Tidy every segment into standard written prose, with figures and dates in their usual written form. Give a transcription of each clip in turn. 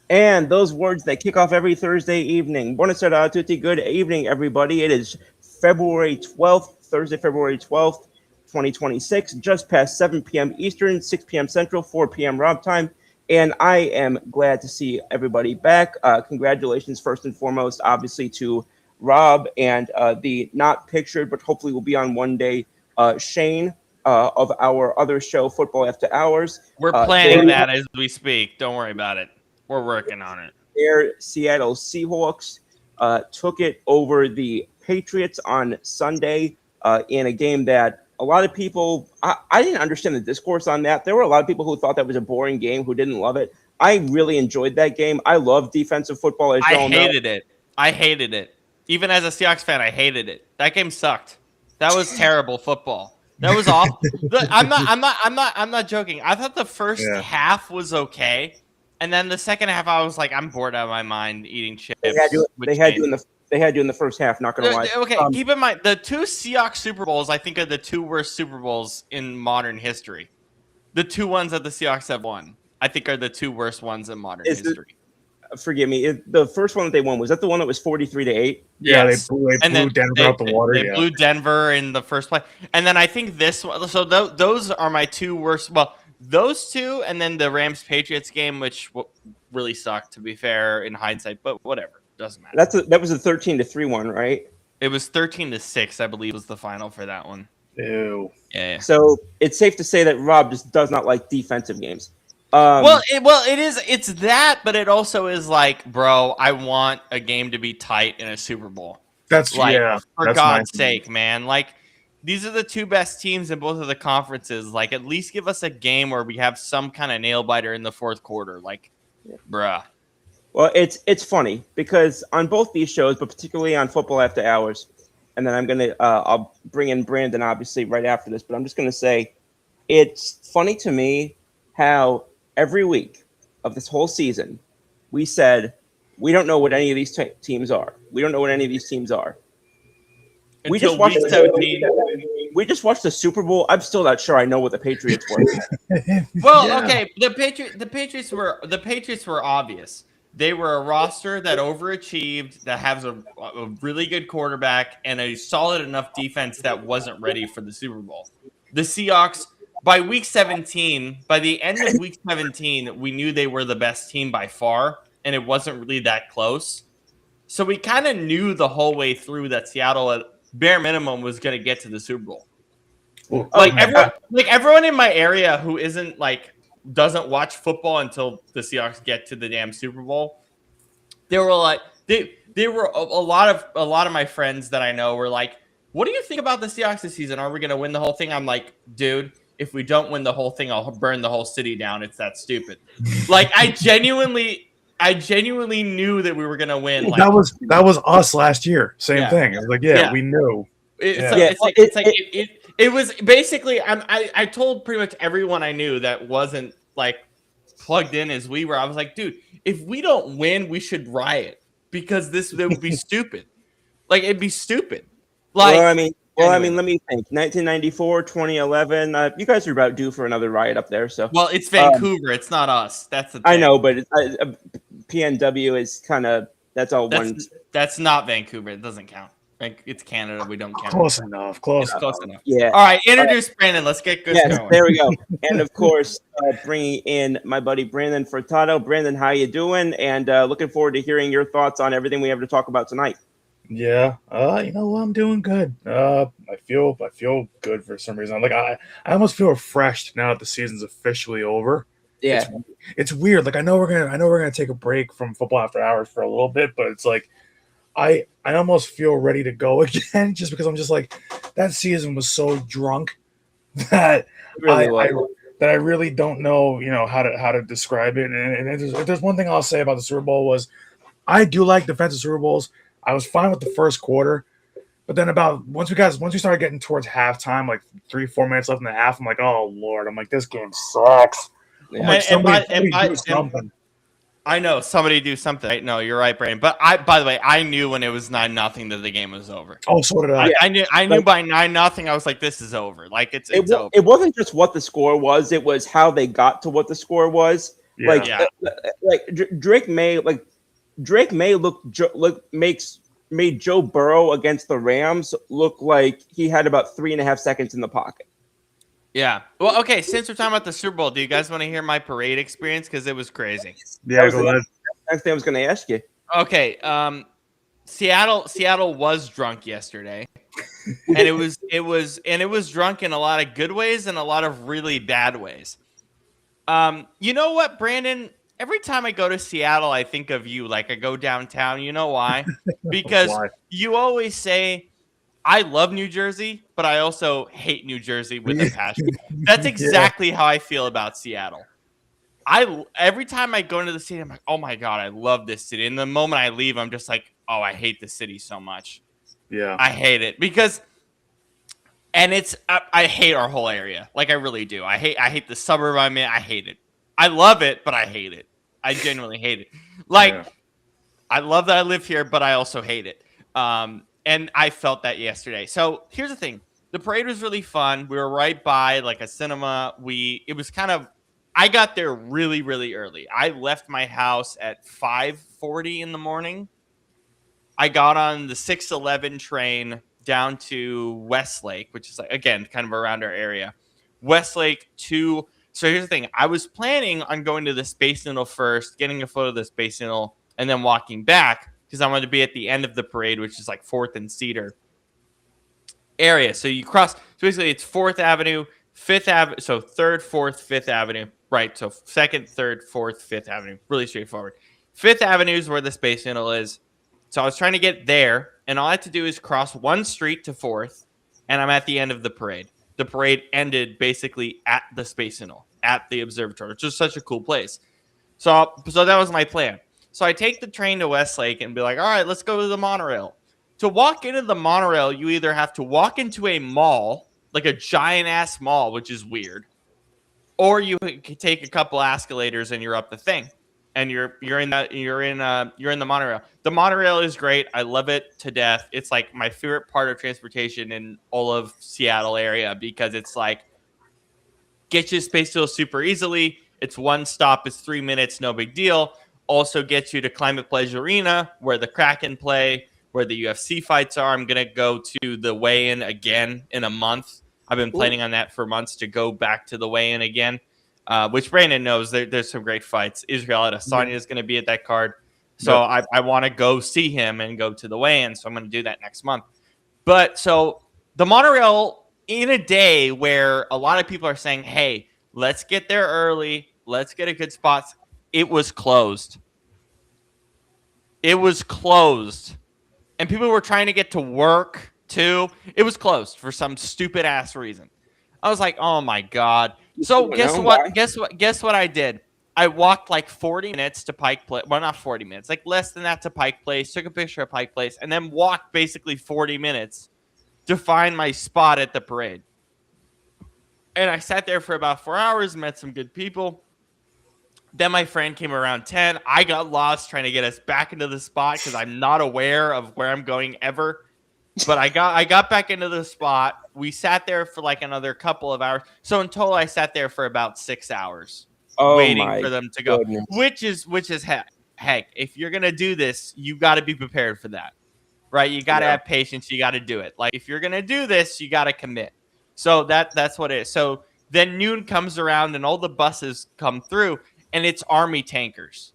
And those words that kick off every Thursday evening. Buonasera a tutti. Good evening, everybody. It is February 12th, Thursday, February 12th, 2026, just past 7 p.m. Eastern, 6 p.m. Central, 4 p.m. Rob time. And I am glad to see everybody back. Congratulations, first and foremost, obviously, to Rob and the not pictured, but hopefully will be on one day, Shane of our other show, Football After Hours. We're planning that as we speak. Don't worry about it. We're working on it. Their Seattle Seahawks took it over the Patriots on Sunday in a game that a lot of people, I didn't understand the discourse on that. There were a lot of people who thought that was a boring game, who didn't love it. I really enjoyed that game. I love defensive football, as y'all know. I hated it. Even as a Seahawks fan, I hated it. That game sucked. That was terrible football. That was awful. I'm not joking. I thought the first half was okay. And then the second half, I was like, I'm bored out of my mind eating chips. They had you in the first half, not going to lie. Okay, keep in mind, the two Seahawks Super Bowls, I think, are the two worst Super Bowls in modern history. The two ones that the Seahawks have won, I think, are the two worst ones in modern history. Forgive me. The first one that they won, was that the one that was 43-8? Yeah, yes. They blew Denver out the water. They blew Denver in the first play. And then I think this one, so those are my two worst. Well, those two, and then the Rams-Patriots game, which really sucked, to be fair, in hindsight, but whatever. Doesn't matter. That was a 13-3 one, right? It was 13-6, I believe, was the final for that one. Ew. Yeah. So it's safe to say that Rob just does not like defensive games. It is. It's that, but it also is like, bro, I want a game to be tight in a Super Bowl. That's like, for God's sake, man. Like, these are the two best teams in both of the conferences. Like, at least give us a game where we have some kind of nail biter in the fourth quarter. Like, bruh. Well, it's funny because on both these shows, but particularly on Football After Hours, and then I'll bring in Brandon obviously right after this, but I'm just gonna say it's funny to me how every week of this whole season we said we don't know what any of these teams are. We don't know what any of these teams are. We just watched the Super Bowl. I'm still not sure I know what the Patriots were. Okay, the Patriots were obvious. They were a roster that overachieved, that has a really good quarterback and a solid enough defense that wasn't ready for the Super Bowl. The Seahawks, by week 17, by the end of week 17, we knew they were the best team by far, and it wasn't really that close. So we kind of knew the whole way through that Seattle, at bare minimum, was going to get to the Super Bowl. Everyone in my area who isn't doesn't watch football until the Seahawks get to the damn Super Bowl. They were like, they were a lot of my friends that I know were like, what do you think about the Seahawks this season? Are we going to win the whole thing? I'm like, dude, if we don't win the whole thing, I'll burn the whole city down. It's that stupid. Like, I genuinely knew that we were going to win. That was us last year. Same thing. It was like, we knew. It was basically, I told pretty much everyone I knew that wasn't like plugged in as we were. I was like, dude, if we don't win, we should riot because it would be stupid. Like, it'd be stupid. Like, I mean, let me think. 1994, 2011. You guys are about due for another riot up there. So, well, it's Vancouver. It's not us. That's the thing. I know, but PNW is kind of one. That's not Vancouver. It doesn't count. It's Canada. We don't count. Close enough. Close enough. Yeah. All right. Introduce Brandon. Let's get good. Yes, going. There we go. And of course, bringing in my buddy Brandon Furtado. Brandon, how you doing? And looking forward to hearing your thoughts on everything we have to talk about tonight. Yeah. I'm doing good. I feel good for some reason. I almost feel refreshed now that the season's officially over. Yeah. It's weird. Like, I know we're gonna take a break from Football After Hours for a little bit, but it's like I almost feel ready to go again just because I'm just like, that season was so drunk that I really don't know, how to describe it. And if there's one thing I'll say about the Super Bowl was I do like defensive Super Bowls. I was fine with the first quarter, but then once we started getting towards halftime, like 3-4 minutes left in the half, I'm like, oh Lord, I'm like, this game sucks. Yeah. I'm like, somebody do something. I know, somebody do something. Right? No, you're right, Brandon. But by the way, I knew when it was 9-0 that the game was over. Oh, so did I. I knew by 9-0, I was like, this is over. Like, it's over. It wasn't just what the score was; it was how they got to what the score was. Yeah. Like, Yeah. Drake May made Joe Burrow against the Rams look like he had about 3.5 seconds in the pocket. Yeah. Well, okay. Since we're talking about the Super Bowl, do you guys want to hear my parade experience? Because it was crazy. Yeah, was go the ahead. next thing I was going to ask you. Okay. Seattle was drunk yesterday, and it was drunk in a lot of good ways and a lot of really bad ways. You know what, Brandon? Every time I go to Seattle, I think of you. Like I go downtown. You know why? Because Why? you always say, I love New Jersey, but I also hate New Jersey with a passion. That's exactly how I feel about Seattle. Every time I go into the city, I'm like, oh my God, I love this city. And the moment I leave, I'm just like, oh, I hate the city so much. Yeah. I hate it because, and I hate our whole area. Like I really do. I hate the suburb I'm in. I hate it. I love it, but I hate it. I genuinely hate it. Like, Yeah. I love that I live here, but I also hate it. And I felt that yesterday. So here's the thing. The parade was really fun. We were right by like a cinema. I got there really, really early. I left my house at 5:40 in the morning. I got on the 6:11 train down to Westlake, which is like, again, kind of around our area. Westlake to, so here's the thing. I was planning on going to the Space Needle first, getting a photo of the Space Needle, and then walking back because I wanted to be at the end of the parade, which is like 4th and Cedar area. So you cross, so basically it's 4th Avenue, 5th Avenue, so 3rd, 4th, 5th Avenue, right? So 2nd, 3rd, 4th, 5th Avenue, really straightforward. 5th Avenue is where the Space Needle is. So I was trying to get there, and all I had to do is cross one street to 4th, and I'm at the end of the parade. The parade ended basically at the Space Needle, at the observatory, which is such a cool place. So that was my plan. So I take the train to Westlake and be like, all right, let's go to the monorail. To walk into the monorail, you either have to walk into a mall, like a giant-ass mall, which is weird, or you can take a couple escalators and you're up the thing. And you're in the monorail. The monorail is great. I love it to death. It's like my favorite part of transportation in all of Seattle area because it's like gets you to Space Needle super easily. It's one stop. It's 3 minutes. No big deal. Also gets you to Climate Pledge Arena where the Kraken play, where the UFC fights are. I'm gonna go to the weigh-in again in a month. I've been planning on that for months to go back to the weigh-in again. Which Brandon knows there's some great fights. Israel Adesanya is going to be at that card. So I want to go see him and go to the weigh-in. So I'm going to do that next month. But so the monorail in a day where a lot of people are saying, hey, let's get there early. Let's get a good spot. It was closed. It was closed. And people were trying to get to work too. It was closed for some stupid ass reason. I was like, oh my God. So guess what I did? I walked like 40 minutes to Pike Place. Well, not 40 minutes, like less than that to Pike Place, took a picture of Pike Place, and then walked basically 40 minutes to find my spot at the parade. And I sat there for about 4 hours, met some good people. Then my friend came around 10. I got lost trying to get us back into the spot because I'm not aware of where I'm going ever. But I got back into the spot. We sat there for like another couple of hours. So in total, I sat there for about 6 hours waiting for them to go. goodness. Which is heck. If you're gonna do this, you got to be prepared for that, right? You got to have patience. You got to do it. Like if you're gonna do this, you got to commit. So that's what it is. So then noon comes around and all the buses come through, and it's Army tankers.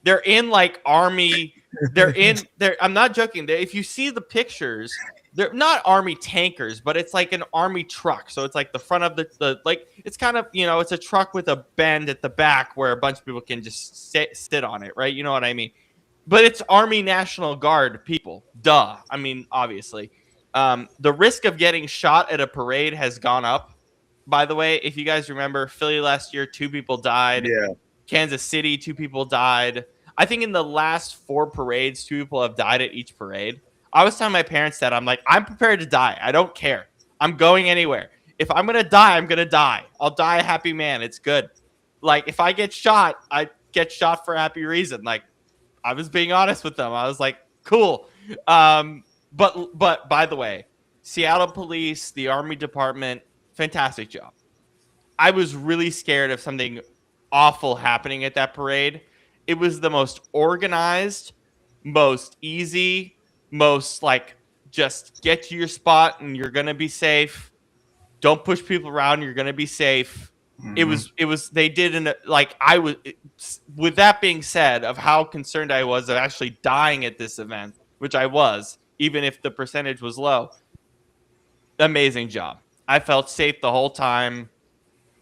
They're in like Army. I'm not joking. If you see the pictures, they're not Army tankers, but it's like an Army truck. So it's like the front of the like it's kind of, it's a truck with a bend at the back where a bunch of people can just sit on it, right? You know what I mean? But it's Army National Guard people. Duh. I mean, obviously. The risk of getting shot at a parade has gone up. By the way, if you guys remember, Philly last year, 2 people died. Yeah. Kansas City, 2 people died. I think in the last 4 parades, 2 people have died at each parade. I was telling my parents that I'm like, I'm prepared to die. I don't care. I'm going anywhere. If I'm going to die, I'm going to die. I'll die a happy man. It's good. Like, if I get shot, I get shot for a happy reason. Like, I was being honest with them. I was like, cool. But by the way, Seattle Police, the Army Department, fantastic job. I was really scared of something awful happening at that parade. It was the most organized, most easy, most like just get to your spot and you're gonna be safe. Don't push people around. You're gonna be safe. They did with that being said, of how concerned I was of actually dying at this event, which I was, even if the percentage was low. Amazing job. I felt safe the whole time.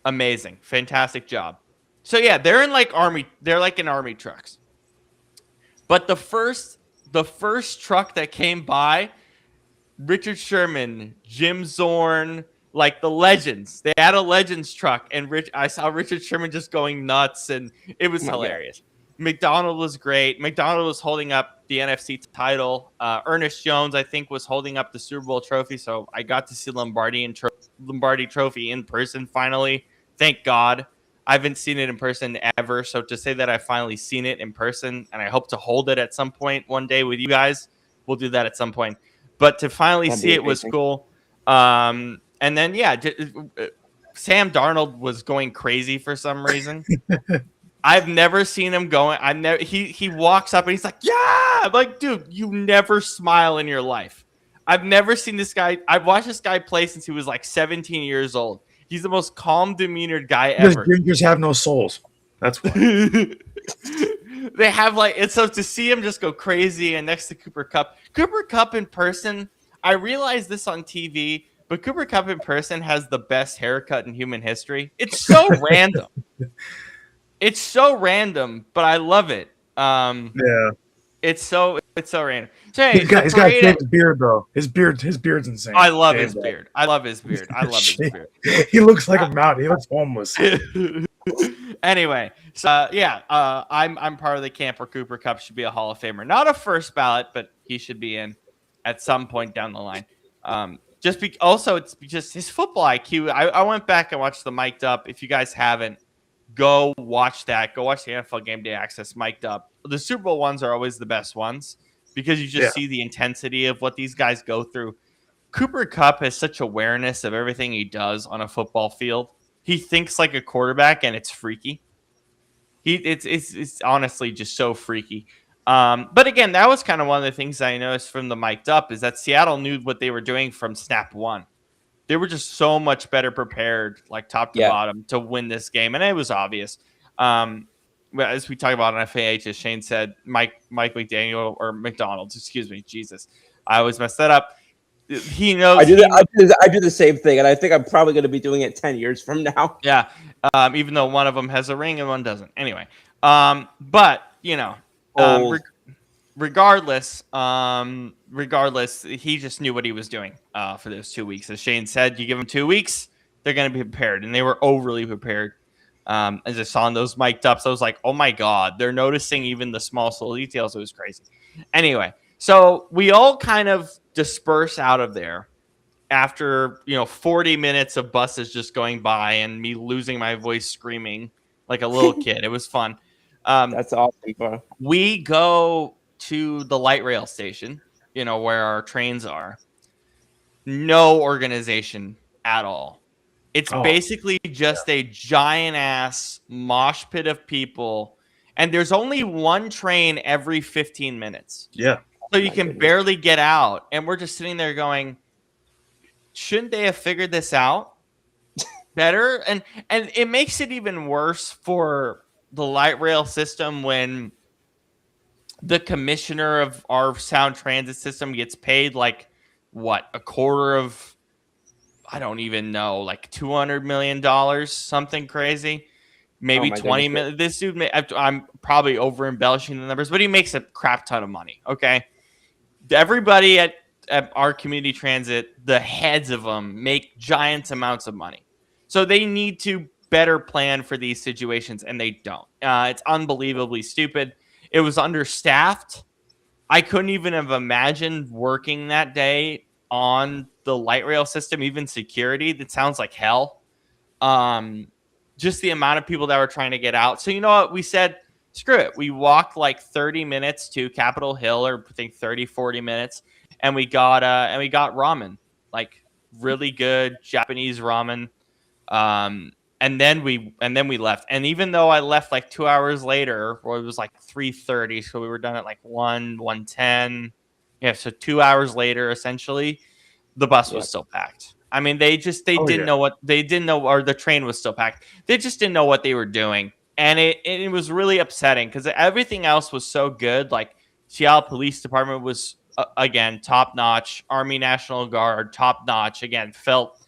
Amazing. Fantastic job. So yeah, they're like in army trucks. But the first truck that came by, Richard Sherman, Jim Zorn, like the legends. They had a legends truck, and I saw Richard Sherman just going nuts, and it was hilarious. God. McDonald was great. McDonald was holding up the NFC title. Ernest Jones, I think, was holding up the Super Bowl trophy, so I got to see Lombardi trophy in person finally. Thank God. I haven't seen it in person ever, so to say that I've finally seen it in person, and I hope to hold it at some point one day with you guys, we'll do that at some point. But to finally see it was cool. And then, yeah, Sam Darnold was going crazy for some reason. I've never seen him going. He walks up and he's like, yeah. I'm like, dude, you never smile in your life. I've never seen this guy. I've watched this guy play since he was like 17 years old. He's the most calm, demeanored guy ever. Gingers have no souls. That's why. They have and so to see him just go crazy and next to Cooper Kupp in person, I realized this on TV, but Cooper Kupp in person has the best haircut in human history. It's so random. It's so random, but I love it. Yeah. It's so random. So, hey, he's got his beard though. His beard's insane. I love his beard. I love his beard. He looks like a mountain. He looks homeless. Anyway, so I'm part of the camp where Cooper Kupp should be a Hall of Famer. Not a first ballot, but he should be in at some point down the line. It's just his football IQ. I went back and watched the Mic'd Up. If you guys haven't, go watch that. Go watch the NFL Game Day Access Mic'd Up. The Super Bowl ones are always the best ones because you just see the intensity of what these guys go through. Cooper Kupp has such awareness of everything he does on a football field. He thinks like a quarterback, and it's freaky. It's honestly just so freaky. But again, that was kind of one of the things I noticed from the Mic'd Up is that Seattle knew what they were doing from snap one. They were just so much better prepared, like top to bottom, to win this game, and it was obvious. As we talk about on FAH, as Shane said, Mike McDaniel or McDonald's, excuse me, Jesus, I always mess that up. He knows. I do the same thing, and I think I'm probably going to be doing it 10 years from now. Yeah, even though one of them has a ring and one doesn't. Anyway, but regardless, he just knew what he was doing for those 2 weeks. As Shane said, you give them 2 weeks, they're going to be prepared, and they were overly prepared. As I saw in those mic'd ups, I was like, oh my God, they're noticing even the small little details. It was crazy. Anyway, so we all kind of disperse out of there after 40 minutes of buses just going by and me losing my voice screaming like a little kid. It was fun. That's awesome, bro. We go to the light rail station, where our trains are. No organization at all. It's basically just a giant ass mosh pit of people, and there's only one train every 15 minutes. Yeah. So you can barely get out, and we're just sitting there going, shouldn't they have figured this out better? And it makes it even worse for the light rail system when the commissioner of our sound transit system gets paid like a quarter of, I don't even know, like $200 million, something crazy, maybe 20 million. This dude, I'm probably over embellishing the numbers, but he makes a crap ton of money. Okay. Everybody at our community transit, the heads of them make giant amounts of money. So they need to better plan for these situations, and they don't. It's unbelievably stupid. It was understaffed. I couldn't even have imagined working that day on the light rail system, even security. That sounds like hell. Just the amount of people that were trying to get out. So you know what? We said, screw it. We walked like 30 minutes to Capitol Hill, or I think 30, 40 minutes. And we got ramen, like really good Japanese ramen. And And then we left. And even though I left like 2 hours later, or it was like 3:30, so we were done at like 1:10. Yeah, so 2 hours later, essentially, the bus was still packed. I mean, they didn't know what they didn't know, or the train was still packed. They just didn't know what they were doing, and it was really upsetting because everything else was so good. Like Seattle Police Department was again top notch. Army National Guard top notch. Again, felt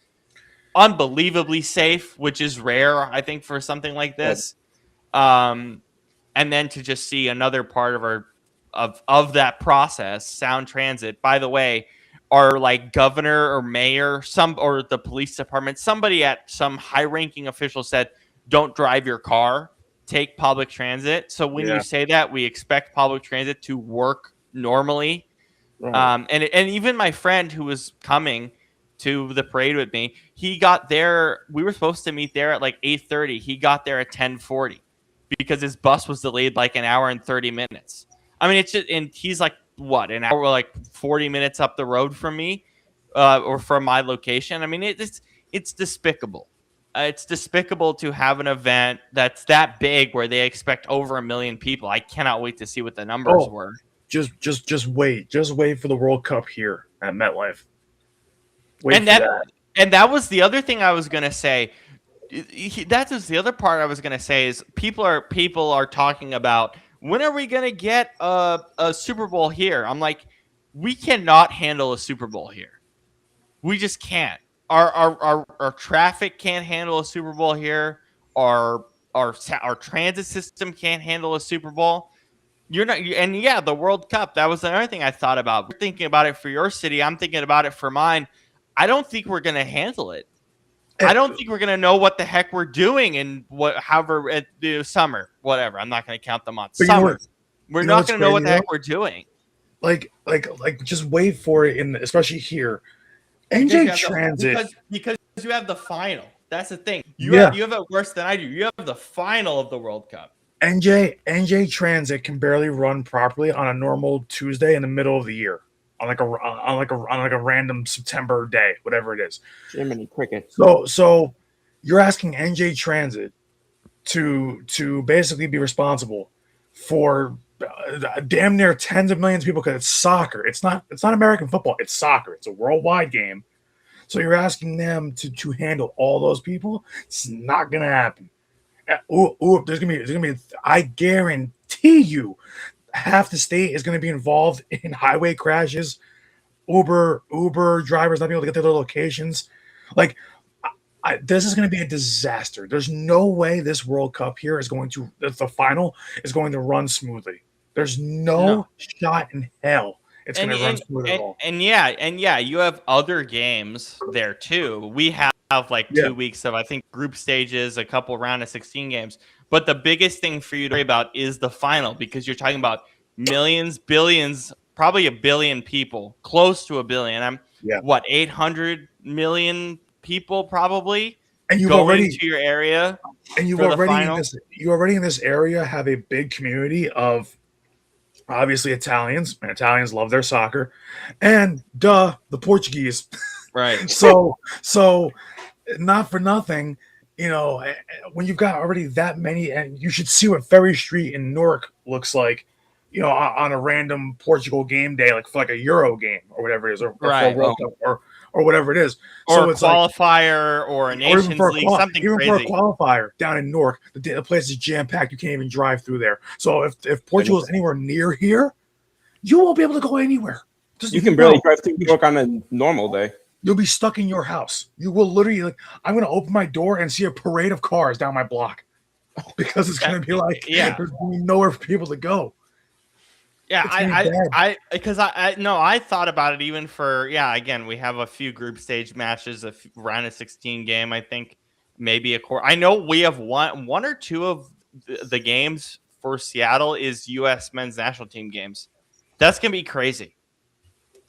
unbelievably safe, which is rare, I think, for something like this. And then to just see another part of our of that process, Sound Transit. By the way, our like governor or mayor, or the police department, somebody at some high-ranking official said, "Don't drive your car, take public transit." So when you say that, we expect public transit to work normally. Right. And even my friend who was coming to the parade with me, he got there. We were supposed to meet there at like 8:30. He got there at 10:40 because his bus was delayed like an hour and 30 minutes. I mean, it's just, and he's like, what, an hour, like 40 minutes up the road from me, or from my location. I mean, it's despicable. It's despicable to have an event that's that big where they expect over 1 million people. I cannot wait to see what the numbers were. Just wait for the World Cup here at MetLife. And that was the other thing I was gonna say. That is the other part I was gonna say is people are talking about, when are we gonna get a Super Bowl here? I'm like, we cannot handle a Super Bowl here. We just can't. Our traffic can't handle a Super Bowl here. Our transit system can't handle a Super Bowl. You're not, and yeah, the World Cup. That was another thing I thought about. We're thinking about it for your city. I'm thinking about it for mine. I don't think we're going to handle it. I don't think we're going to know what the heck we're doing in however at the summer, whatever. I'm not going to count the months. Summer. We're not going to know what the heck we're doing. Like, just wait for it, especially here. NJ Transit, because you have the final. That's the thing. You have it worse than I do. You have the final of the World Cup. NJ Transit can barely run properly on a normal Tuesday in the middle of the year, on like a random September day, whatever it is. Jiminy Cricket. So you're asking NJ Transit to basically be responsible for damn near tens of millions of people, because it's soccer. It's not American football. It's soccer. It's a worldwide game. So you're asking them to handle all those people. It's not gonna happen. There's gonna be. I guarantee you, half the state is gonna be involved in highway crashes. Uber drivers not being able to get to their locations. Like, this is gonna be a disaster. There's no way this World Cup here is going to. The final is going to run smoothly. There's no shot in hell it's going to run smooth at all. And yeah, you have other games there too. We have like 2 weeks of, I think, group stages, a couple round of 16 games. But the biggest thing for you to worry about is the final, because you're talking about millions, billions, probably 1 billion people, close to 1 billion. 800 million people probably. And you've going already to your area. And you already in this area have a big community of, obviously, Italians. And Italians love their soccer, and the Portuguese. Right. So not for nothing, when you've got already that many, and you should see what Ferry Street in Newark looks like, on a random Portugal game day, like for like a Euro game or whatever it is, or for a World Cup or whatever it is. Or so a qualifier, or a Nations League, something even crazy. For a qualifier down in Newark, the place is jam-packed. You can't even drive through there. So if Portugal is anywhere near here, you won't be able to go anywhere. You can barely drive through New York on a normal day. You'll be stuck in your house. You will literally, I'm going to open my door and see a parade of cars down my block, because it's going to be like, there's nowhere for people to go. Yeah, I thought about it even for, again, we have a few group stage matches, a round of 16 game, I think, maybe a quarter. I know we have one or two of the games for Seattle is U.S. men's national team games. That's going to be crazy.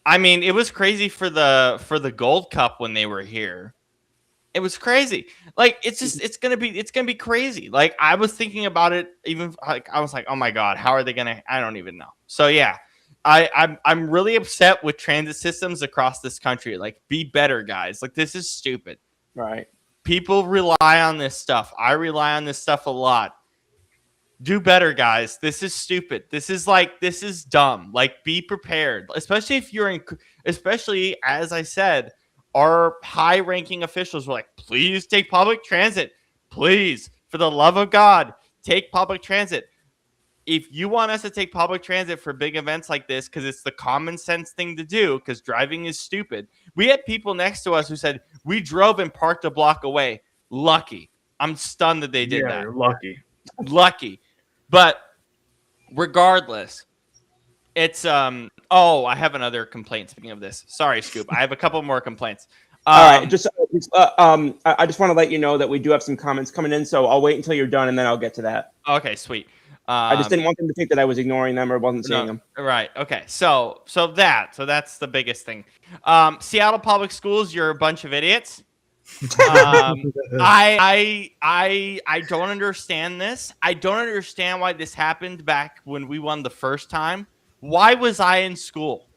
I mean, it was crazy for the Gold Cup when they were here. It was crazy. Like, it's gonna be crazy. Like, I was thinking about it, even like I was like, oh my god, how are they gonna? I don't even know. So yeah, I'm really upset with transit systems across this country. Like, be better, guys. Like, this is stupid. Right. People rely on this stuff. I rely on this stuff a lot. Do better, guys. This is stupid. This is dumb. Like, be prepared, especially if you're in, especially as I said, our high ranking officials were like, please take public transit. Please, for the love of God, take public transit. If you want us to take public transit for big events like this, because it's the common sense thing to do, because driving is stupid. We had people next to us who said, we drove and parked a block away. Lucky. I'm stunned that they did that. You're lucky. Lucky. But regardless, it's I have another complaint. Speaking of this, sorry, Scoop. I have a couple more complaints. All right, I just want to let you know that we do have some comments coming in, so I'll wait until you're done and then I'll get to that. Okay, sweet. I just didn't want them to think that I was ignoring them or wasn't seeing them. Right. Okay. So that's the biggest thing. Seattle Public Schools, you're a bunch of idiots. I don't understand this. I don't understand why this happened back when we won the first time. Why was I in school?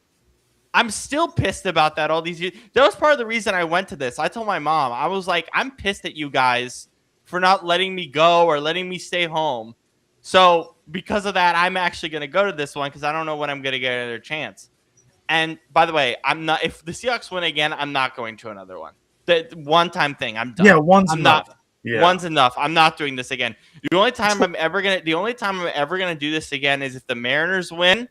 I'm still pissed about that all these years. That was part of the reason I went to this. I told my mom, I was like, I'm pissed at you guys for not letting me go or letting me stay home. So because of that, I'm actually going to go to this one because I don't know when I'm going to get another chance. And by the way, I'm not. If the Seahawks win again, I'm not going to another one. The one-time thing, I'm done. Yeah, one's I'm enough. Not, yeah. One's enough. I'm not doing this again. The only time I'm ever gonna do this again is if the Mariners win,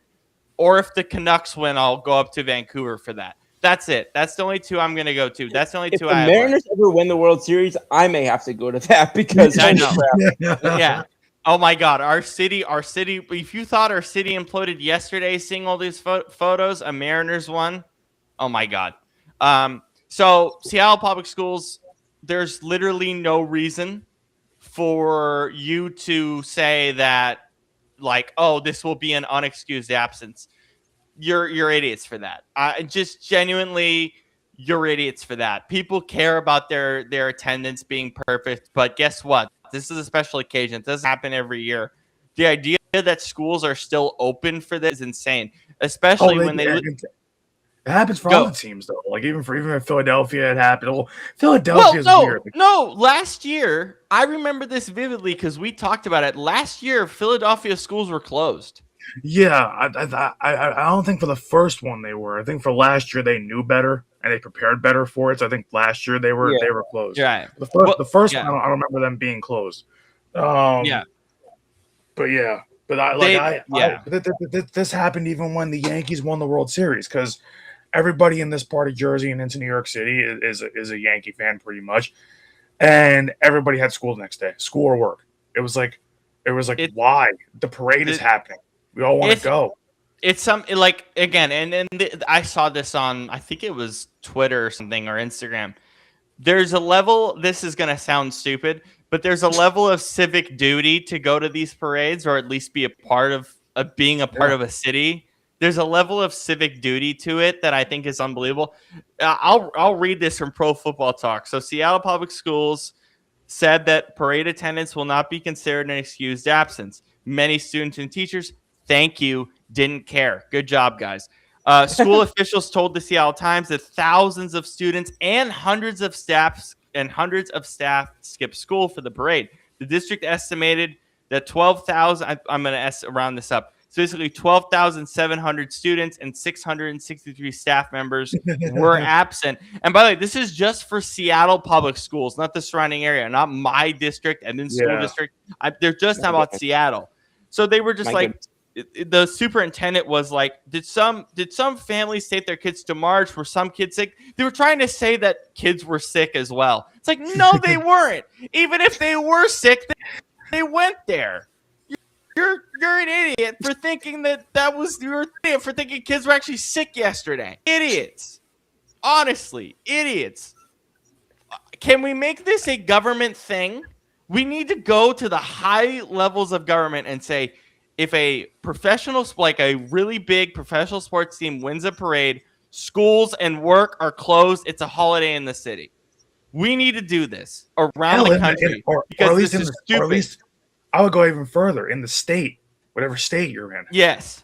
or if the Canucks win. I'll go up to Vancouver for that. That's it. That's the only two I'm gonna go to. That's the only If two the I have. Mariners ever win the World Series, I may have to go to that because I know. Yeah. Oh my God, our city. If you thought our city imploded yesterday, seeing all these photos, a Mariners one. Oh my God. So Seattle Public Schools, there's literally no reason for you to say that, like, oh, this will be an unexcused absence. You're idiots for that. Just genuinely, you're idiots for that. People care about their attendance being perfect, but guess what? This is a special occasion. It doesn't happen every year. The idea that schools are still open for this is insane, especially when they. It happens for all the teams, though. Like even for Philadelphia, it happened. Well, Philadelphia's weird. No. Last year, I remember this vividly because we talked about it. Last year, Philadelphia schools were closed. Yeah, I don't think for the first one they were. I think for last year they knew better and they prepared better for it. So I think last year they were closed. Right. The first one, I don't remember them being closed. Yeah. But yeah. But this happened even when the Yankees won the World Series because everybody in this part of Jersey and into New York City is a Yankee fan pretty much, and everybody had school the next day, school or work. It was like why the parade is happening? We all want to go. It's I saw this on, I think it was Twitter or something or Instagram. There's a level. This is gonna sound stupid, but there's a level of civic duty to go to these parades or at least be a part of being a part of a city. There's a level of civic duty to it that I think is unbelievable. I'll read this from Pro Football Talk. So Seattle Public Schools said that parade attendance will not be considered an excused absence. Many students and teachers, thank you, didn't care. Good job, guys. School officials told the Seattle Times that thousands of students and hundreds of staff skipped school for the parade. The district estimated that 12,000. I'm going to round this up. So basically 12,700 students and 663 staff members were absent. And by the way, this is just for Seattle Public Schools, not the surrounding area, not my district and then school district. They're just about Seattle. So they were just the superintendent was like, did some families take their kids to March? Were some kids sick? They were trying to say that kids were sick as well. It's like, no, they weren't. Even if they were sick, they went there. You're an idiot for thinking you're an idiot for thinking kids were actually sick yesterday. Idiots. Honestly, idiots. Can we make this a government thing? We need to go to the high levels of government and say, if a professional, like a really big professional sports team wins a parade, schools and work are closed, it's a holiday in the city. We need to do this around the country because this is stupid. I would go even further in the state, whatever state you're in. Yes,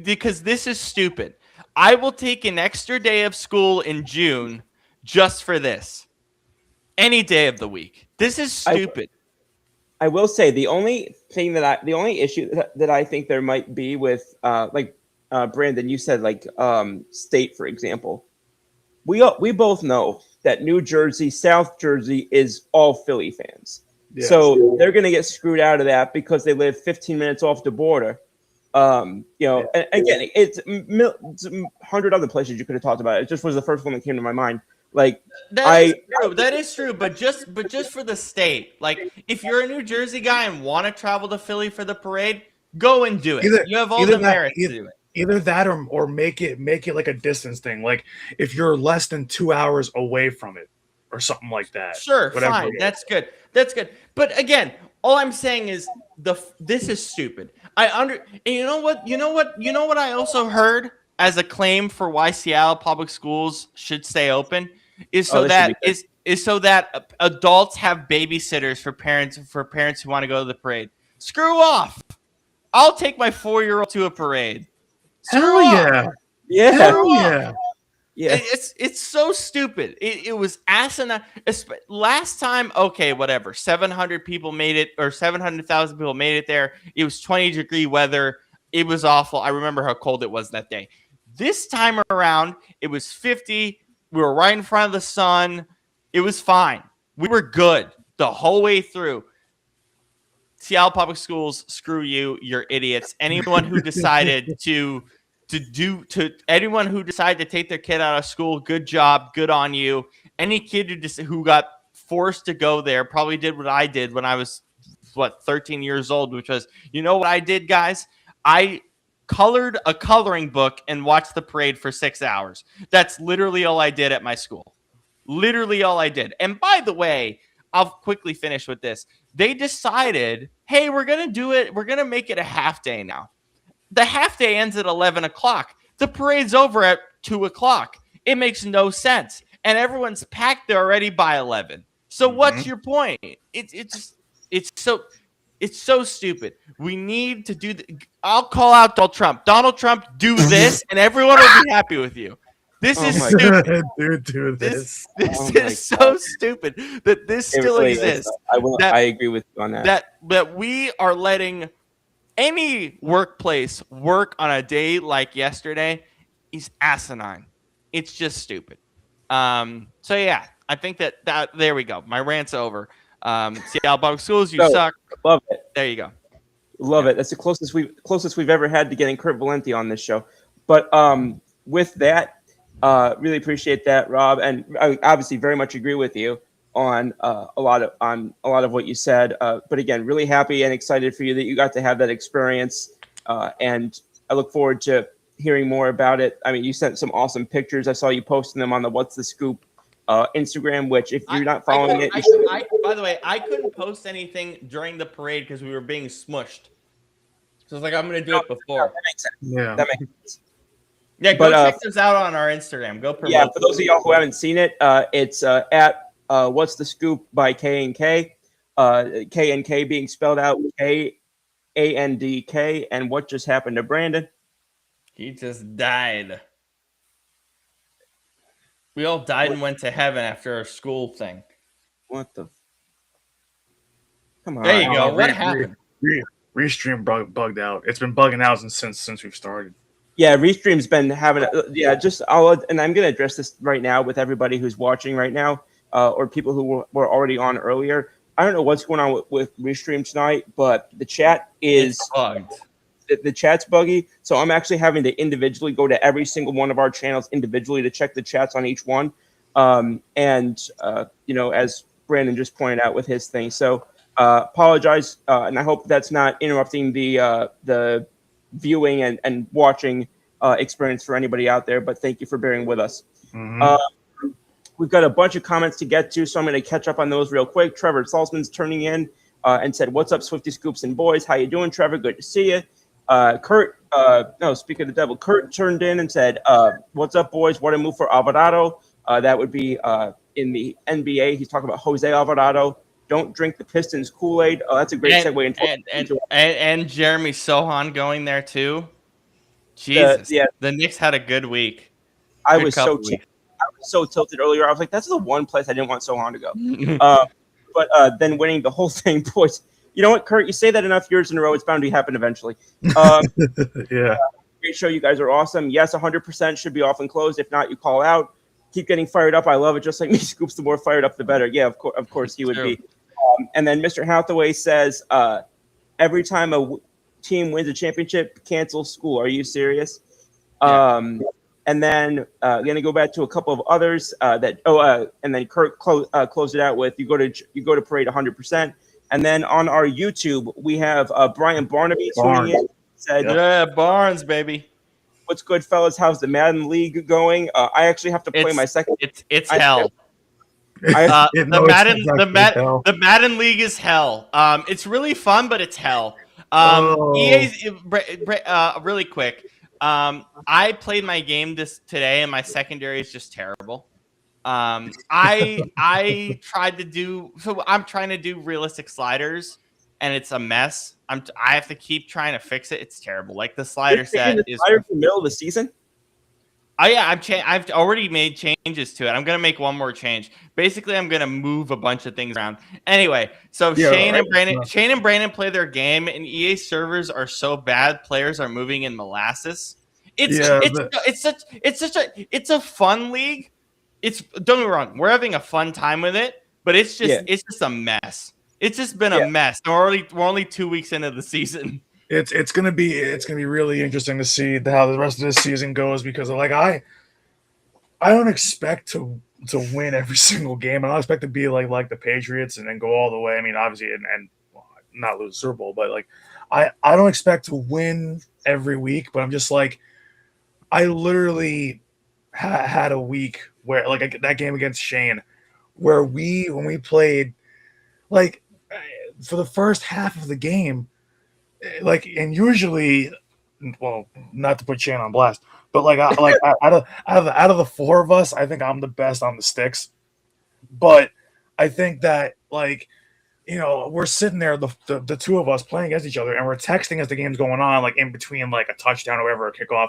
because this is stupid. I will take an extra day of school in June just for this. Any day of the week. This is stupid. I will say the only issue that I think there might be with Brandon, you said state, for example. We both know that New Jersey, South Jersey is all Philly fans. Yes. So they're going to get screwed out of that because they live 15 minutes off the border. And again, it's 100 other places you could have talked about. It just was the first one that came to my mind. Like that is true, but just for the state. Like, if you're a New Jersey guy and want to travel to Philly for the parade, go and do it. You have all the merits to do it. Either that or make it like a distance thing. Like, if you're less than 2 hours away from it or something like that. Sure, fine. That's good. But again, all I'm saying is this is stupid. And you know what I also heard as a claim for why Seattle public schools should stay open is so that adults have babysitters for parents who want to go to the parade. Screw off. I'll take my 4-year-old to a parade. Hell yeah. Yeah. Hell yeah. Yeah. It's so stupid. It was asinine. Last time, okay, whatever. 700 people made it, or 700,000 people made it there. It was 20-degree weather. It was awful. I remember how cold it was that day. This time around, it was 50. We were right in front of the sun. It was fine. We were good the whole way through. Seattle Public Schools, screw you. You're idiots. Anyone who decided anyone who decided to take their kid out of school, good job, good on you. Any kid who got forced to go there probably did what I did when I was 13 years old, which was, you know what I did, guys? I colored a coloring book and watched the parade for 6 hours. That's literally all I did at my school. Literally all I did. And by the way, I'll quickly finish with this. They decided, hey, we're going to do it. We're going to make it a half day now. The half day ends at 11 o'clock. The parade's over at 2 o'clock. It makes no sense. And everyone's packed there already by 11. So what's your point? It's so stupid. We need to do I'll call out Donald Trump. Donald Trump, do this, and everyone will be happy with you. This is stupid. Do this. This is so stupid that this still really exists. I agree with you on that. That we are letting any workplace work on a day like yesterday is asinine. It's just stupid. So yeah, I think that there we go. My rant's over. Seattle Public Schools, you suck. Love it. There you go. Love it. That's the closest we've ever had to getting Kurt Valenti on this show. But with that, really appreciate that, Rob, and I obviously very much agree with you on a lot of what you said. But again, really happy and excited for you that you got to have that experience, and I look forward to hearing more about it. I mean, you sent some awesome pictures. I saw you posting them on the What's the Scoop Instagram, which if you're not following it, by the way, I couldn't post anything during the parade because we were being smushed. So I was like, I'm going to do it before. That makes sense. Yeah. That makes sense. Yeah, go check those out on our Instagram. Go promote. Yeah, for those of y'all who haven't seen it, it's at What's the Scoop by K&K. K&K being spelled out KANDK. And what just happened to Brandon? He just died. We all died and went to heaven after our school thing. What the? Come on. There you go. What happened? Restream bugged out. It's been bugging out since we've started. Yeah, Restream's been having and I'm going to address this right now with everybody who's watching right now, or people who were already on earlier. I don't know what's going on with Restream tonight, but the chat is bugged. The chat's buggy, so I'm actually having to individually go to every single one of our channels individually to check the chats on each one. As Brandon just pointed out with his thing. So apologize, and I hope that's not interrupting the viewing and watching experience for anybody out there, but thank you for bearing with us. We've got a bunch of comments to get to, so I'm going to catch up on those real quick. Trevor Salzman's turning in and said, "What's up, Swifty Scoops and boys? How you doing, Trevor? Good to see you." Speak of the devil, Kurt turned in and said, "What's up, boys? What a move for Alvarado." That would be in the NBA. He's talking about Jose Alvarado. Don't drink the Pistons Kool-Aid. Oh, that's a great segue into and Jeremy Sohan going there too. Jesus, the Knicks had a good week. I was so tilted earlier. I was like, that's the one place I didn't want Sohan to go. But then winning the whole thing, boys. You know what, Kurt? You say that enough years in a row, it's bound to happen eventually. Yeah. Great show. You guys are awesome. Yes, 100% should be off and closed. If not, you call out. Keep getting fired up. I love it. Just like me, Scoops, the more fired up, the better. Yeah, of course he would be. And then Mr. Hathaway says, every time a team wins a championship, cancel school. Are you serious? Yeah. And then going to go back to a couple of others and then Kurt closed it out with you go to Parade 100%. And then on our YouTube, we have Brian Barnaby tuning in. Said, yeah, Barnes, baby. What's good, fellas? How's the Madden League going? I actually have to play my second. It's hell. The Madden League is hell. It's really fun, but it's hell. EA's really quick. I played my game today, and my secondary is just terrible. I tried to do so. I'm trying to do realistic sliders, and it's a mess. I have to keep trying to fix it. It's terrible. Like the slider set is in the middle of the season. Oh yeah, I've already made changes to it. I'm gonna make one more change. Basically, I'm gonna move a bunch of things around. Anyway, so Shane and Brandon play their game, and EA servers are so bad. Players are moving in molasses. It's a fun league. Don't get me wrong, we're having a fun time with it, but it's just a mess. It's just been a mess. We're only 2 weeks into the season. It's gonna be really interesting to see how the rest of this season goes, because like I don't expect to win every single game. I don't expect to be like the Patriots and then go all the way. I mean, obviously, and not lose the Super Bowl, but like I don't expect to win every week. But I'm just like, I literally had a week where like that game against Shane, where when we played, like for the first half of the game. Like, and usually, well, not to put Shane on blast, but like out of the four of us, I think I'm the best on the sticks. But I think that, like, you know, we're sitting there, the two of us playing against each other, and we're texting as the game's going on, like in between like a touchdown or whatever, a kickoff,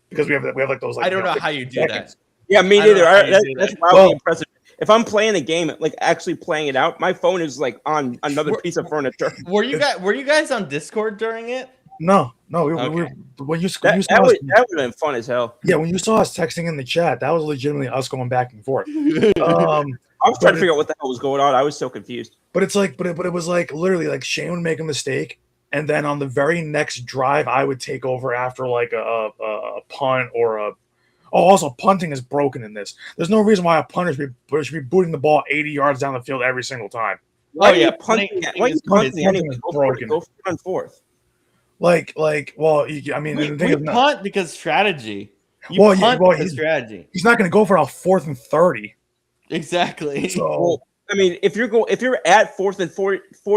because we have like those. Like, I don't know how you do seconds. That. Yeah, me neither. That's wildly impressive. If I'm playing a game, like actually playing it out, my phone is like on another piece of furniture. Were you guys on Discord during it? No. Okay. When you that would have been fun as hell. Yeah, when you saw us texting in the chat, that was legitimately us going back and forth. I was trying to figure out what the hell was going on. I was so confused. But it's like, but it was like literally like Shane would make a mistake, and then on the very next drive, I would take over after like a punt or a. Oh, also punting is broken in this. There's no reason why a punter should be booting the ball 80 yards down the field every single time. Why are you punting anyway? Go on fourth. Like, well, I mean, the thing is punt because strategy. Strategy. He's not going to go for a 4th and 30. Exactly. So, I mean, if you're at 4th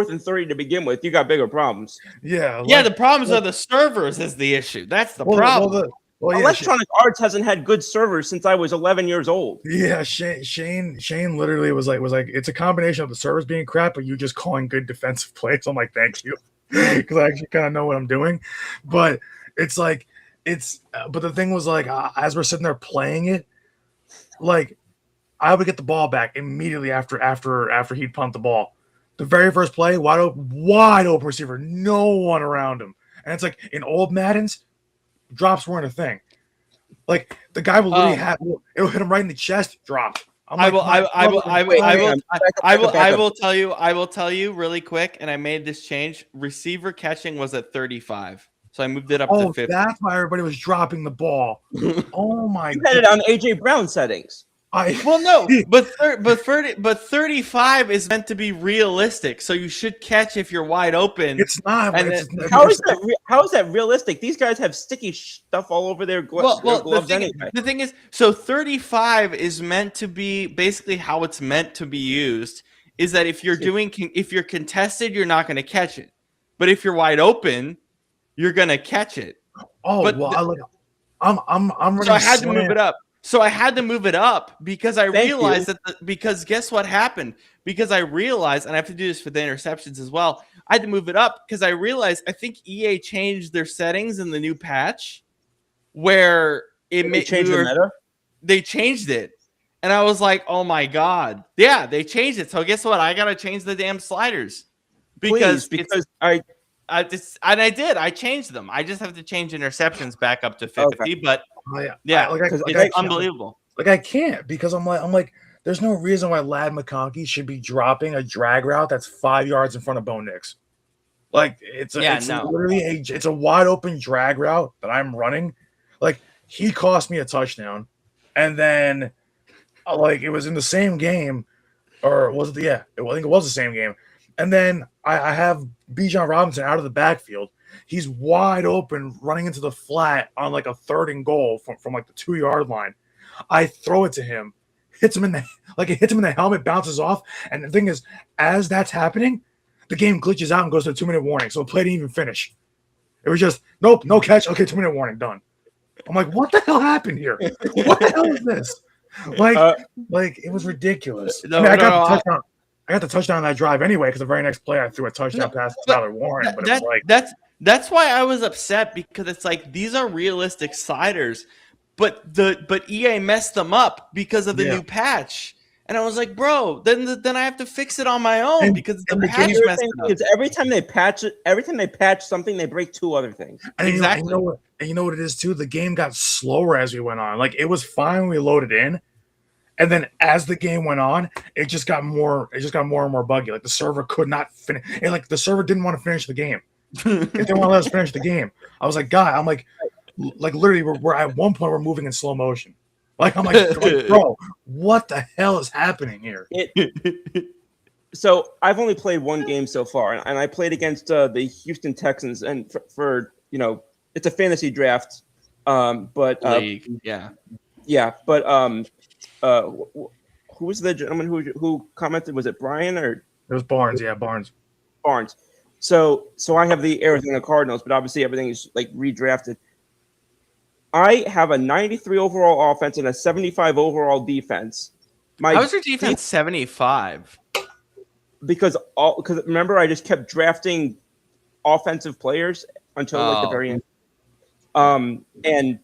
and 30 to begin with, you got bigger problems. Yeah. Yeah, the problems are the servers is the issue. That's the problem. Electronic Arts hasn't had good servers since I was 11 years old. Yeah, Shane literally was like it's a combination of the servers being crap, but you just calling good defensive plays. I'm like, thank you, because I actually kind of know what I'm doing. But it's like but the thing was like as we're sitting there playing it, like I would get the ball back immediately after he'd punt the ball. The very first play, wide open receiver, no one around him, and it's like in old Maddens. Drops weren't a thing. Like the guy will literally it'll hit him right in the chest. Drop. I will tell you really quick. And I made this change. Receiver catching was at 35, so I moved it up to 50. That's why everybody was dropping the ball. Oh my! You had it on AJ Brown settings. But 35 is meant to be realistic, so you should catch if you're wide open. It's not. How is that realistic? These guys have sticky stuff all over their gloves anyway. The thing is, so 35 is meant to be basically how it's meant to be used. Is that if you're contested, you're not going to catch it, but if you're wide open, you're going to catch it. Oh, but well, I'm running. So I had to move it up. So I had to move it up because I realized because guess what happened? Because I realized, and I have to do this for the interceptions as well. I had to move it up because I realized I think EA changed their settings in the new patch where they changed it, And I was like, oh my God. Yeah, they changed it. So guess what? I got to change the damn sliders. Please, Because I and I did. I changed them. I just have to change interceptions back up to 50. Okay. But Yeah, it's unbelievable. Like I can't because I'm like, there's no reason why Lad McConkey should be dropping a drag route that's 5 yards in front of Bo Nix. Like literally it's a wide open drag route that I'm running. Like he cost me a touchdown, and then like it was in the same game, or was it? Yeah, I think it was the same game. And then I have Bijan Robinson out of the backfield. He's wide open, running into the flat on like a 3rd and goal from like the 2-yard line. I throw it to him, it hits him in the helmet, bounces off. And the thing is, as that's happening, the game glitches out and goes to a 2-minute warning. So the play didn't even finish. It was just nope, no catch. Okay, 2-minute warning, done. I'm like, what the hell happened here? What the hell is this? Like it was ridiculous. I got the touchdown on that drive anyway because the very next play I threw a touchdown pass to Tyler Warren. But it was like that's why I was upset, because it's like these are realistic sliders, but EA messed them up because of the new patch. And I was like, bro, then I have to fix it on my own because the patch messed it up. Because every time they patch something, they break 2 other things. And exactly. You know what it is too? The game got slower as we went on. Like it was fine when we loaded in. And then as the game went on, it just got more and more buggy. Like the server could not finish. And like the server didn't want to finish the game. It didn't want to let us finish the game. I was like, God, I'm like literally we're at one point we're moving in slow motion. Like I'm like, bro, what the hell is happening here? So I've only played one game so far, and I played against the Houston Texans, and for it's a fantasy draft, but who was the gentleman who commented? Was it Brian or it was Barnes? Yeah, Barnes. So I have the Arizona Cardinals, but obviously everything is like redrafted. I have a 93 overall offense and a 75 overall defense. How was your defense 75? Because remember I just kept drafting offensive players until like the very end. And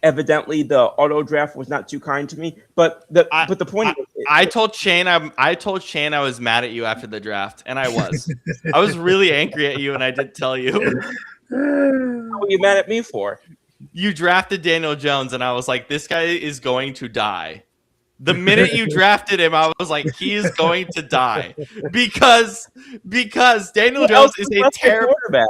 evidently the auto draft was not too kind to me. But the point I told Shane I was mad at you after the draft, and I was. I was really angry at you, and I did tell you. What were you mad at me for? You drafted Daniel Jones, and I was like, this guy is going to die. The minute you drafted him, I was like, he is going to die. Because Daniel Jones is a terrible quarterback.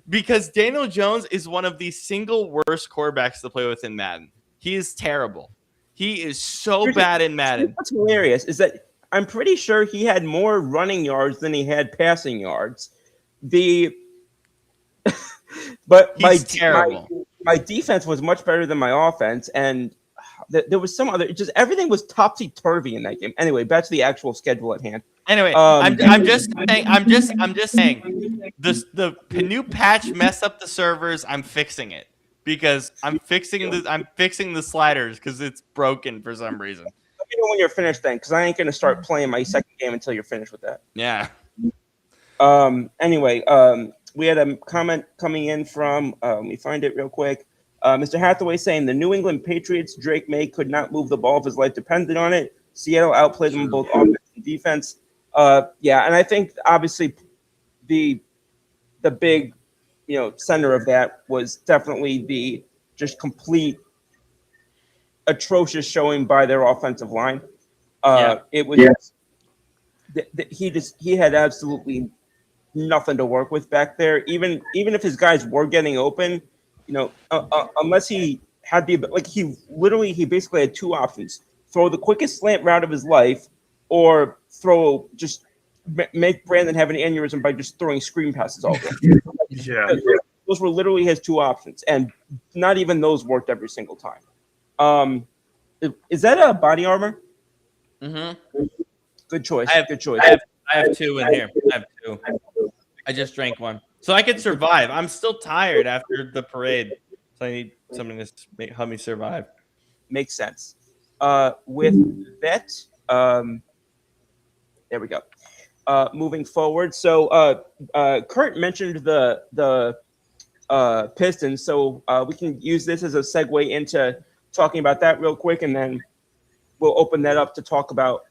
Because Daniel Jones is one of the single worst quarterbacks to play with in Madden. He is terrible. He is so bad in Madden. What's hilarious is that I'm pretty sure he had more running yards than he had passing yards. But he's terrible. My defense was much better than my offense, and there was some other. Just everything was topsy-turvy in that game. Anyway, back to the actual schedule at hand. Anyway, I'm just saying the new patch messed up the servers. I'm fixing it because I'm fixing the sliders because it's broken for some reason. Let me know when you're finished then, because I ain't gonna start playing my second game until you're finished with that. Yeah. Anyway, we had a comment coming in from, let me find it real quick. Mr. Hathaway saying the New England Patriots, Drake May could not move the ball if his life depended on it. Seattle outplayed them both offense and defense. And I think obviously the big, center of that was definitely the just complete atrocious showing by their offensive line. It was he had absolutely nothing to work with back there. Even if his guys were getting open, unless he had he basically had 2 options: throw the quickest slant route of his life, or make Brandon have an aneurysm by just throwing screen passes all over. Yeah, those were literally his 2 options, and not even those worked every single time. Is that a body armor? Mm-hmm. Good choice. Good choice. I have 2 in here. I have 2. I just drank one, so I could survive. I'm still tired after the parade, so I need something to help me survive. Makes sense. With that, there we go. Moving forward, so Kurt mentioned the Pistons, so we can use this as a segue into talking about that real quick, and then we'll open that up to talk about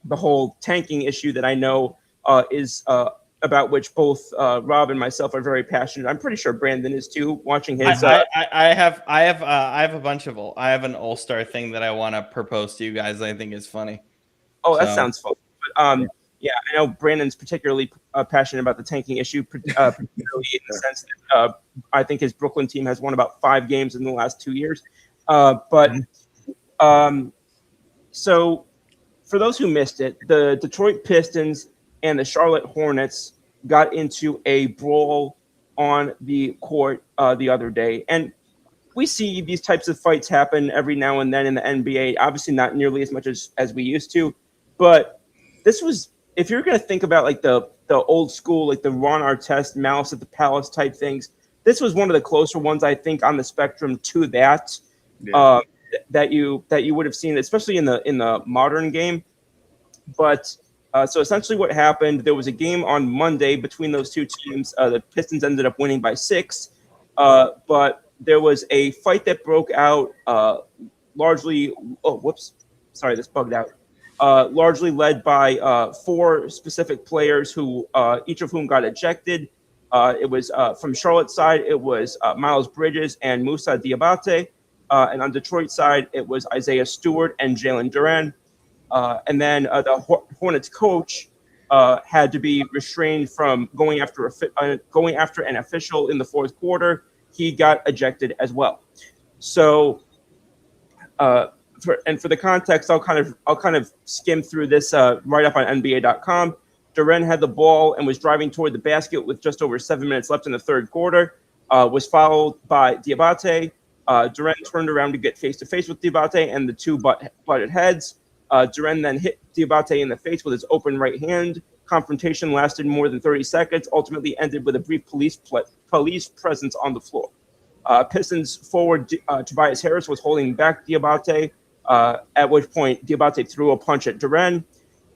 the whole tanking issue that I know is about which both Rob and myself are very passionate. I'm pretty sure Brandon is too. Watching his, I have a bunch of I have an All-Star thing that I want to propose to you guys. That I think is funny. oh, that sounds fun. But yeah, I know Brandon's particularly passionate about the tanking issue, particularly in the sense that I think his Brooklyn team has won about 5 games in the last 2 years. So for those who missed it, the Detroit Pistons and the Charlotte Hornets got into a brawl on the court the other day. And we see these types of fights happen every now and then in the NBA, obviously not nearly as much as we used to. But this was, if you're going to think about like the old school, like the Ron Artest, Malice at the Palace type things, this was one of the closer ones, I think, on the spectrum to that. Yeah. That you would have seen, especially in the modern game. But so essentially what happened, there was a game on Monday between those two teams. The Pistons ended up winning by 6. But there was a fight that broke out largely – oh, whoops. Sorry, this bugged out. Largely led by 4 specific players who each of whom got ejected. It was from Charlotte's side, it was Miles Bridges and Moussa Diabate. And on Detroit's side, it was Isaiah Stewart and Jalen Duren. And then the Hornets coach had to be restrained from going after an official in the 4th quarter. He got ejected as well. So, for the context, I'll kind of skim through this right up on NBA.com. Duren had the ball and was driving toward the basket with just over 7 minutes left in the 3rd quarter. Was fouled by Diabate. Duren turned around to get face-to-face with Diabate, and the two butted heads. Duren then hit Diabate in the face with his open right hand. Confrontation lasted more than 30 seconds, ultimately ended with a brief police presence on the floor. Pistons forward Tobias Harris was holding back Diabate, at which point Diabate threw a punch at Duren.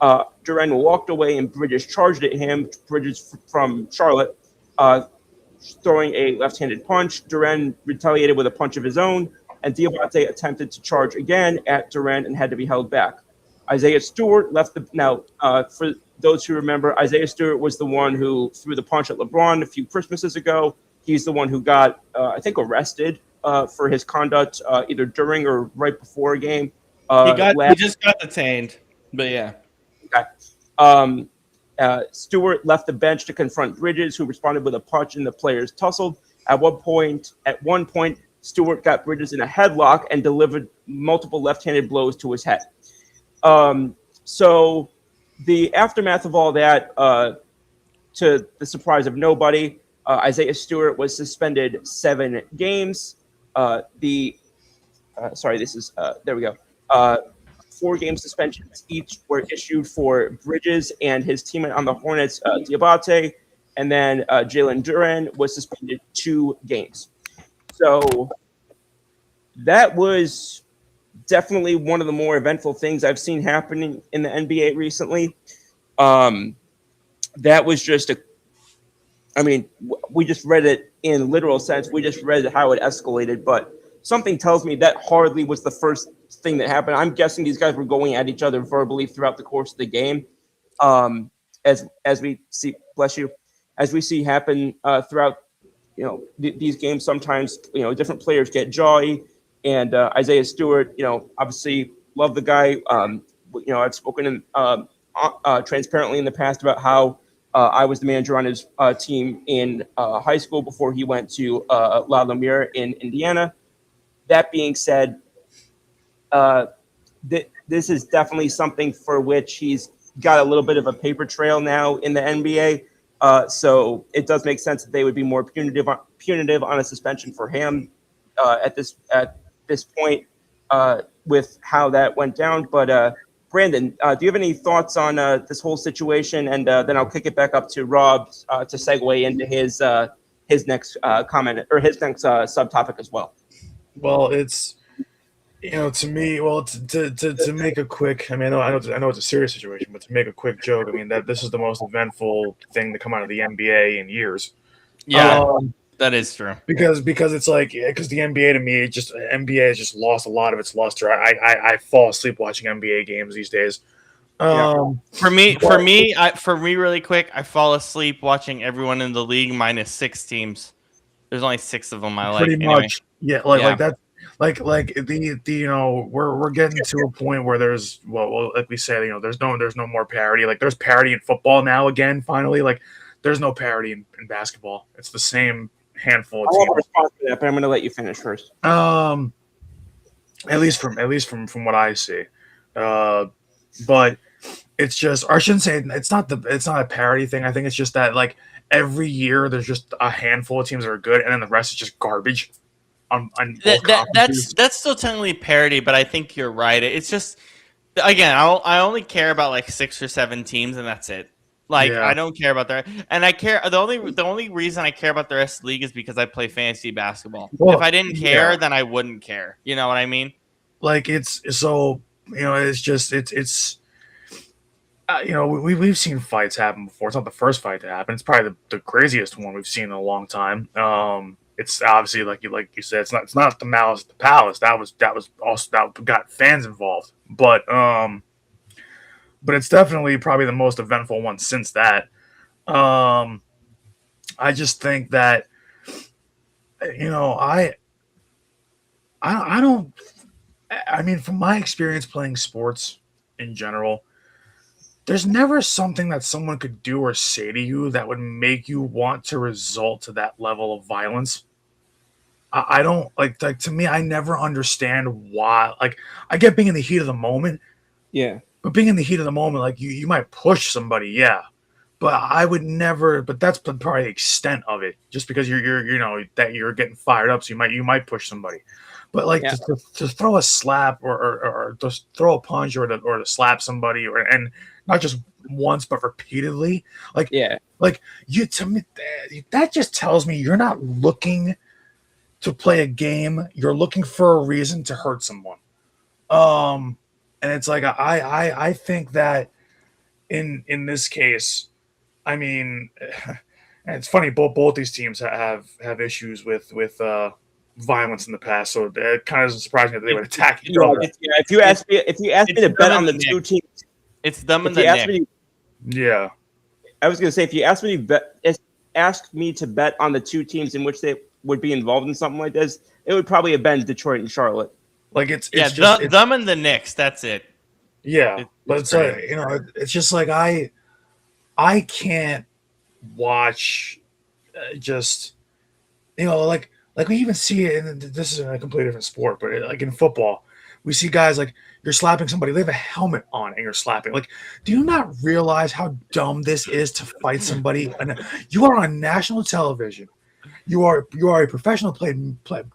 Duren walked away and Bridges charged at him. Bridges from Charlotte, throwing a left-handed punch. Duren retaliated with a punch of his own, and Diabate attempted to charge again at Duren and had to be held back. Isaiah Stewart left for those who remember, Isaiah Stewart was the one who threw the punch at LeBron a few Christmases ago. He's the one who got, I think, arrested for his conduct either during or right before a game. He just got detained, but yeah. Okay. Stewart left the bench to confront Bridges, who responded with a punch, and the players tussled. At one point, Stewart got Bridges in a headlock and delivered multiple left-handed blows to his head. So the aftermath of all that, to the surprise of nobody, Isaiah Stewart was suspended 7 games. There we go. 4-game suspensions each were issued for Bridges and his teammate on the Hornets, Diabate, and then Jalen Duren was suspended 2 games. So that was definitely one of the more eventful things I've seen happening in the NBA recently. That was just we just read it in literal sense. We just read how it escalated, but something tells me that hardly was the first thing that happened. I'm guessing these guys were going at each other verbally throughout the course of the game. As we see, bless you, as we see happen throughout, these games, sometimes, different players get jawy. And Isaiah Stewart, obviously love the guy. I've spoken transparently in the past about how I was the manager on his team in high school before he went to La Lumiere in Indiana. That being said, this is definitely something for which he's got a little bit of a paper trail now in the NBA. So it does make sense that they would be more punitive on a suspension for him at this point with how that went down. But Brandon, do you have any thoughts on this whole situation? And then I'll kick it back up to Rob to segue into his next comment or his next subtopic as well. Well, it's to me, to make a quick. I know it's a serious situation, but to make a quick joke, that this is the most eventful thing to come out of the NBA in years. Yeah. That is true. because it's like because the NBA to me NBA has just lost a lot of its luster. I fall asleep watching NBA games these days. For me, really quick, I fall asleep watching everyone in the league minus 6 teams. There's only 6 of them I like. Pretty much, yeah. Like that, like the we're getting to a point where there's like we said, there's no more parity. Like there's parity in football now again. Finally, like there's no parity in basketball. It's the same handful of I want to teams. respond to that, but I'm going to let you finish first. At least from what I see, but it's just, or I shouldn't say it's not a parity thing. I think it's just that like every year there's just a handful of teams that are good, and then the rest is just garbage. That's still technically parity, but I think you're right. It's just, again, I only care about like 6 or 7 teams, and that's it. Like I don't care about that, and I care. The only reason I care about the rest of the league is because I play fantasy basketball. Well, if I didn't care, then I wouldn't care. You know what I mean? Like it's so it's just it's. We've seen fights happen before. It's not the first fight to happen. It's probably the craziest one we've seen in a long time. It's obviously like you said, it's not the Malice at the Palace. That was also that got fans involved. But it's definitely probably the most eventful one since that. I just think that I don't. I mean, from my experience playing sports in general, there's never something that someone could do or say to you that would make you want to resort to that level of violence. I don't like to me, I never understand why. Like, I get being in the heat of the moment. Yeah. But being in the heat of the moment, like you might push somebody, yeah. But I would never, but that's probably the extent of it. Just because you're that you're getting fired up, so you might push somebody. But like to throw a slap or just throw a punch or to slap somebody and not just once but repeatedly, like to me that just tells me you're not looking to play a game. You're looking for a reason to hurt someone. And it's like I think that in this case, I mean, and it's funny, both these teams have issues with violence in the past, so it kind of doesn't surprise me that they would attack each other. If you ask me to bet on the 2 teams, it's them and the Knicks. Yeah, I was going to say, if you ask me to bet on the 2 teams in which they would be involved in something like this, it would probably have been Detroit and Charlotte. Like it's them and the Knicks. That's it. Yeah, but it's like it's just like I can't watch just like we even see it, and this is a completely different sport, but like in football, we see guys like you're slapping somebody, they have a helmet on, and you're slapping. Like, do you not realize how dumb this is to fight somebody? And you are on national television. You are a professional player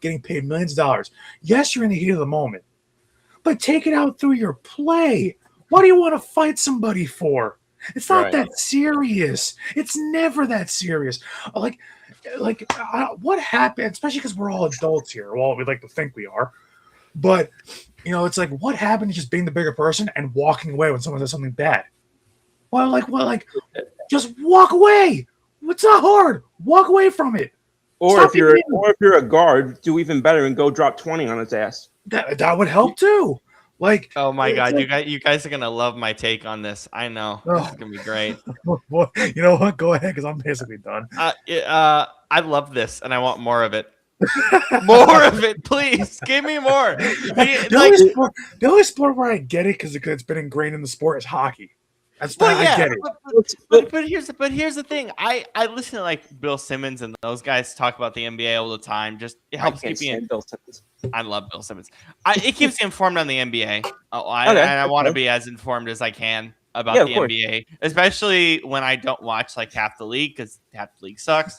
getting paid millions of dollars. Yes, you're in the heat of the moment, but take it out through your play. What do you want to fight somebody for? It's not that serious. It's never that serious. What happened, especially because we're all adults here. Well, we like to think we are. But, it's like, what happened to just being the bigger person and walking away when someone does something bad? Just walk away. It's not hard. Walk away from it. Or if you're a guard, do even better and go drop 20 on his ass. That would help too. Like, oh my god, you guys are gonna love my take on this. I know this is gonna be great. Well, you know what? Go ahead, because I'm basically done. I love this, and I want more of it. More of it, please. Give me more. The only sport where I get it because it's been ingrained in the sport is hockey. I get it. But here's the thing. I listen to like Bill Simmons and those guys talk about the NBA all the time. Just it helps keep me in. Bill Simmons. I love Bill Simmons. It keeps me informed on the NBA. I want to be as informed as I can about the NBA, especially when I don't watch like half the league because half the league sucks.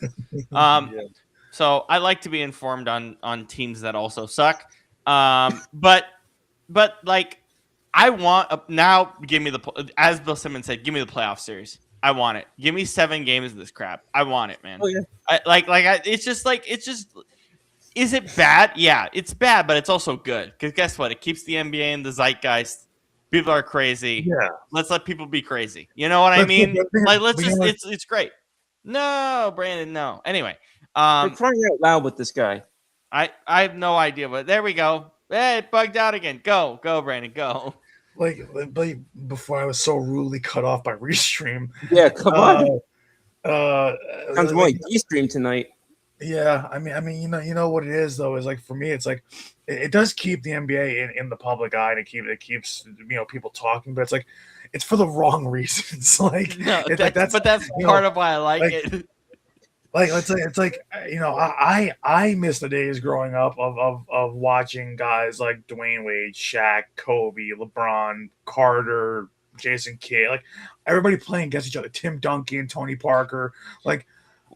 So I like to be informed on teams that also suck. But like. I want now. Give me as Bill Simmons said. Give me the playoff series. I want it. Give me 7 games of this crap. I want it, man. Oh yeah. It's just. Is it bad? Yeah, it's bad, but it's also good because guess what? It keeps the NBA in the zeitgeist. People are crazy. Yeah. Let's let people be crazy. You know what I mean? It's great. No, Brandon. No. Anyway, They're crying out loud with this guy. I have no idea, but there we go. Hey, it bugged out again. Go, Brandon, go. Like before I was so rudely cut off by Restream. Yeah, come on. Sounds more like like D-Stream tonight. Yeah, I mean, you know what it is though is like for me, it's like it does keep the NBA in the public eye, and it keeps people talking, but it's like it's for the wrong reasons. Like, No, that's that's part of why I like it. Like it's like I miss the days growing up of watching guys like Dwayne Wade, Shaq, Kobe, LeBron, Carter, Jason Kidd, like everybody playing against each other, Tim Duncan, Tony Parker, like.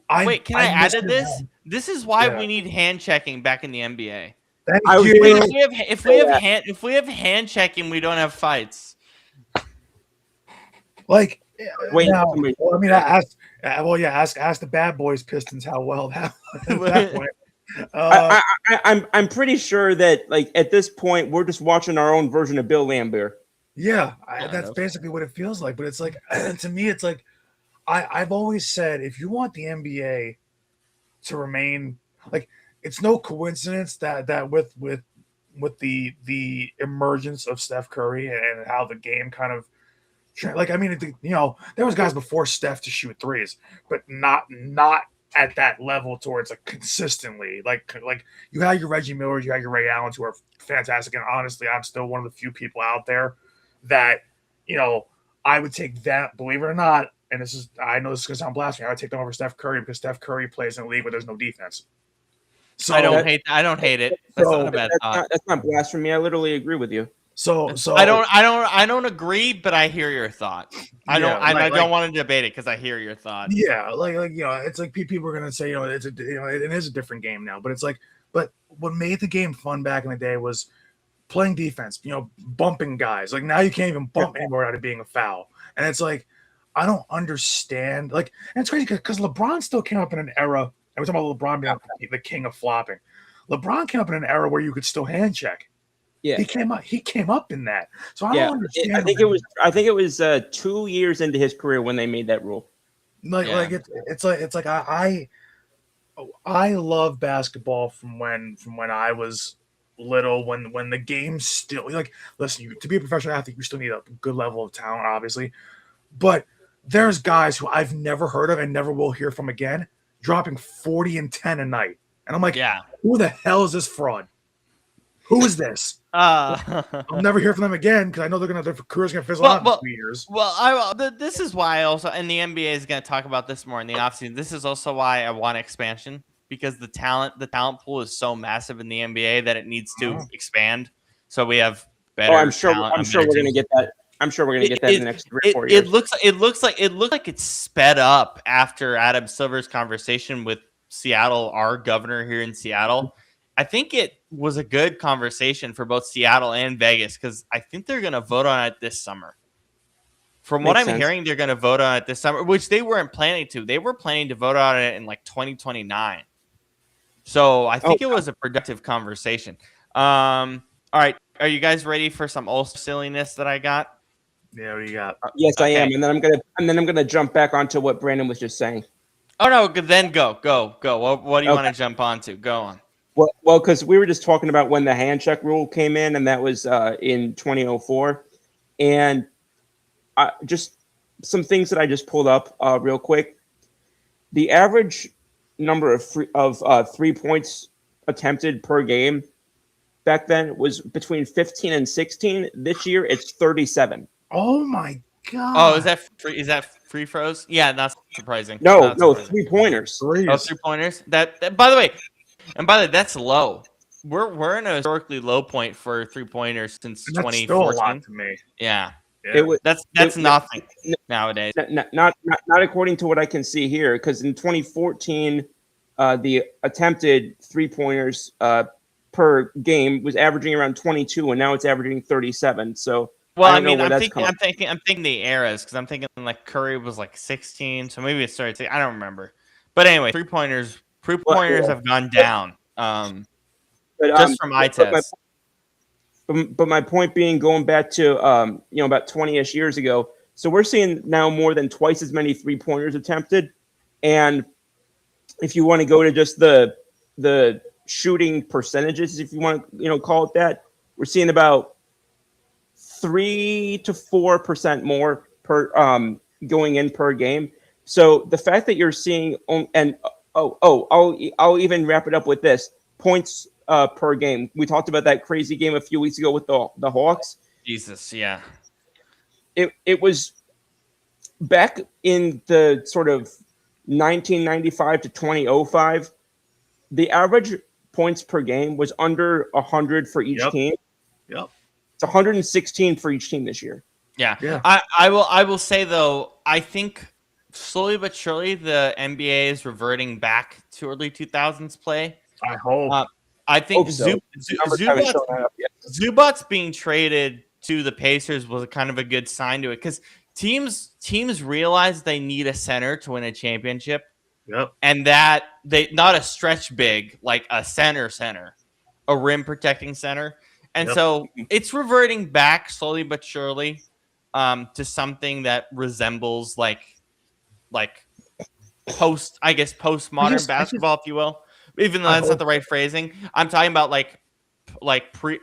Wait, can I add to this? Them. This is why we need hand checking back in the NBA. Thank you. If we have hand checking, we don't have fights. Like, wait. Now, well, I mean, ask the Bad Boys Pistons how well that at that point. I'm pretty sure that like at this point we're just watching our own version of Bill Laimbeer. Yeah, that's basically what it feels like. But it's like to me, it's like. I've always said if you want the NBA to remain like it's no coincidence that with the emergence of Steph Curry and how the game kind of like I mean there was guys before Steph to shoot threes, but not at that level towards like consistently like you had your Reggie Millers, you had your Ray Allens who are fantastic, and honestly I'm still one of the few people out there that I would take that, believe it or not. And I know this is going to sound blasphemy. I would take them over Steph Curry because Steph Curry plays in a league where there's no defense. So I don't hate it. That's not a bad thought. That's not blasphemy. I literally agree with you. So I don't agree, but I hear your thought. I don't want to debate it because I hear your thought. Yeah, like it's like people are going to say it is a different game now, but it's like but what made the game fun back in the day was playing defense. Bumping guys. Like now you can't even bump anymore out of being a foul, and it's like. I don't understand. Like, and it's crazy because LeBron still came up in an era. And we're talking about LeBron being the king of flopping. LeBron came up in an era where you could still hand check. Yeah, he came up in that. So I don't understand. I think it was 2 years into his career when they made that rule. It's like I love basketball from when I was little when the game still like listen. To be a professional athlete, you still need a good level of talent, obviously, but there's guys who I've never heard of and never will hear from again, dropping 40 and 10 a night. And I'm like, who the hell is this fraud? Who is this? I'll never hear from them again because I know their career's going to fizzle out in 2 years. Well, this is why I also, and the NBA is going to talk about this more in the offseason. This is also why I want expansion because the talent pool is so massive in the NBA that it needs to expand. So we have better. I'm sure we're going to get that. I'm sure we're going to get that in the next 3 or 4 years. It looks like it's sped up after Adam Silver's conversation with Seattle, our governor here in Seattle. I think it was a good conversation for both Seattle and Vegas because I think they're going to vote on it this summer. From what I'm hearing, they're going to vote on it this summer, which they weren't planning to. They were planning to vote on it in like 2029. So I think it was a productive conversation. All right. Are you guys ready for some Ulster silliness that I got? Yeah, what do you got? Yes, I am, and then I'm gonna jump back onto what Brandon was just saying. Oh no, then go. What do you want to jump onto? Go on. Well, because we were just talking about when the hand check rule came in, and that was in 2004, and just some things that I just pulled up real quick. The average number of 3 points attempted per game back then was between 15 and 16. This year, it's 37. Oh my god! Oh, is that free throws? Yeah, not surprising. No, 3-pointers. Oh, 3-pointers. That by the way, that's low. We're in a historically low point for 3-pointers since 2014. Still a lot to me. Yeah. That's nothing nowadays. Not according to what I can see here, because in 2014, the attempted 3-pointers per game was averaging around 22, and now it's averaging 37. So. Well, I'm thinking the eras because I'm thinking like Curry was like 16, so maybe it started. I don't remember, but anyway, 3-pointers have gone down. Just from eye test. But my point being, going back to about 20-ish years ago, so we're seeing now more than twice as many 3-pointers attempted, and if you want to go to just the shooting percentages, if you want to call it that, we're seeing about 3 to 4% more per going in per game. So the fact that you're seeing I'll even wrap it up with this: points per game. We talked about that crazy game a few weeks ago with the Hawks. Jesus, yeah. It was back in the sort of 1995 to 2005. The average points per game was under 100 for each team. Yep. It's 116 for each team this year. Yeah. I will say though, I think slowly but surely the NBA is reverting back to early 2000s play. I hope. I think so. Zubac's being traded to the Pacers was kind of a good sign to it, because teams realize they need a center to win a championship. Yep. And that they not a stretch big, like a center, a rim protecting center. And so it's reverting back slowly but surely to something that resembles like postmodern basketball, if you will. Even though that's not the right phrasing. I'm talking about like pre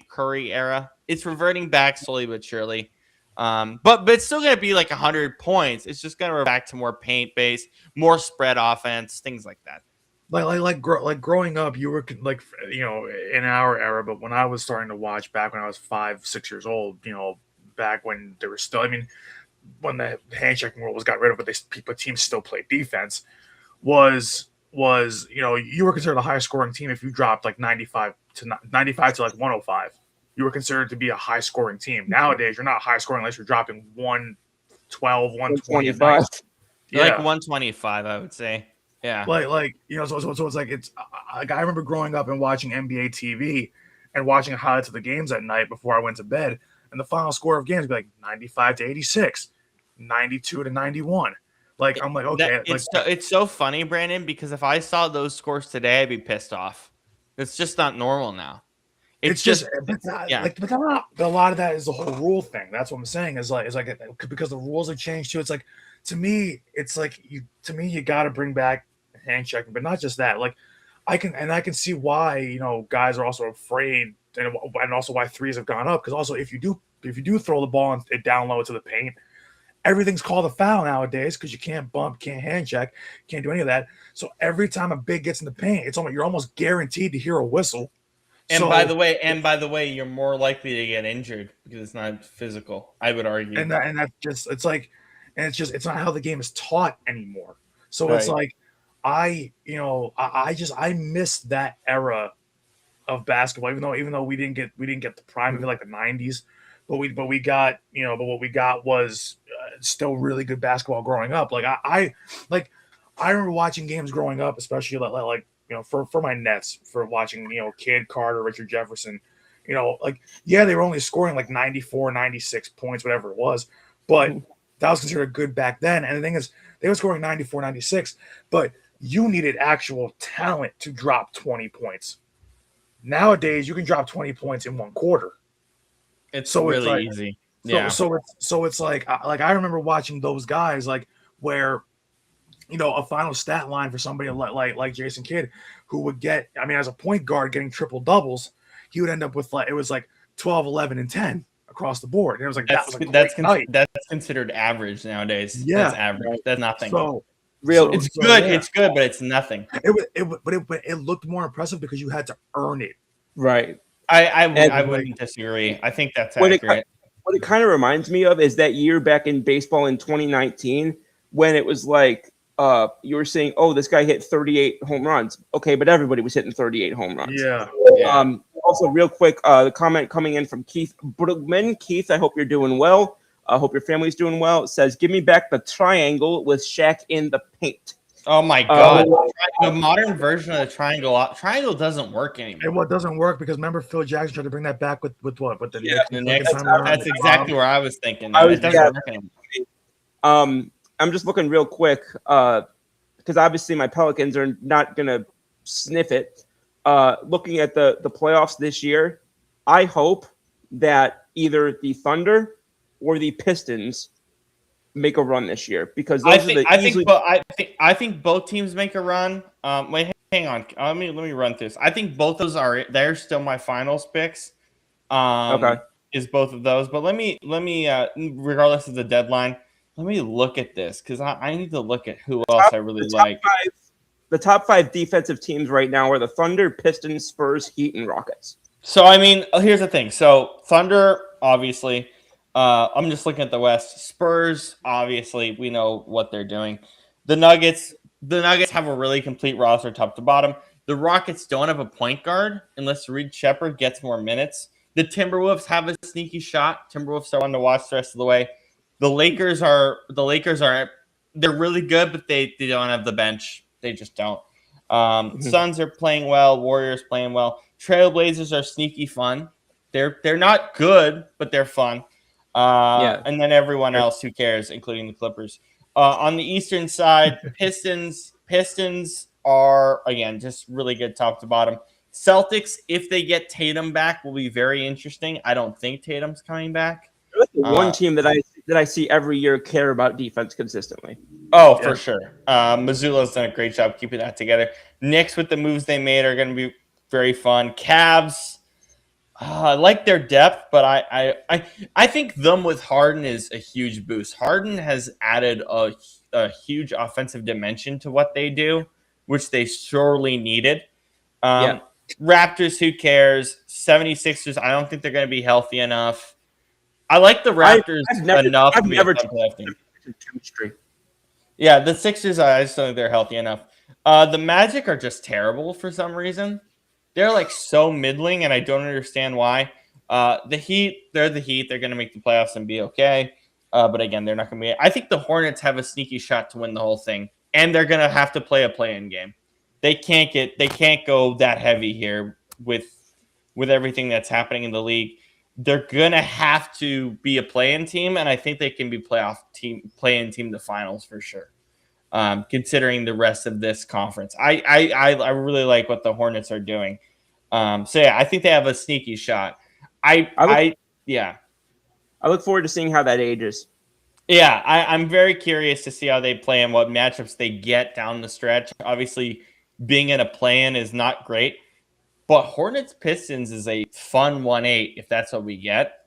Curry era. It's reverting back slowly but surely. But it's still gonna be like 100 points. It's just gonna revert back to more paint based, more spread offense, things like that. Like growing up, you were like, in our era, but when I was starting to watch back when I was 5-6 years old, back when there was still, when the handshaking rule was got rid of, but teams still played defense, was you were considered a high scoring team if you dropped like 95 to like 105. You were considered to be a high scoring team. Nowadays, you're not high scoring unless you're dropping 112, 125. Like 125, I would say. Yeah. So it's like I remember growing up and watching NBA TV and watching highlights of the games at night before I went to bed, and the final score of games would be like 95 to 86, 92 to 91. Like, I'm like, okay. It's so funny, Brandon, because if I saw those scores today, I'd be pissed off. It's just not normal now. But a lot of that is the whole rule thing. That's what I'm saying. Is like because the rules have changed too. It's like, to me, you got to bring back hand checking, but not just that. Like, I can see why guys are also afraid, and also why threes have gone up, because also if you do throw the ball and down low to the paint, everything's called a foul nowadays because you can't bump, can't hand check, can't do any of that. So every time a big gets in the paint, you're almost guaranteed to hear a whistle. And by the way, you're more likely to get injured because it's not physical, I would argue. And that's just it's not how the game is taught anymore. So Right. It's like I miss that era of basketball, even though we didn't get the prime of it like the 90s, but what we got was still really good basketball growing up. Like I remember watching games growing up, especially for my Nets, for watching Kidd, Carter, Richard Jefferson, they were only scoring like 94, 96 points, whatever it was, but that was considered good back then. And the thing is, they were scoring 94, 96, but you needed actual talent to drop 20 points. Nowadays, you can drop 20 points in one quarter. It's really easy. Yeah. So it's like I remember watching those guys, like, where a final stat line for somebody like Jason Kidd, who would get, as a point guard getting triple doubles, he would end up with 12, 11, and 10 across the board. And it was like that's considered average nowadays. Yeah, that's average. That's nothing. It's good. Yeah. It's good, but it's nothing. It looked more impressive because you had to earn it. Right. I wouldn't disagree. I think that's accurate. What it kind of reminds me of is that year back in baseball in 2019 when it was like you were saying, oh, this guy hit 38 home runs. Okay, but everybody was hitting 38 home runs. Yeah. Also, real quick, the comment coming in from Keith Brugman. Keith, I hope you're doing well. I hope your family's doing well. It says, give me back the triangle with Shaq in the paint. Oh my God! The modern version of the triangle doesn't work anymore. It doesn't work because remember Phil Jackson tried to bring that back with what? With the Knicks. That's exactly where I was thinking. It doesn't work anymore. I'm just looking real quick because obviously my Pelicans are not gonna sniff it. Looking at the playoffs this year, I hope that either the Thunder or the Pistons make a run this year because I those think, are the I easily. think, I think both teams make a run. Wait, hang on. Let me run through this. I think both those they're still my finals picks. Okay. Is both of those. But let me regardless of the deadline, let me look at this because I need to look at who else I really like. The top 5 defensive teams right now are the Thunder, Pistons, Spurs, Heat, and Rockets. So I mean, here's the thing. So Thunder, obviously, I'm just looking at the West. Spurs, obviously, we know what they're doing. The Nuggets have a really complete roster, top to bottom. The Rockets don't have a point guard unless Reed Shepherd gets more minutes. The Timberwolves have a sneaky shot. Timberwolves are one to watch the rest of the way. The Lakers are they're really good, but they don't have the bench. They just don't. Suns are playing well. Warriors playing well. Trailblazers are sneaky fun. They're not good, but they're fun. And then everyone else, who cares, including the Clippers. On the Eastern side, Pistons are again just really good top to bottom. Celtics, if they get Tatum back, will be very interesting. I don't think Tatum's coming back. One team that I see every year care about defense consistently. Oh, for sure. Missoula's done a great job keeping that together. Knicks, with the moves they made, are going to be very fun. Cavs, I like their depth, but I think them with Harden is a huge boost. Harden has added a huge offensive dimension to what they do, which they sorely needed. Raptors, who cares? 76ers, I don't think they're going to be healthy enough. I like the Raptors enough to be a playoff team. Chemistry. Yeah, the Sixers, I just don't think they're healthy enough. The Magic are just terrible for some reason. They're like so middling, and I don't understand why. The Heat, they're the Heat. They're going to make the playoffs and be okay. But again, they're not going to be. I think the Hornets have a sneaky shot to win the whole thing, and they're going to have to play a play-in game. They can't go that heavy here with everything that's happening in the league. They're gonna have to be a play-in team, and I think they can be play-in team the finals for sure. Considering the rest of this conference, I really like what the Hornets are doing. So yeah, I think they have a sneaky shot. I look forward to seeing how that ages. Yeah, I'm very curious to see how they play and what matchups they get down the stretch. Obviously, being in a play-in is not great, but Hornets Pistons is a fun 1-8 if that's what we get,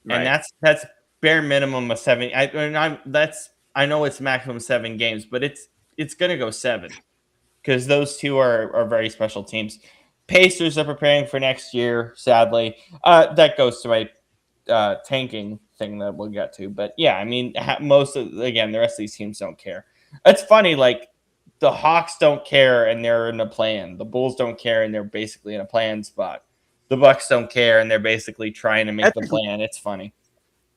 and that's bare minimum of 7. I know it's maximum 7 games, but it's gonna go 7 because those two are very special teams. Pacers are preparing for next year. Sadly, that goes to my tanking thing that we'll get to, but yeah, I mean, the rest of these teams don't care. It's funny, like the Hawks don't care and they're in a play-in. The Bulls don't care and they're basically in a play-in spot. The Bucks don't care and they're basically trying to make the play-in. It's funny.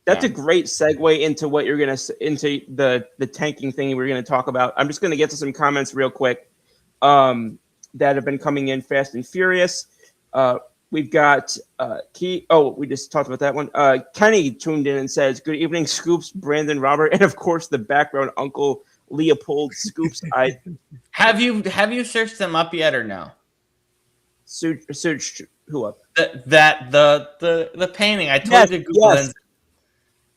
That's a great segue into what you're gonna into the tanking thing we're gonna talk about. I'm just gonna get to some comments real quick that have been coming in fast and furious. We've got we just talked about that one. Kenny tuned in and says, "Good evening, Scoops, Brandon, Robert, and of course the background uncle Leopold Scoops." Have you searched them up yet or no? Searched who up? The painting. I told you to Google it.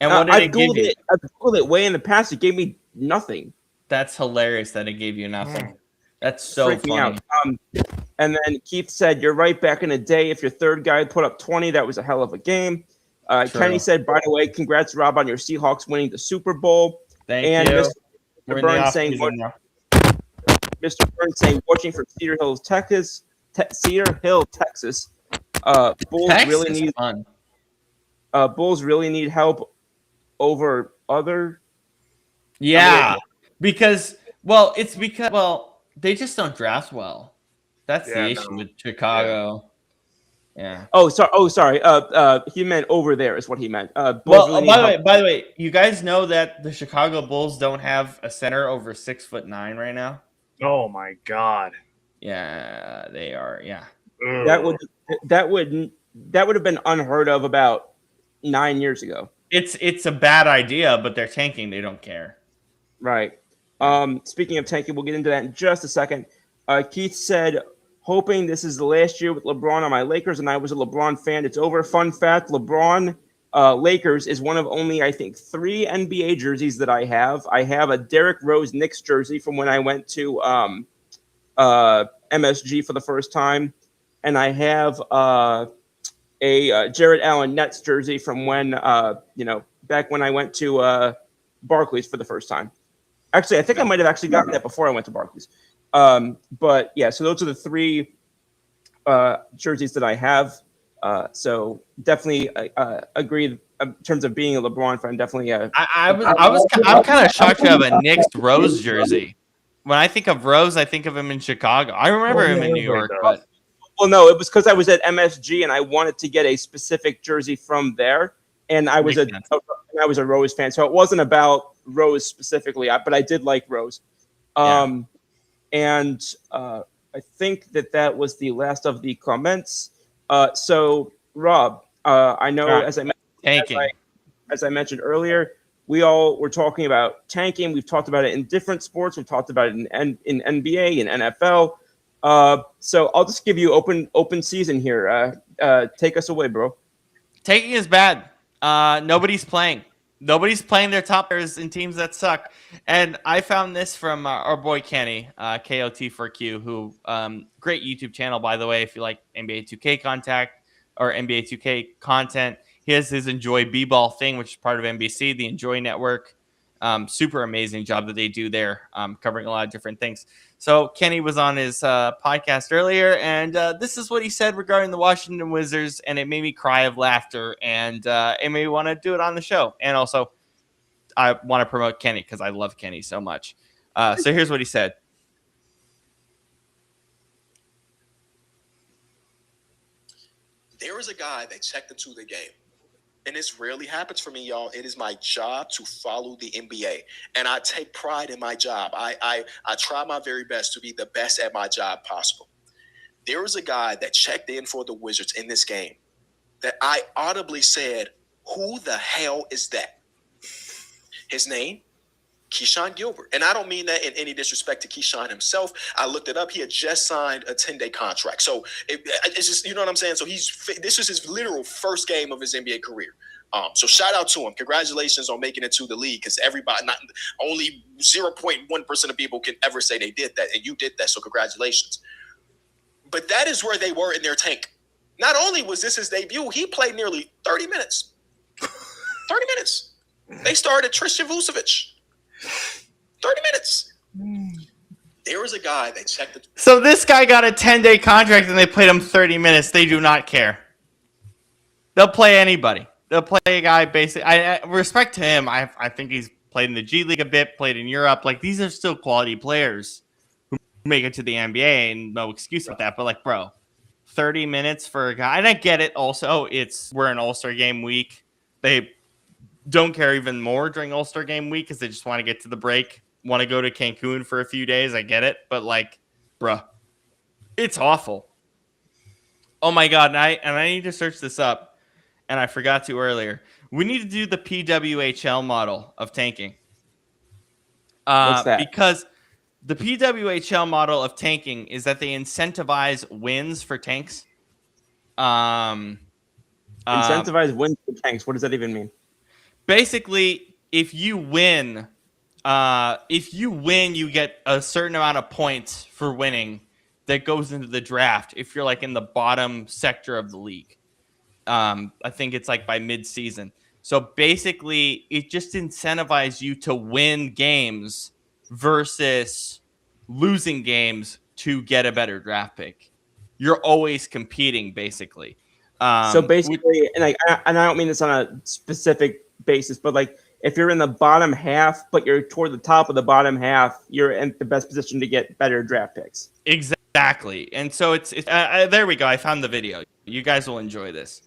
And what did it give you? I've Googled it way in the past. It gave me nothing. That's hilarious that it gave you nothing. That's so funny. And then Keith said, "You're right. Back in the day, if your third guy put up 20, that was a hell of a game." Kenny said, "By the way, congrats, Rob, on your Seahawks winning the Super Bowl." Thank you. Mr. Burns saying, Mr. Burns saying, watching from Cedar Hill, Texas. Bulls Texas really need fun. Bulls really need help over other. Yeah, because they just don't draft well. That's the issue with Chicago. Yeah. Oh, sorry. He meant over there is what he meant. By the way, you guys know that the Chicago Bulls don't have a center over 6'9" right now. Oh my God. Yeah, they are. Yeah. That would have been unheard of about 9 years ago. It's a bad idea, but they're tanking. They don't care. Right. Speaking of tanking, we'll get into that in just a second. Keith said, hoping this is the last year with LeBron on my Lakers, and I was a LeBron fan. It's over. Fun fact, LeBron Lakers is one of only, I think, 3 NBA jerseys that I have. I have a Derrick Rose Knicks jersey from when I went to MSG for the first time, and I have a Jared Allen Nets jersey from when back when I went to Barclays for the first time. Actually, I think I might have actually gotten that before I went to Barclays. But yeah, so those are the 3 jerseys that I have. So definitely agree in terms of being a LeBron fan. Definitely, I'm kind of shocked to have a Knicks Rose jersey. When I think of Rose, I think of him in Chicago. I remember him in New York, but well, no, it was because I was at MSG and I wanted to get a specific jersey from there, and I was a Rose fan, so it wasn't about Rose specifically, but I did like Rose. And I think that was the last of the comments. So Rob, I know as I mentioned earlier, we all were talking about tanking. We've talked about it in different sports. We've talked about it in NBA and NFL. So I'll just give you open season here. Take us away, bro. Tanking is bad. Nobody's playing. Nobody's playing their top players in teams that suck. And I found this from our boy Kenny, KOT4Q, who great YouTube channel, by the way, if you like NBA 2K NBA 2K content. He has his Enjoy B-Ball thing, which is part of NBC, the Enjoy Network. Super amazing job that they do there, covering a lot of different things. So Kenny was on his podcast earlier, and this is what he said regarding the Washington Wizards, and it made me cry of laughter, and it made me want to do it on the show. And also, I want to promote Kenny because I love Kenny so much. So here's what he said. There is a guy that checked into the game. And this rarely happens for me, y'all. It is my job to follow the NBA. And I take pride in my job. I try my very best to be the best at my job possible. There was a guy that checked in for the Wizards in this game that I audibly said, who the hell is that? His name? Keyshawn Gilbert. And I don't mean that in any disrespect to Keyshawn himself. I looked it up. He had just signed a 10-day contract. So it's just, you know what I'm saying? So this is his literal first game of his NBA career. So shout out to him. Congratulations on making it to the league, because everybody, not only 0.1% of people can ever say they did that, and you did that. So congratulations. But that is where they were in their tank. Not only was this his debut, he played nearly 30 minutes. 30 minutes. They started Tristan Vucevic. 30 minutes. There was a guy that checked the. So this guy got a 10-day contract and they played him 30 minutes. They do not care. They'll play anybody. They'll play a guy basically. I respect to him. I think he's played in the G League a bit, played in Europe. Like, these are still quality players who make it to the NBA, and no excuse with that. But like, bro, 30 minutes for a guy. And I get it. Also, we're in All-Star game week. They don't care even more during All-Star game week because they just want to get to the break, want to go to Cancun for a few days. I get it. But like, bruh, it's awful. Oh my God. And I need to search this up, and I forgot to earlier. We need to do the PWHL model of tanking. What's that? Because the PWHL model of tanking is that they incentivize wins for tanks. Incentivize wins for tanks. What does that even mean? Basically, if you win, you get a certain amount of points for winning that goes into the draft. If you're like in the bottom sector of the league, I think it's like by mid-season. So basically, it just incentivizes you to win games versus losing games to get a better draft pick. You're always competing, basically. So basically, and I don't mean this on a specific basis, but like, if you're in the bottom half, but you're toward the top of the bottom half, you're in the best position to get better draft picks. Exactly. And so it's there we go. I found the video. You guys will enjoy this.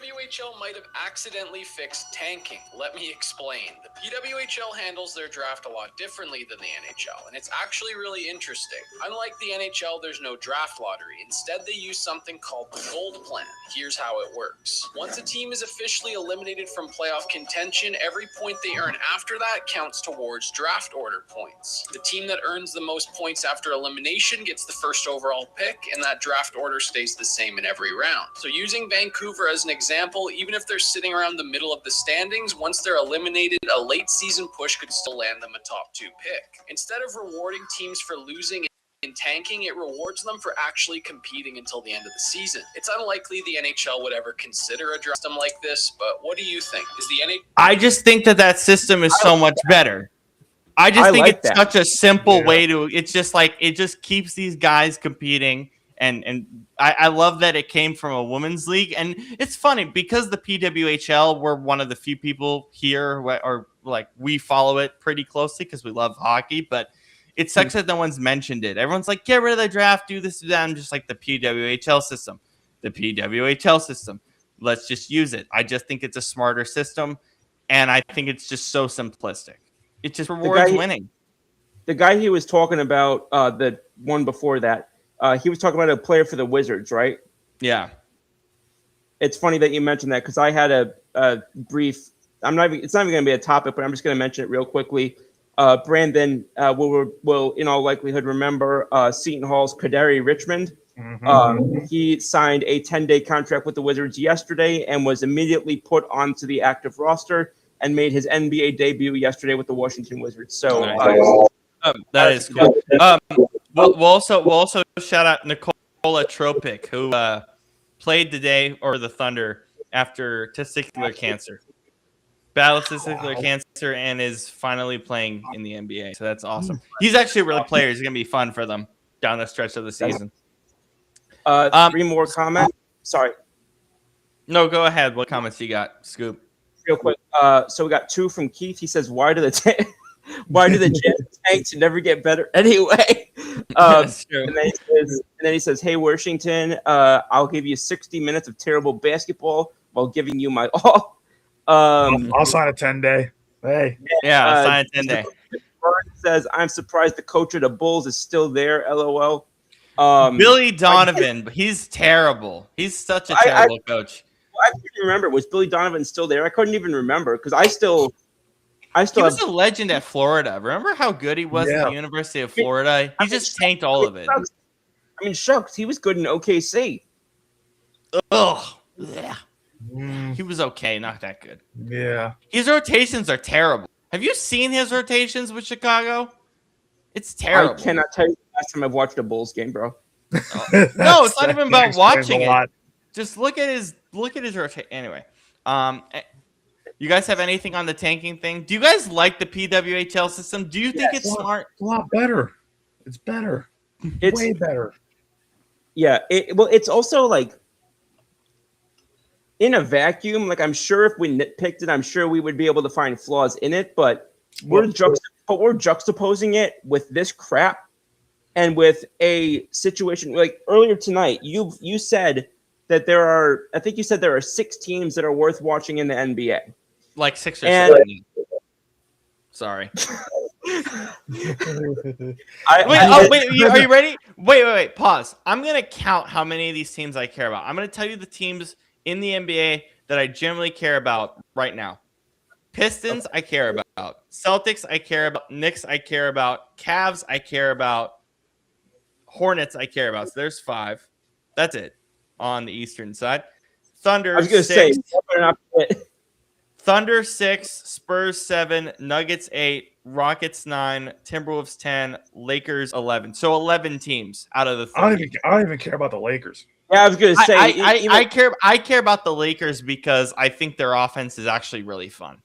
PWHL might have accidentally fixed tanking. Let me explain. The PWHL handles their draft a lot differently than the NHL, and it's actually really interesting. Unlike the NHL, there's no draft lottery. Instead, they use something called the Gold Plan. Here's how it works. Once a team is officially eliminated from playoff contention, every point they earn after that counts towards draft order points. The team that earns the most points after elimination gets the first overall pick, and that draft order stays the same in every round. So using Vancouver as an example, example, even if they're sitting around the middle of the standings, once they're eliminated, a late season push could still land them a top 2 pick. Instead of rewarding teams for losing and tanking, it rewards them for actually competing until the end of the season. It's unlikely the NHL would ever consider a draft system like this, but what do you think? Is the NHL? I just think that system is so much better. I just think like it's that. such a simple way to. It's just like it just keeps these guys competing, and I love that it came from a women's league. And it's funny because the PWHL, we're one of the few people here, or like we follow it pretty closely because we love hockey, but. It sucks that no one's mentioned it. Everyone's like, get rid of the draft, do this, do that. I'm just like, the PWHL system. The PWHL system. Let's just use it. I just think it's a smarter system, and I think it's just so simplistic. It just rewards winning. The guy he was talking about, the one before that, he was talking about a player for the Wizards, right? Yeah. It's funny that you mentioned that because I had a brief. It's not even going to be a topic, but I'm just going to mention it real quickly. Brandon will in all likelihood remember Seton Hall's Kaderi Richmond. He signed a 10-day contract with the Wizards yesterday and was immediately put onto the active roster and made his NBA debut yesterday with the Washington Wizards. So that is cool. We'll also shout out Nikola Tropic, who played today or the Thunder after testicular cancer. Battled testicular cancer and is finally playing in the NBA. So that's awesome. He's actually a real player. He's going to be fun for them down the stretch of the season. 3 more comments. Sorry. No, go ahead. What comments you got, Scoop? Real quick. So we got 2 from Keith. He says, why do the Jets tank to never get better anyway? That's true. And then he says, hey, Washington, I'll give you 60 minutes of terrible basketball while giving you my all. I'll sign a 10-day. Hey. Yeah, I'll sign a 10-day. Says, I'm surprised the coach of the Bulls is still there, LOL. Billy Donovan, but he's terrible. He's such a terrible coach. I couldn't remember. Was Billy Donovan still there? I couldn't even remember because I still he was a legend at Florida. Remember how good he was at the University of Florida? He just tanked all of it. I mean, shucks, he was good in OKC. Ugh. Yeah. He was okay, not that good. Yeah. His rotations are terrible. Have you seen his rotations with Chicago? It's terrible. I cannot tell you the last time I've watched a Bulls game, bro. No, it's not even about watching it. Just look at his rotation. Anyway, you guys have anything on the tanking thing? Do you guys like the PWHL system? Do you think it's smart? It's a lot better. It's better. It's way better. Yeah. It's also like in a vacuum. Like I'm sure if we nitpicked it, I'm sure we would be able to find flaws in it. But we're juxtaposing it with this crap and with a situation like earlier tonight. You said that I think you said there are 6 teams that are worth watching in the NBA. Like 6 or 7. Sorry. Wait, are you ready? Wait. Pause. I'm going to count how many of these teams I care about. I'm going to tell you the teams in the NBA that I generally care about right now. Pistons, I care about. Celtics, I care about. Knicks, I care about. Cavs, I care about. Hornets, I care about. So there's 5. That's it on the Eastern side. Thunder, I was going to 6. say, Thunder 6, Spurs 7, Nuggets 8, Rockets 9, Timberwolves 10, Lakers 11. So 11 teams out of the 30. I don't even care about the Lakers. Yeah, I was going to say. I care about the Lakers because I think their offense is actually really fun.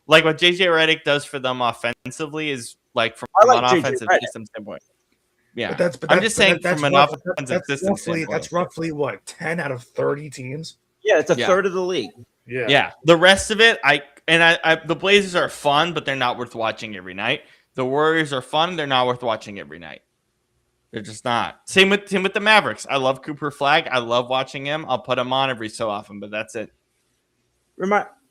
Like what JJ Redick does for them offensively is like from an offensive system standpoint. Yeah, I'm just saying from an offensive system standpoint. That's roughly what 10 out of 30 teams. Yeah, it's a third of the league. Yeah. The rest of it, the Blazers are fun, but they're not worth watching every night. The Warriors are fun, they're not worth watching every night. They're just not. Same with the Mavericks. I love Cooper Flagg. I love watching him. I'll put him on every so often, but that's it.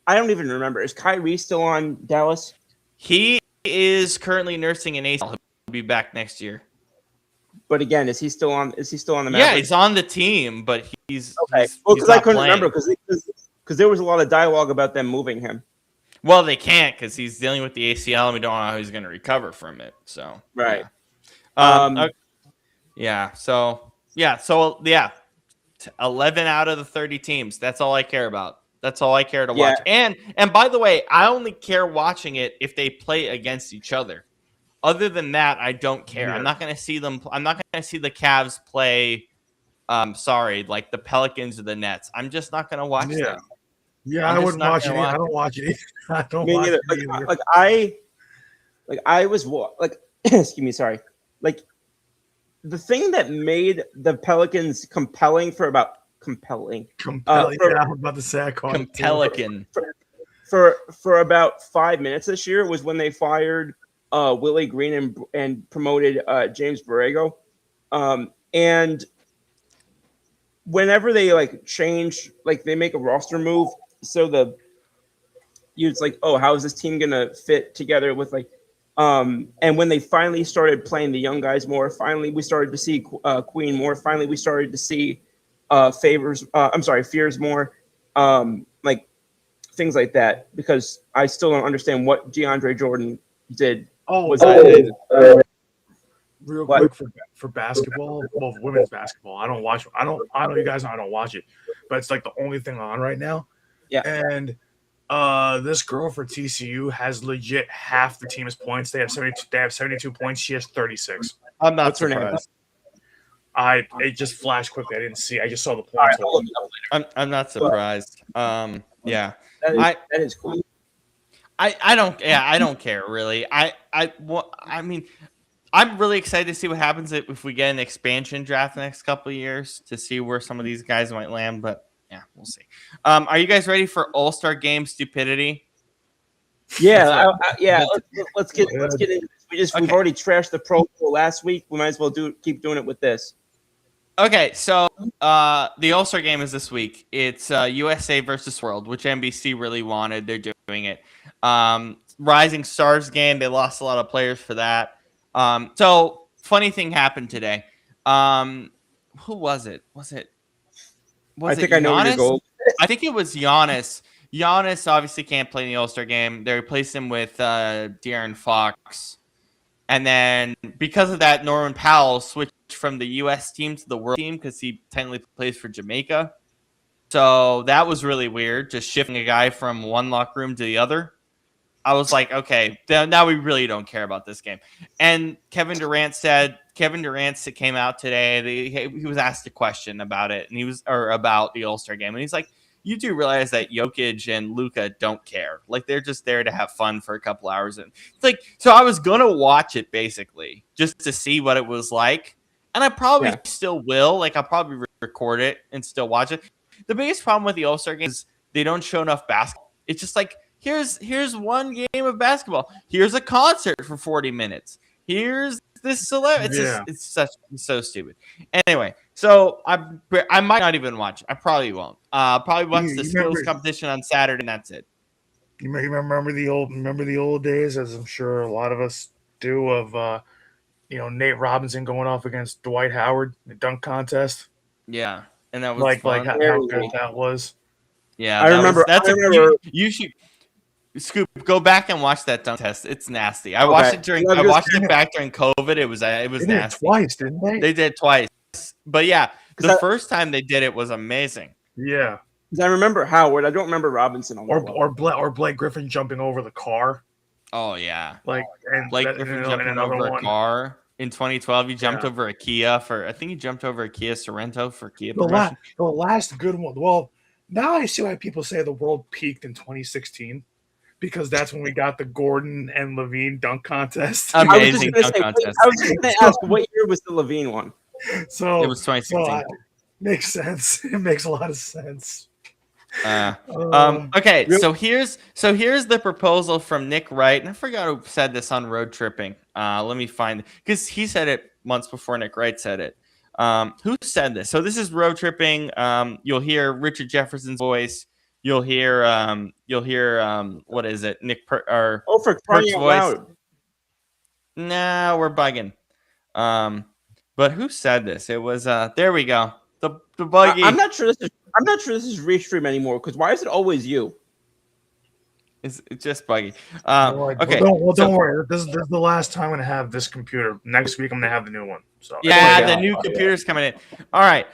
I don't even remember. Is Kyrie still on Dallas? He is currently nursing an ACL. He'll be back next year. But again, is he still on the Mavericks? Yeah, he's on the team, but he's okay. Because I couldn't remember because there was a lot of dialogue about them moving him. Well, they can't because he's dealing with the ACL, and we don't know how he's going to recover from it. So right. Yeah. So 11 out of the 30 teams. That's all I care about. That's all I care to Yeah. watch. And by the way, I only care watching it if they play against each other. Other than that, I don't care. Yeah. I'm not going to see them. I'm not going to see the Cavs play. Like the Pelicans or the Nets. I'm just not going to watch Yeah. them. Yeah, I'm I just wouldn't not watch it. gonna Either. I watch don't watch it. Either. I don't Me watch neither. it either. I was excuse me, sorry. Like the thing that made the Pelicans compelling. Compelling. for- Yeah, I'm about to say I caught it too. Pelican. For about 5 minutes this year was when they fired Willie Green and promoted James Borrego. And whenever they change, they make a roster move, so it's like, oh, how is this team gonna fit together with and when they finally started playing the young guys more, finally we started to see Queen more. Finally, we started to see Fears more, things like that. Because I still don't understand what DeAndre Jordan did. Real What? quick for basketball, well, women's basketball. I don't watch. I know you guys know I don't watch it, but it's like the only thing on right now. Yeah. And this girl for TCU has legit half the team's points. They have 72. They have 72 points. She has 36. I'm not What's her name? surprised. It just flashed quickly. I didn't see. I just saw the All right, points. I'll look it up later. I'm not surprised. Yeah. That is cool. I don't care really. I mean, I'm really excited to see what happens if we get an expansion draft the next couple of years to see where some of these guys might land. But yeah, we'll see. Are you guys ready for All-Star Game stupidity? Yeah, let's get into this. We've Okay. already trashed the Pro Bowl last week. We might as well keep doing it with this. Okay, so the All-Star Game is this week. It's USA versus World, which NBC really wanted. They're doing it. Rising Stars game. They lost a lot of players for that. So funny thing happened today. Who was it? I think I know where you're Giannis? going. I think it was Giannis. Giannis obviously can't play in the All-Star game. They replaced him with De'Aaron Fox. And then because of that, Norman Powell switched from the U.S. team to the World team because he technically plays for Jamaica. So that was really weird, just shifting a guy from one locker room to the other. I was like, okay, now we really don't care about this game. And Kevin Durant came out today. He was asked a question about it, about the All-Star game, and he's like, "You do realize that Jokic and Luka don't care? Like they're just there to have fun for a couple hours." And it's like, so I was gonna watch it basically just to see what it was like, and I probably still will. Like I'll probably record it and still watch it. The biggest problem with the All-Star game is they don't show enough basketball. It's just like, here's one game of basketball. Here's a concert for 40 minutes. Here's this celebrity. It's so stupid. Anyway, so I might not even watch. I probably won't. Probably watch the skills competition on Saturday, and that's it. You remember the old days, as I'm sure a lot of us do, of Nate Robinson going off against Dwight Howard in the dunk contest. Yeah, and that was fun. how good that was. Yeah, I remember. You should. Scoop, go back and watch that dunk test. It's nasty. I watched it back during COVID. It was they nasty. did it twice, didn't they? They did twice. But yeah, the first time they did it was amazing. Yeah. I remember Howard. I don't remember Robinson. Or Blake Griffin jumping over the car. Oh yeah. Blake Griffin jumping over a car. In 2012, he jumped over a Kia he jumped over a Kia Sorento for Kia promotion. The last good one. Well, now I see why people say the world peaked in 2016. Because that's when we got the Gordon and Levine dunk contest. Amazing dunk contest. I was just going to ask, what year was the Levine one? So it was 2016. Makes sense. It makes a lot of sense. Okay, so here's the proposal from Nick Wright, and I forgot who said this on Road Tripping. Let me find, because he said it months before Nick Wright said it. Who said this? So this is Road Tripping. You'll hear Richard Jefferson's voice. You'll hear what is it? For crying out loud. Nah, we're bugging. But who said this? It was there we go. The buggy. I'm not sure this is Restream anymore, because why is it always you? It's just buggy. Okay. Don't worry. This is the last time I'm gonna have this computer. Next week I'm gonna have the new one. So yeah, the new computer's coming in. All right.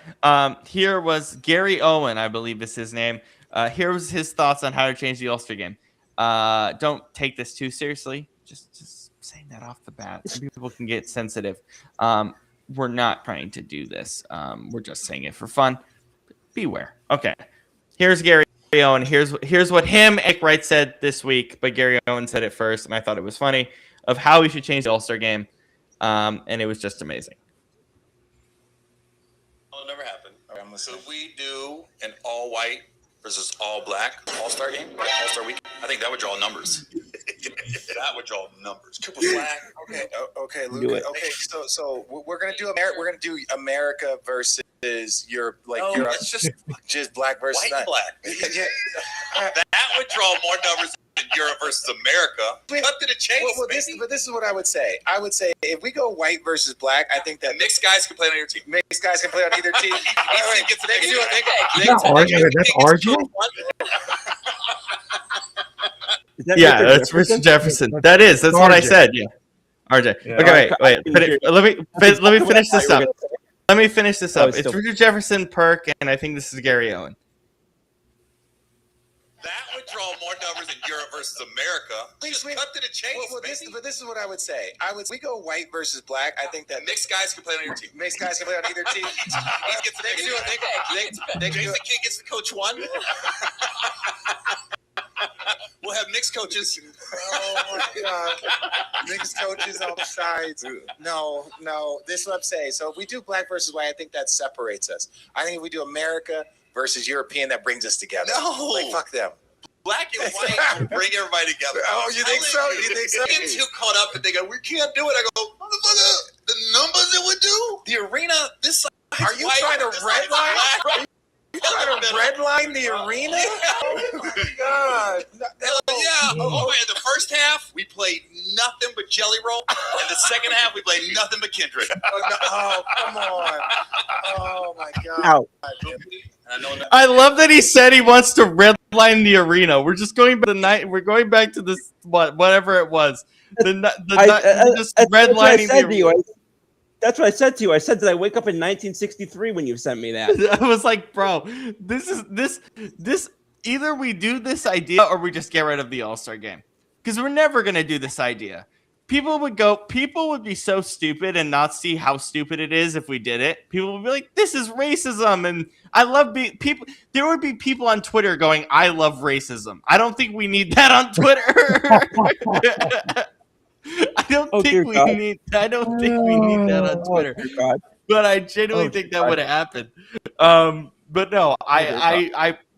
Here was Gary Owen, I believe is his name. Here was his thoughts on how to change the All-Star game. Don't take this too seriously. Just saying that off the bat. Some people can get sensitive. We're not trying to do this. We're just saying it for fun. Beware. Okay. Here's Gary Owen. Here's what Eric Wright said this week, but Gary Owen said it first, and I thought it was funny, of how we should change the All-Star game. And it was just amazing. It'll never happen. Should we do an all-white versus all-black All-Star game? All-Star week? I think that would draw numbers. That would draw numbers. Cooper Flag. Okay, Do Luka. it. Okay, so we're gonna do America versus Europe. No, Europe. it's just black versus white and black. Yeah. That would draw more numbers than Europe versus America. Cut to the chase, This is what I would say. I would say if we go white versus black, I think that mixed guys can play on your team. mixed guys can play on either team. That's RJ. Is that Yeah, Richard that's Richard Jefferson. That is. That's what I RJ. said. Yeah. RJ. Yeah. Okay, wait. Let me finish this up. Let me finish this up. it's It's still- Richard Jefferson, Perk, and I think this is Gary Owen. That would draw more numbers than Europe versus America. Just cut to the chase, This is what I would say. We go white versus black. I think that mixed guys can play on your team. mixed guys can play on either team. Jason King gets to coach one. We'll have mixed coaches. Oh my God. Mixed coaches on sides. No. This is what I'm saying. So if we do black versus white, I think that separates us. I think if we do America versus European, that brings us together. No. Like, fuck them. Black and white will bring everybody together. Oh, you think so? You think so? They get too caught up and they go, we can't do it. I go, motherfucker, the numbers it would do. The arena, this side. Are you trying to redline? You trying to redline the arena? Oh my God. Hell yeah. Oh, man, the first half, we played nothing but Jelly Roll. And the second half, we played nothing but Kendrick. Oh, come on. Oh my God. Out. I love that he said he wants to redline the arena. We're just going back to the night. We're going back to this whatever it was. Just redlining the arena. That's what I said to you. I said that I wake up in 1963 when you sent me that. I was like, bro, this. Either we do this idea or we just get rid of the All-Star game, because we're never gonna do this idea. People would be so stupid and not see how stupid it is if we did it. People would be like, this is racism, and I love people. There would be people on Twitter going, I love racism. I don't think we need that on Twitter. I don't think we need that on Twitter. But I genuinely think that would happen. But no,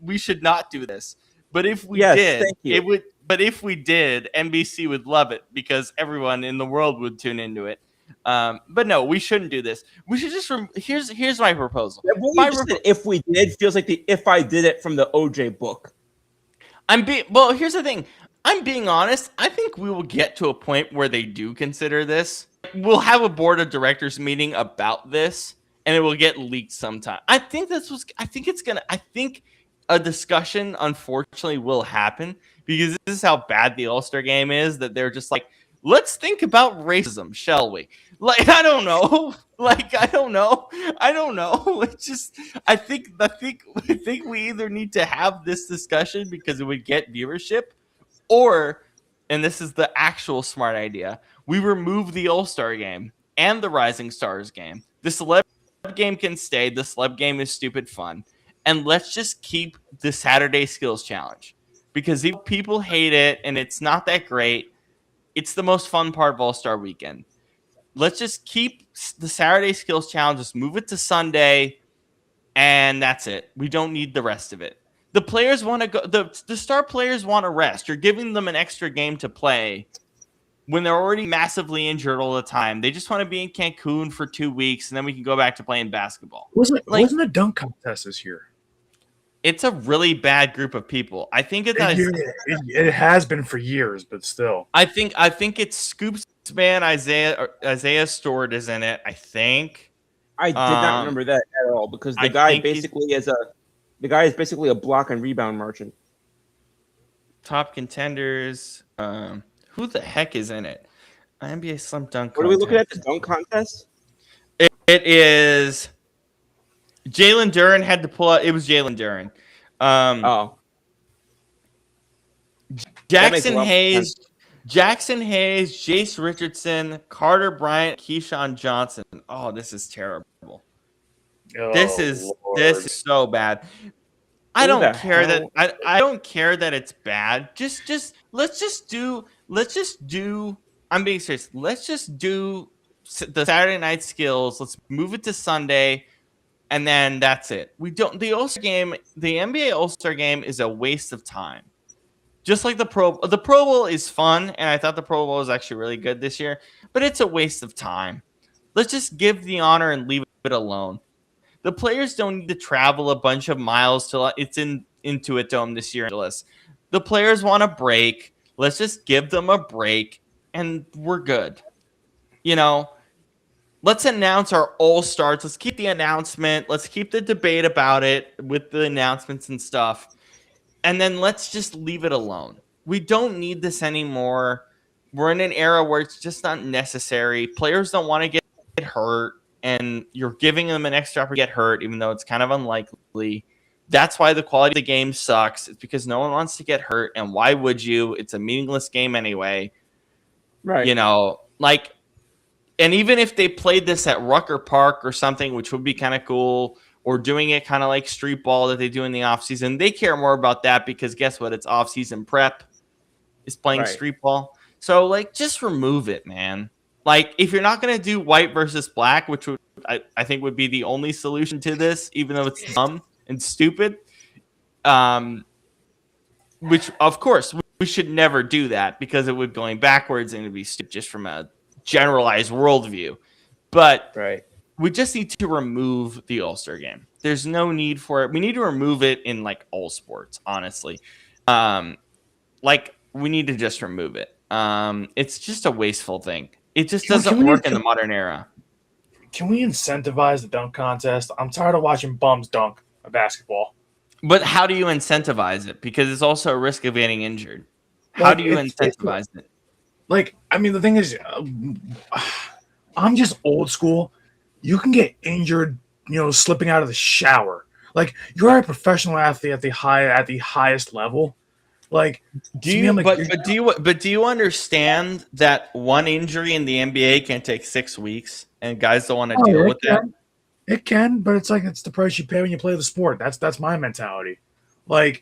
we should not do this. But if we did, it would. But if we did, NBC would love it because everyone in the world would tune into it. But no, we shouldn't do this. We should just. Here's my proposal. If we did feels like the if I did it from the OJ book. Well, here's the thing. I'm being honest. I think we will get to a point where they do consider this. We'll have a board of directors meeting about this, and it will get leaked sometime. I think a discussion, unfortunately, will happen because this is how bad the All-Star game is. That they're just like, let's think about racism, shall we? Like, I don't know. It's just, I think we either need to have this discussion because it would get viewership. Or, and this is the actual smart idea, we remove the All-Star game and the Rising Stars game. The celeb game can stay. The celeb game is stupid fun. And let's just keep the Saturday Skills Challenge. Because if people hate it and it's not that great, it's the most fun part of All-Star Weekend. Let's just keep the Saturday Skills Challenge, just move it to Sunday, and that's it. We don't need the rest of it. The players want to go. The star players want to rest. You're giving them an extra game to play when they're already massively injured all the time. They just want to be in Cancun for 2 weeks, and then we can go back to playing basketball. Wasn't a dunk contest this year? It's a really bad group of people. I think it has been for years, but still. I think it's Scoops man Isaiah Stewart is in it. I think. I did not remember that at all because the guy is basically a block and rebound merchant. Top contenders. Who the heck is in it? NBA Slam Dunk. What are we looking at? The dunk contest? It is. Jalen Duren had to pull out. It was Jalen Duren. That makes a lot of Jackson Hayes, Jace Richardson, Carter Bryant, Keyshawn Johnson. Oh, this is terrible. This is so bad. I Who don't the care that hell- I don't care that it's bad. Let's just do. I'm being serious. Let's just do the Saturday night skills. Let's move it to Sunday, and then that's it. We don't. The All-Star game, the NBA All-Star game, is a waste of time. Just like the Pro Bowl is fun, and I thought the Pro Bowl was actually really good this year, but it's a waste of time. Let's just give the honor and leave it alone. The players don't need to travel a bunch of miles till it's in Intuit Dome this year. The players want a break. Let's just give them a break, and we're good. Let's announce our All-Stars. Let's keep the announcement. Let's keep the debate about it with the announcements and stuff. And then let's just leave it alone. We don't need this anymore. We're in an era where it's just not necessary. Players don't want to get hurt, and you're giving them an extra opportunity to get hurt, even though it's kind of unlikely. That's why the quality of the game sucks. It's because no one wants to get hurt, and why would you? It's a meaningless game anyway. Right. And even if they played this at Rucker Park or something, which would be kind of cool, or doing it kind of like street ball that they do in the offseason, they care more about that because guess what? It's offseason prep. Is playing Right. street ball. So, just remove it, man. If you're not going to do white versus black, which I think would be the only solution to this, even though it's dumb and stupid, which, of course, we should never do that because it would going backwards and it would be stupid just from a generalized worldview. But Right. we just need to remove the All-Star game. There's no need for it. We need to remove it in all sports, honestly. We need to just remove it. It's just a wasteful thing. It just doesn't work in the modern era. Can we incentivize the dunk contest? I'm tired of watching bums dunk a basketball. But how do you incentivize it? Because it's also a risk of getting injured. How do you incentivize it? The thing is, I'm just old school. You can get injured, slipping out of the shower. You're a professional athlete at the highest level. Do you understand that one injury in the NBA can take 6 weeks and guys don't want to deal with that? It can, but it's the price you pay when you play the sport. That's my mentality. I'm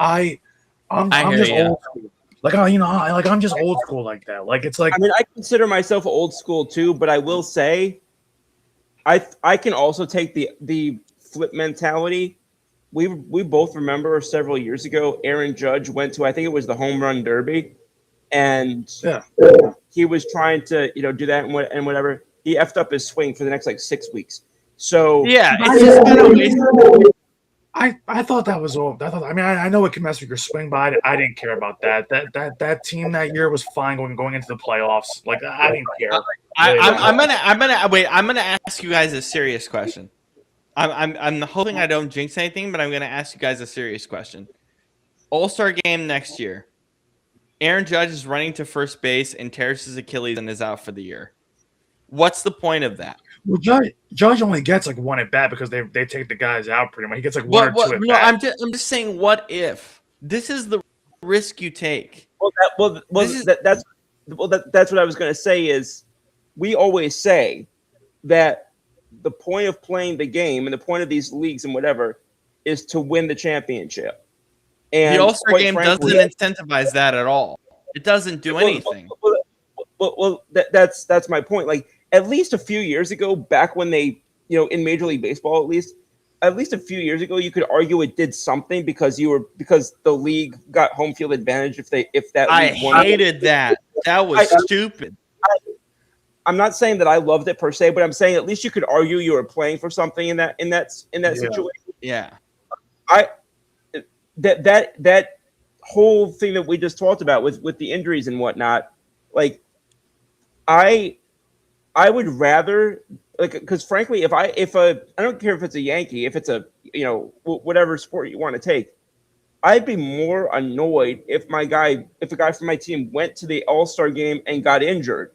just old school. I'm just old school like that. I consider myself old school too, but I will say, I can also take the flip mentality. We both remember several years ago, Aaron Judge went to, I think it was the home run derby, and he was trying to do that and whatever. He effed up his swing for the next 6 weeks. So yeah, it's just kind of wasted. I thought that was all. I know it can mess with your swing, but I didn't care about that. That team that year was fine going into the playoffs. I didn't care. I'm gonna ask you guys a serious question. I'm hoping I don't jinx anything, but I'm gonna ask you guys a serious question. All-Star game next year. Aaron Judge is running to first base and tears his Achilles and is out for the year. What's the point of that? Well, Judge only gets one at bat because they take the guys out pretty much. He gets one or two at bat. I'm just saying, what if this is the risk you take? That's what I was going to say. Is we always say that the point of playing the game and the point of these leagues and whatever is to win the championship. And the All-Star game doesn't incentivize that at all. It doesn't do anything. That's my point. At least a few years ago, back when they, in Major League Baseball, at least a few years ago, you could argue it did something because the league got home field advantage if that. I hated that. That was stupid. I'm not saying that I loved it per se, but I'm saying at least you could argue you were playing for something in that situation. Yeah. That whole thing that we just talked about with the injuries and whatnot, I would rather because frankly, if I don't care if it's a Yankee, if it's a whatever sport you want to take, I'd be more annoyed if a guy from my team went to the All-Star game and got injured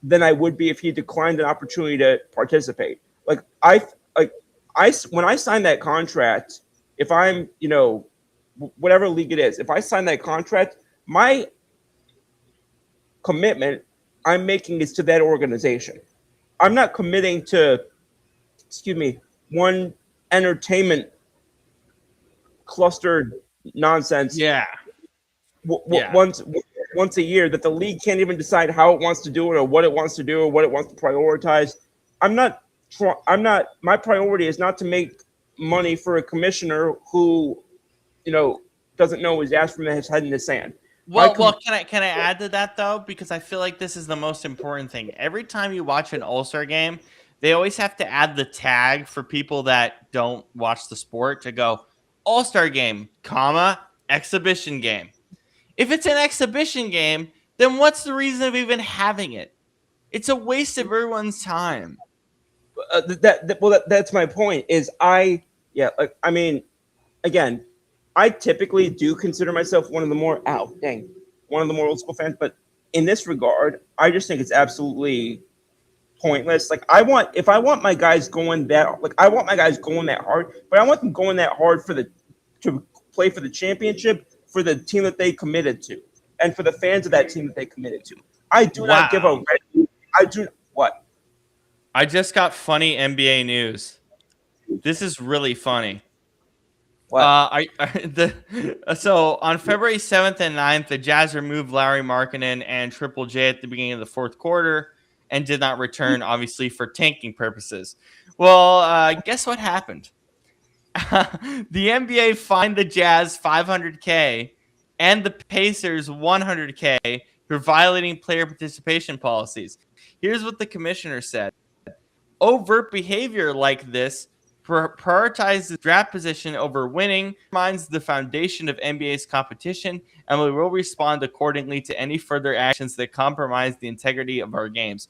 than I would be if he declined an opportunity to participate. When I signed that contract, if I'm whatever league it is, if I sign that contract, my commitment I'm making is to that organization. I'm not committing to, one entertainment clustered nonsense. Yeah. Yeah. Once a year that the league can't even decide how it wants to do it or what it wants to do or what it wants to prioritize. My priority is not to make money for a commissioner who, doesn't know his ass from his head in the sand. Well, can I add to that though? Because I feel like this is the most important thing. Every time you watch an All-Star game, they always have to add the tag for people that don't watch the sport to go All-Star game, exhibition game. If it's an exhibition game, then what's the reason of even having it? It's a waste of everyone's time. That's my point. Again, I typically do consider myself one of the more old school fans, but in this regard, I just think it's absolutely pointless. Like if I want my guys going that hard, but I want them going that hard to play for the championship for the team that they committed to, and for the fans of that team that they committed to. I do not give a. What? I just got funny NBA news. This is really funny. What? So on February 7th and 9th, the Jazz removed Larry Markkinen and Triple J at the beginning of the fourth quarter and did not return, obviously, for tanking purposes. Well, guess what happened? The NBA fined the Jazz $500K and the Pacers $100K for violating player participation policies. Here's what the commissioner said. Overt behavior like this prioritizes draft position over winning, undermines the foundation of NBA's competition, and we will respond accordingly to any further actions that compromise the integrity of our games.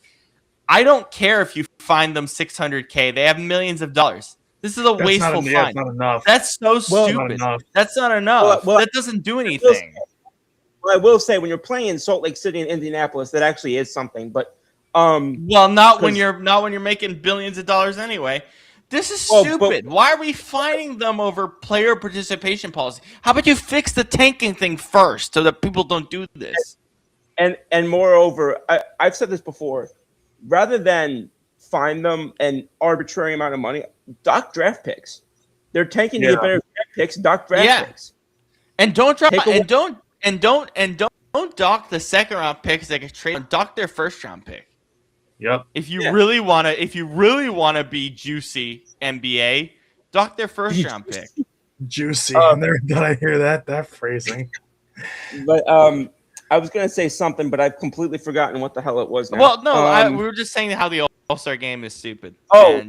I don't care if you fine them $600K. They have millions of dollars. This is a wasteful fine. That's not enough. That's so stupid. That's not enough. That doesn't do anything. Well, I will say, when you're playing in Salt Lake City and Indianapolis, that actually is something. But not when you're making billions of dollars anyway. This is stupid. Why are we fining them over player participation policy? How about you fix the tanking thing first so that people don't do this? And moreover, I've said this before. Rather than fine them an arbitrary amount of money, dock draft picks. They're tanking to get better draft picks. Dock draft picks. And don't dock the second round picks that get traded. Dock their first round pick. Yep. If you really wanna be juicy NBA, dock their first round pick. Juicy. Did I hear that phrasing? But I was gonna say something, but I've completely forgotten what the hell it was now. Well, no, we were just saying how the All-Star game is stupid. No.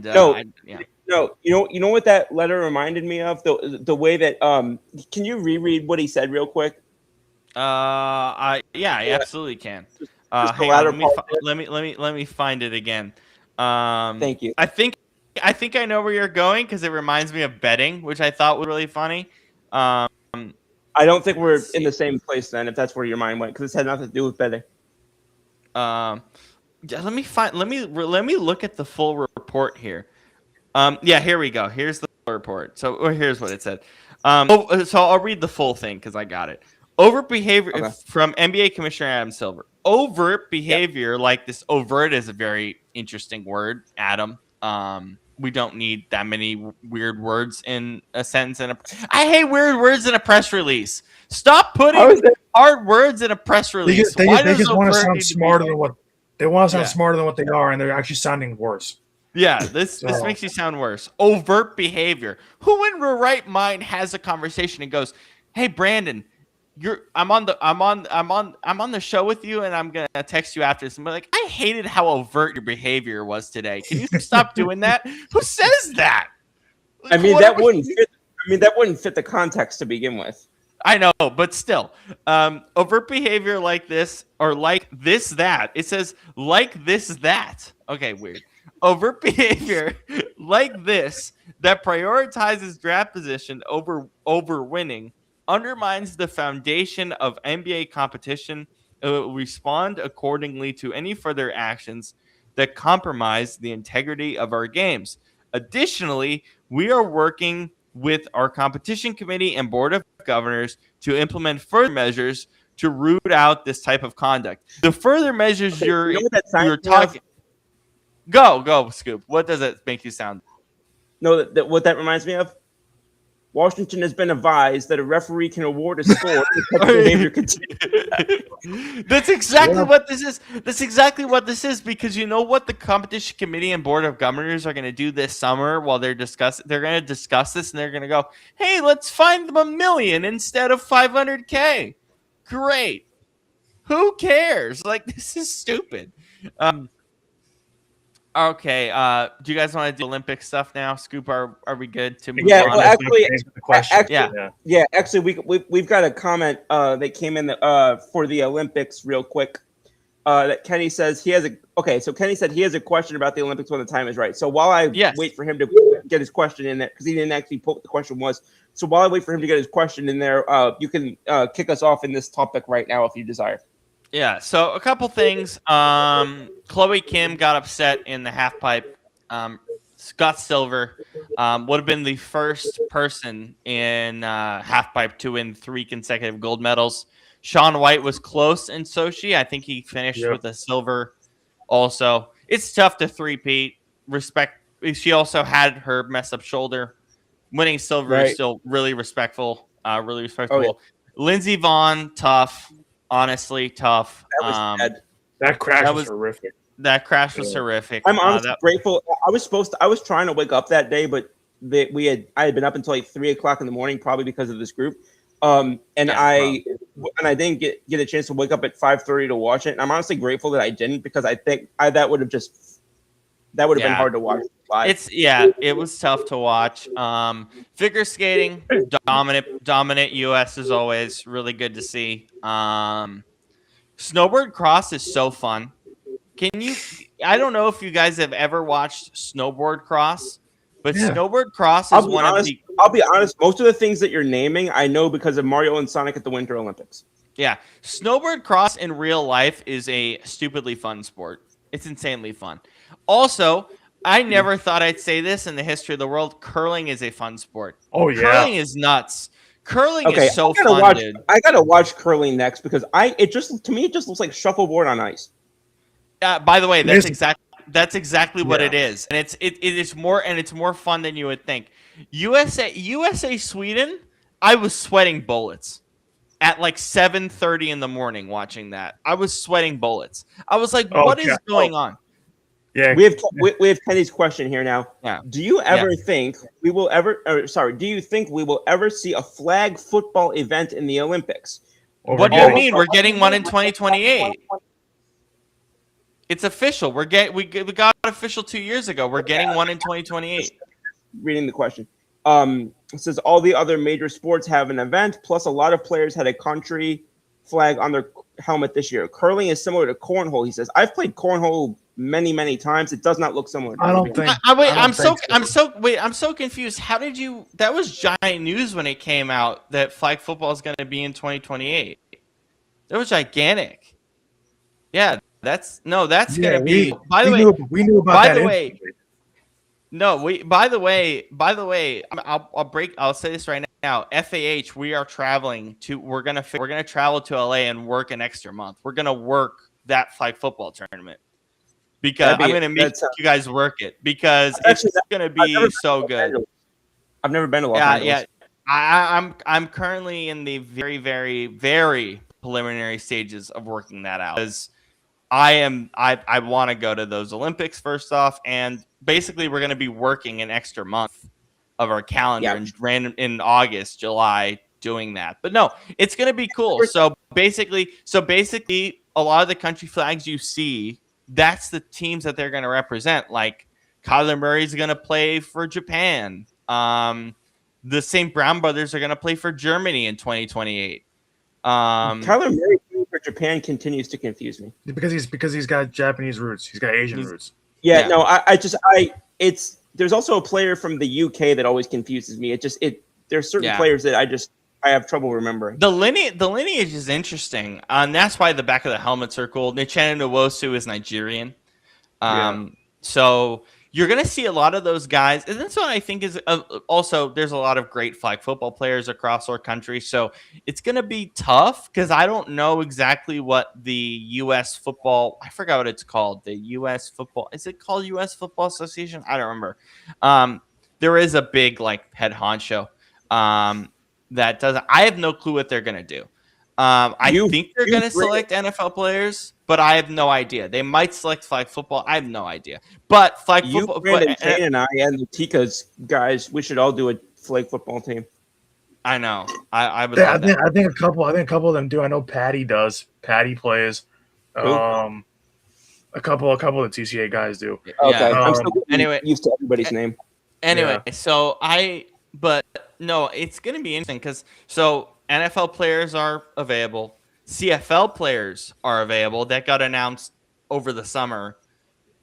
You know what that letter reminded me of? The way that can you reread what he said real quick? I absolutely can. Hang on, let me find it again. Thank you. I think I know where you're going because it reminds me of betting, which I thought was really funny. I don't think we're in the same place then, if that's where your mind went, because this had nothing to do with betting. Let me look at the full report here. Here we go. Here's the report. So here's what it said. So I'll read the full thing because I got it. Overt behavior from NBA Commissioner Adam Silver. Overt behavior like this. Overt is a very interesting word, Adam. We don't need that many weird words in a sentence. I hate weird words in a press release. Stop putting hard words in a press release. They just want to sound smarter than what they want to sound smarter than what they are, and they're actually sounding worse. Yeah, this makes you sound worse. Overt behavior. Who in their right mind has a conversation and goes, "Hey, Brandon, I'm on the show with you, and I'm gonna text you after this." And be like, "I hated how overt your behavior was today. Can you stop doing that?" Who says that? I mean, that wouldn't fit the context to begin with. I know, but still, overt behavior like this or like this that. It says like this that. Okay, weird. Overt behavior like this that prioritizes draft position over winning undermines the foundation of NBA competition. It will respond accordingly to any further actions that compromise the integrity of our games. Additionally, we are working with our competition committee and board of governors to implement further measures to root out this type of conduct. The further measures You know what that you're sounds like? talking. Go, Scoop. What does it make you sound? No, what that reminds me of? Washington has been advised that a referee can award a score if such behavior continues. That's exactly what this is. That's exactly what this is, because you know what the competition committee and board of governors are going to do this summer while they're discussing. They're going to discuss this, and they're going to go, "Hey, let's fine them $1 million instead of $500K." Great. Who cares? Like, this is stupid. Okay. Do you guys want to do Olympic stuff now? Scoop, are we good to move Yeah, on? well, actually, The question. Yeah. Actually, we've got a comment that came in for the Olympics real quick. That Kenny says he has a So Kenny said he has a question about the Olympics when the time is right. So while I wait for him to get his question in there, because he didn't actually put what the question was. So while I wait for him to get his question in there, you can kick us off in this topic right now if you desire. Yeah, so a couple things. Chloe Kim got upset in the halfpipe. Scott Silver would have been the first person in halfpipe to win 3 consecutive gold medals. Shaun White was close in Sochi. I think he finished with a silver also. It's tough to three-peat. Respect. She also had her messed up shoulder. Winning silver is still really respectful. Really respectable. Oh, yeah. Lindsey Vonn, tough. Honestly, tough. That was sad. That crash was horrific. That crash was horrific. I'm honestly grateful. I was trying to wake up that day, but I had been up until like 3 o'clock in the morning, probably because of this group. I didn't get a chance to wake up at 5:30 to watch it. And I'm honestly grateful that I didn't, because I think that would have been hard to watch live. It was tough to watch. Figure skating, dominant US as always, really good to see. Snowboard cross is so fun. I don't know if you guys have ever watched snowboard cross, but snowboard cross is I'll be honest, most of the things that you're naming I know because of Mario and Sonic at the Winter Olympics. Yeah, snowboard cross in real life is a stupidly fun sport. It's insanely fun. Also, I never thought I'd say this in the history of the world. Curling is a fun sport. Oh, yeah. Curling is nuts. Curling is so fun, dude. I gotta watch curling next, because to me it just looks like shuffleboard on ice. By the way, that's exactly what it is, and it is more fun than you would think. USA Sweden, I was sweating bullets at like 7:30 in the morning watching that. I was sweating bullets. I was like, what is going on? Yeah, we have Kenny's question here now. Yeah. Do you ever think we will ever? Do you think we will ever see a flag football event in the Olympics? What do you mean? We're getting one in 2028. It's official. We got official 2 years ago. We're getting one in 2028. Reading the question. It says all the other major sports have an event, plus a lot of players had a country flag on their helmet this year. Curling is similar to cornhole, he says. I've played cornhole many times. It does not look similar. I don't think. I'm so confused. How did you? That was giant news when it came out that flag football is going to be in 2028. That was gigantic. Yeah, that's going to be. By the way, we knew about that. By the way, I'll say this right now. FAH, we are traveling to. We're gonna travel to LA and work an extra month. We're gonna work that flag football tournament. Because I'm going to make you guys work it, because it's going to be so good. I've never been to Los Angeles. Yeah. I'm currently in the very, very, very preliminary stages of working that out, because I want to go to those Olympics first off, and basically we're going to be working an extra month of our calendar in August, July, doing that. But no, it's going to be cool. So basically, a lot of the country flags you see, that's the teams that they're going to represent. Like Kyler Murray's going to play for Japan. The St. Brown brothers are going to play for Germany in 2028. Kyler Murray for Japan continues to confuse me because he's got Japanese roots. He's got Asian roots. Yeah, no, there's also a player from the UK that always confuses me. There's certain players that I have trouble remembering. The lineage is interesting, and that's why the back of the helmets are cool. Uchenna Nwosu is Nigerian, so you're going to see a lot of those guys. And that's what I think is also, there's a lot of great flag football players across our country. So it's going to be tough because I don't know exactly what the U.S. football, I forgot what it's called. The U.S. football, is it called U.S. Football Association? I don't remember. There is a big like head honcho that doesn't, I have no clue what they're going to do. I think they're going to select NFL players, but I have no idea. They might select flag football. I have no idea. But flag football. Brandon, Shane, and I, and the Tika's guys, we should all do a flag football team. I know. I would. Yeah, love that. I think a couple of them do. I know Patty does. Patty plays. Who? A couple of the TCA guys do. Okay. Yeah. I'm still Anyway. used to everybody's name. Anyway, but no, it's going to be interesting because NFL players are available. CFL players are available. That got announced over the summer.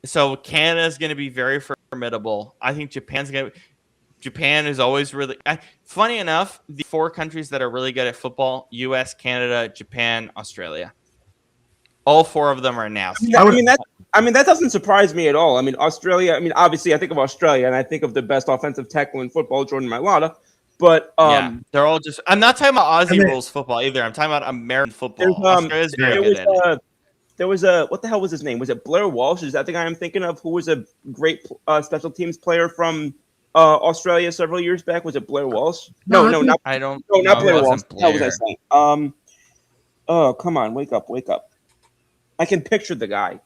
So Canada is going to be very formidable. I think Japan is always really funny enough. The 4 countries that are really good at football: U.S., Canada, Japan, Australia. All 4 of them are announced. I mean that doesn't surprise me at all. I mean Australia. I mean obviously I think of Australia and I think of the best offensive tackle in football, Jordan Mailata. But they're all just. I'm not talking about Aussie rules football either. I'm talking about American football. Australia's very good at it. There was what the hell was his name? Was it Blair Walsh? Is that the guy I'm thinking of? Who was a great special teams player from Australia several years back? Was it Blair Walsh? No, not. I don't. No, not Blair Walsh. Blair. How was I saying? Oh, come on, wake up! I can picture the guy.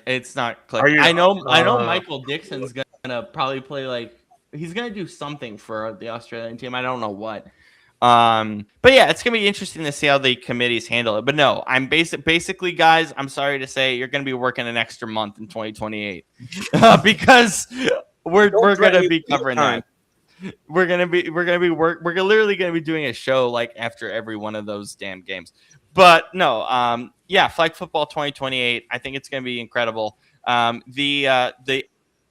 It's not clicking. I know Michael Dixon's gonna probably play he's gonna do something for the Australian team. I don't know what. But yeah, it's gonna be interesting to see how the committees handle it. But no, I'm basically, guys. I'm sorry to say, you're gonna be working an extra month in 2028 because we're gonna be covering that. We're literally gonna be doing a show after every one of those damn games. But no, flag football 2028. I think it's gonna be incredible. The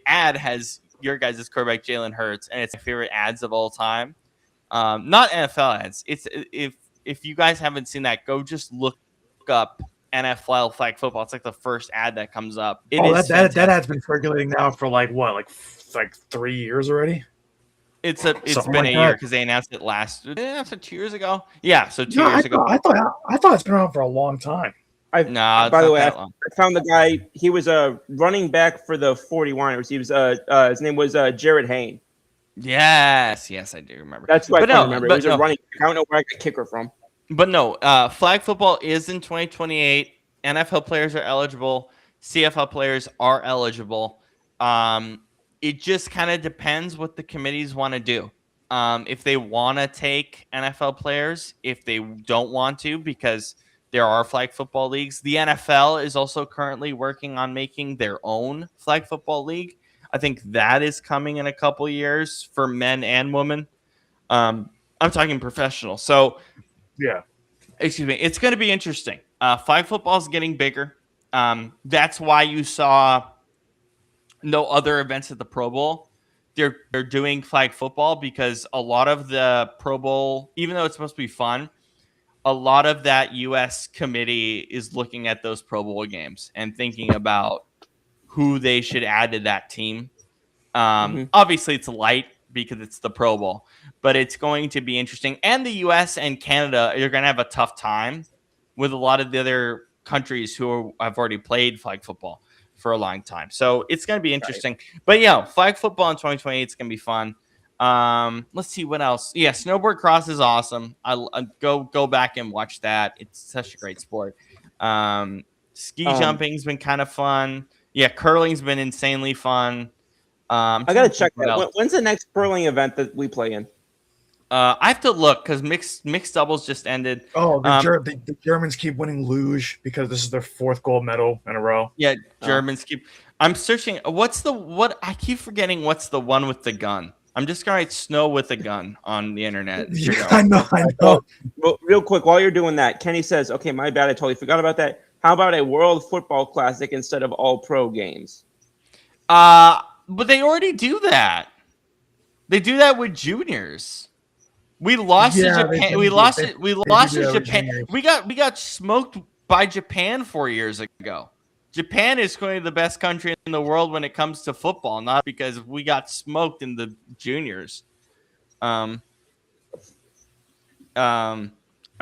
ad has your guys' quarterback Jalen Hurts, and it's my favorite ads of all time. Not NFL ads. It's if you guys haven't seen that, go just look up NFL flag football. It's the first ad that comes up. That ad's been circulating now for 3 years already. It's been a year because they announced it last. Did they announce it 2 years ago? Yeah, so 2 years ago. I thought it's been around for a long time. By the way, I found the guy. He was a running back for the 49ers. He was his name was Jared Hayne. Yes, I do remember. That's what I remember. It was a running back. I don't know where I got kicker from. But no, flag football is in 2028. NFL players are eligible. CFL players are eligible. It just kind of depends what the committees want to do. If they want to take NFL players, if they don't want to, because there are flag football leagues. The NFL is also currently working on making their own flag football league. I think that is coming in a couple years for men and women. I'm talking professional. So, yeah. Excuse me. It's going to be interesting. Flag football is getting bigger. That's why you saw no other events at the Pro Bowl. They're doing flag football because a lot of the Pro Bowl, even though it's supposed to be fun, a lot of that U.S. committee is looking at those Pro Bowl games and thinking about who they should add to that team. Obviously, it's light because it's the Pro Bowl, but it's going to be interesting. And the U.S. and Canada, you're going to have a tough time with a lot of the other countries who have already played flag football for a long time. So it's going to be interesting. Right. But, flag football in 2028 is going to be fun. Let's see what else. Yeah, snowboard cross is awesome. I go back and watch that. It's such a great sport. Ski jumping's been kind of fun. Yeah, curling's been insanely fun. I gotta check that. When's the next curling event that we play in? I have to look because mixed doubles just ended. Oh, the Germans keep winning luge because this is their 4th gold medal in a row. Yeah, Germans keep. I'm searching. What? I keep forgetting. What's the one with the gun? I'm just gonna write snow with a gun on the internet. Yeah, I know. Well, real quick, while you're doing that, Kenny says, "Okay, my bad. I totally forgot about that. How about a World Football Classic instead of all pro games?" But they already do that. They do that with juniors. We lost to Japan. We lost to Japan. We got smoked by Japan 4 years ago. Japan is currently the best country in the world when it comes to football, not because we got smoked in the juniors. I'm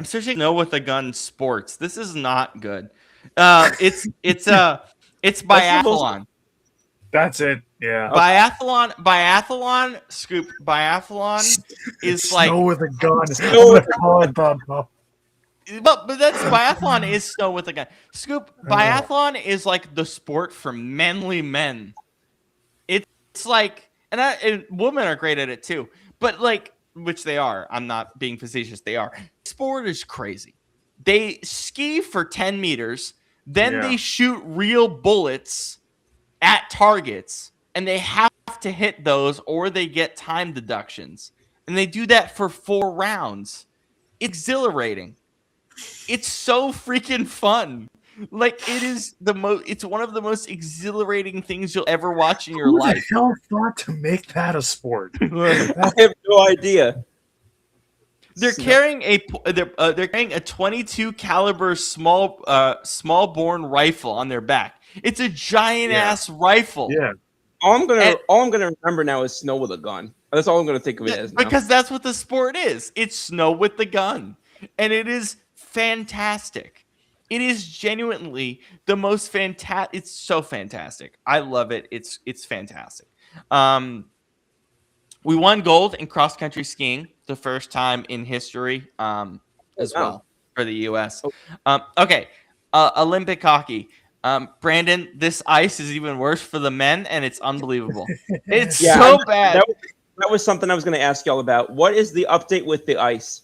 searching "Snow with a Gun" sports. This is not good. It's biathlon. That's it. Yeah. Biathlon, Scoop. Biathlon is like Snow with a gun. Snow with but that's biathlon is snow with a gun. Scoop, biathlon is like the sport for manly men. It's like, and women are great at it too, but like, which they are. I'm not being facetious. They are. Sport is crazy. They ski for 10 meters, then they shoot real bullets at targets, and they have to hit those or they get time deductions. And they do that for 4 rounds. It's exhilarating. It's so freaking fun. Like, it's one of the most exhilarating things you'll ever watch in your life. Who the hell thought to make that a sport? I have no idea. They're carrying a 22 caliber small born rifle on their back. It's a giant ass rifle. Yeah. All I'm gonna remember now is Snow with a Gun. That's all I'm gonna think of it as now. Because that's what the sport is. It's snow with the gun, and it is fantastic. It is genuinely the most fantastic. It's so fantastic. I love it. It's fantastic. We won gold in cross country skiing, the first time in history, as well for the U.S. Okay, Olympic hockey. Brandon, this ice is even worse for the men, and it's unbelievable. It's so bad. That was something I was going to ask y'all about. What is the update with the ice?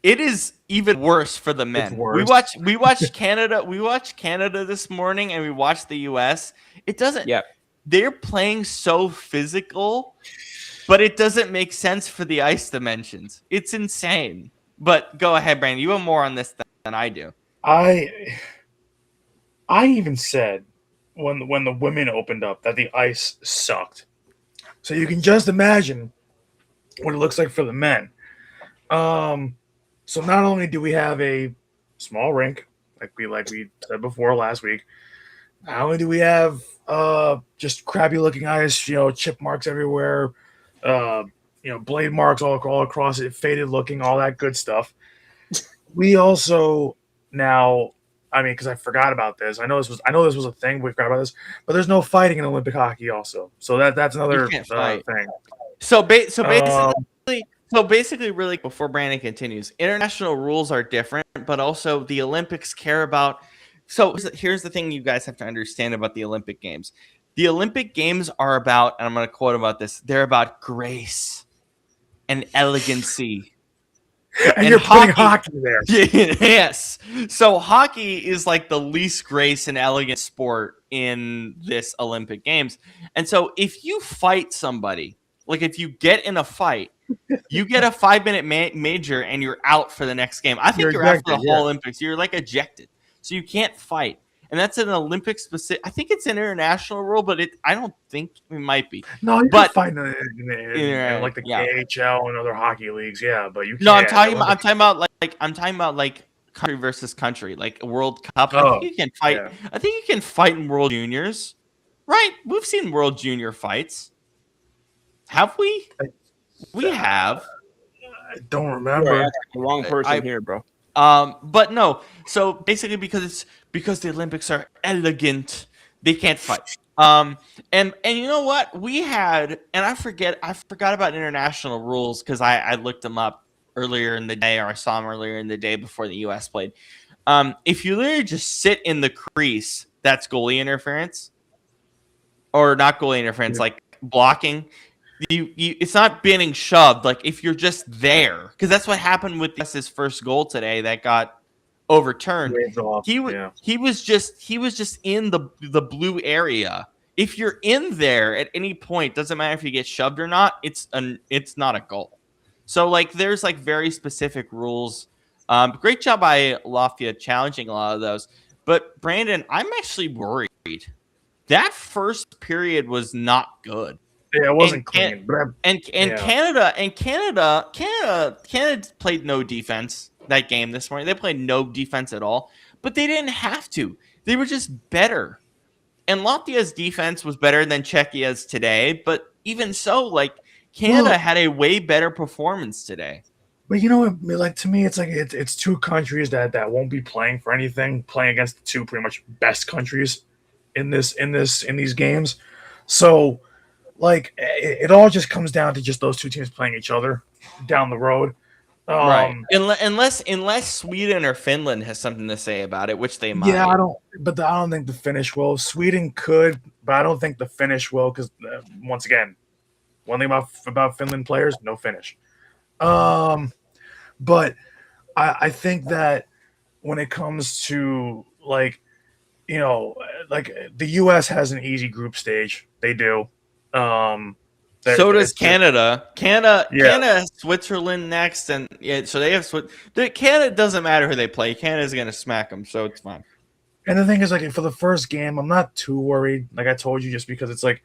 It is even worse for the men. We watched Canada. We watched Canada this morning, and we watched the U.S. It doesn't. Yeah, they're playing so physical, but it doesn't make sense for the ice dimensions. It's insane. But go ahead, Brandon. You have more on this than I do. I even said when the women opened up that the ice sucked. So you can just imagine what it looks like for the men. So not only do we have a small rink, like we said before last week, not only do we have just crappy looking ice, chip marks everywhere, blade marks all across it, faded looking, all that good stuff. We also now, because I forgot about this. I know this was a thing. We forgot about this, but there's no fighting in Olympic hockey also. So that's another thing. So basically, really, before Brandon continues, international rules are different, but also the Olympics care about. So here's the thing you guys have to understand about the Olympic Games. The Olympic Games are about, and I'm going to quote about this, they're about grace and elegancy. And you're putting hockey there. Yes. So hockey is like the least grace and elegant sport in this Olympic Games. And so if you fight somebody, like if you get in a fight, you get a 5-minute major and you're out for the next game. I think you're out for the whole Olympics. You're like ejected. So you can't fight. And that's an Olympic specific. I think it's an international rule, but I don't think it might be. No, you can fight in like the KHL and other hockey leagues. Yeah, but you can't. No, I'm talking about like country versus country, like a World Cup. I think you can fight. Yeah. I think you can fight in World Juniors, right? We've seen World Junior fights. Have we? We have. I don't remember. You're the wrong person here, bro. But no. So basically, because the Olympics are elegant, they can't fight. And you know what? We had, and I forgot about international rules because I looked them up earlier in the day, or I saw them earlier in the day before the U.S. played. If you literally just sit in the crease, that's goalie interference, or not goalie interference, like blocking. It's not being shoved. Like if you're just there, because that's what happened with his first goal today that got overturned. He was just in the blue area. If you're in there at any point, doesn't matter if you get shoved or not. It's not a goal. So like there's like very specific rules. Great job by Lafayette challenging a lot of those. But Brandon, I'm actually worried. That first period was not good. Yeah, it wasn't clean. Canada played no defense that game this morning. They played no defense at all, but they didn't have to. They were just better. And Latvia's defense was better than Czechia's today, but even so, like Canada had a way better performance today. But you know what? Like to me, it's like it's two countries that won't be playing for anything, playing against the two pretty much best countries in these games. So, like, it all just comes down to just those two teams playing each other down the road. Right. Unless Sweden or Finland has something to say about it, which they might. Yeah, I don't think the Finnish will. Sweden could, but I don't think the Finnish will because once again, one thing about Finland players, no Finnish. But I think that when it comes to like, you know, like the U.S. has an easy group stage. They do. So does Canada. Canada has Switzerland next, and so they have Canada. Doesn't matter who they play. Canada's going to smack them, so it's fine. And the thing is, like, for the first game, I'm not too worried. Like I told you, just because it's like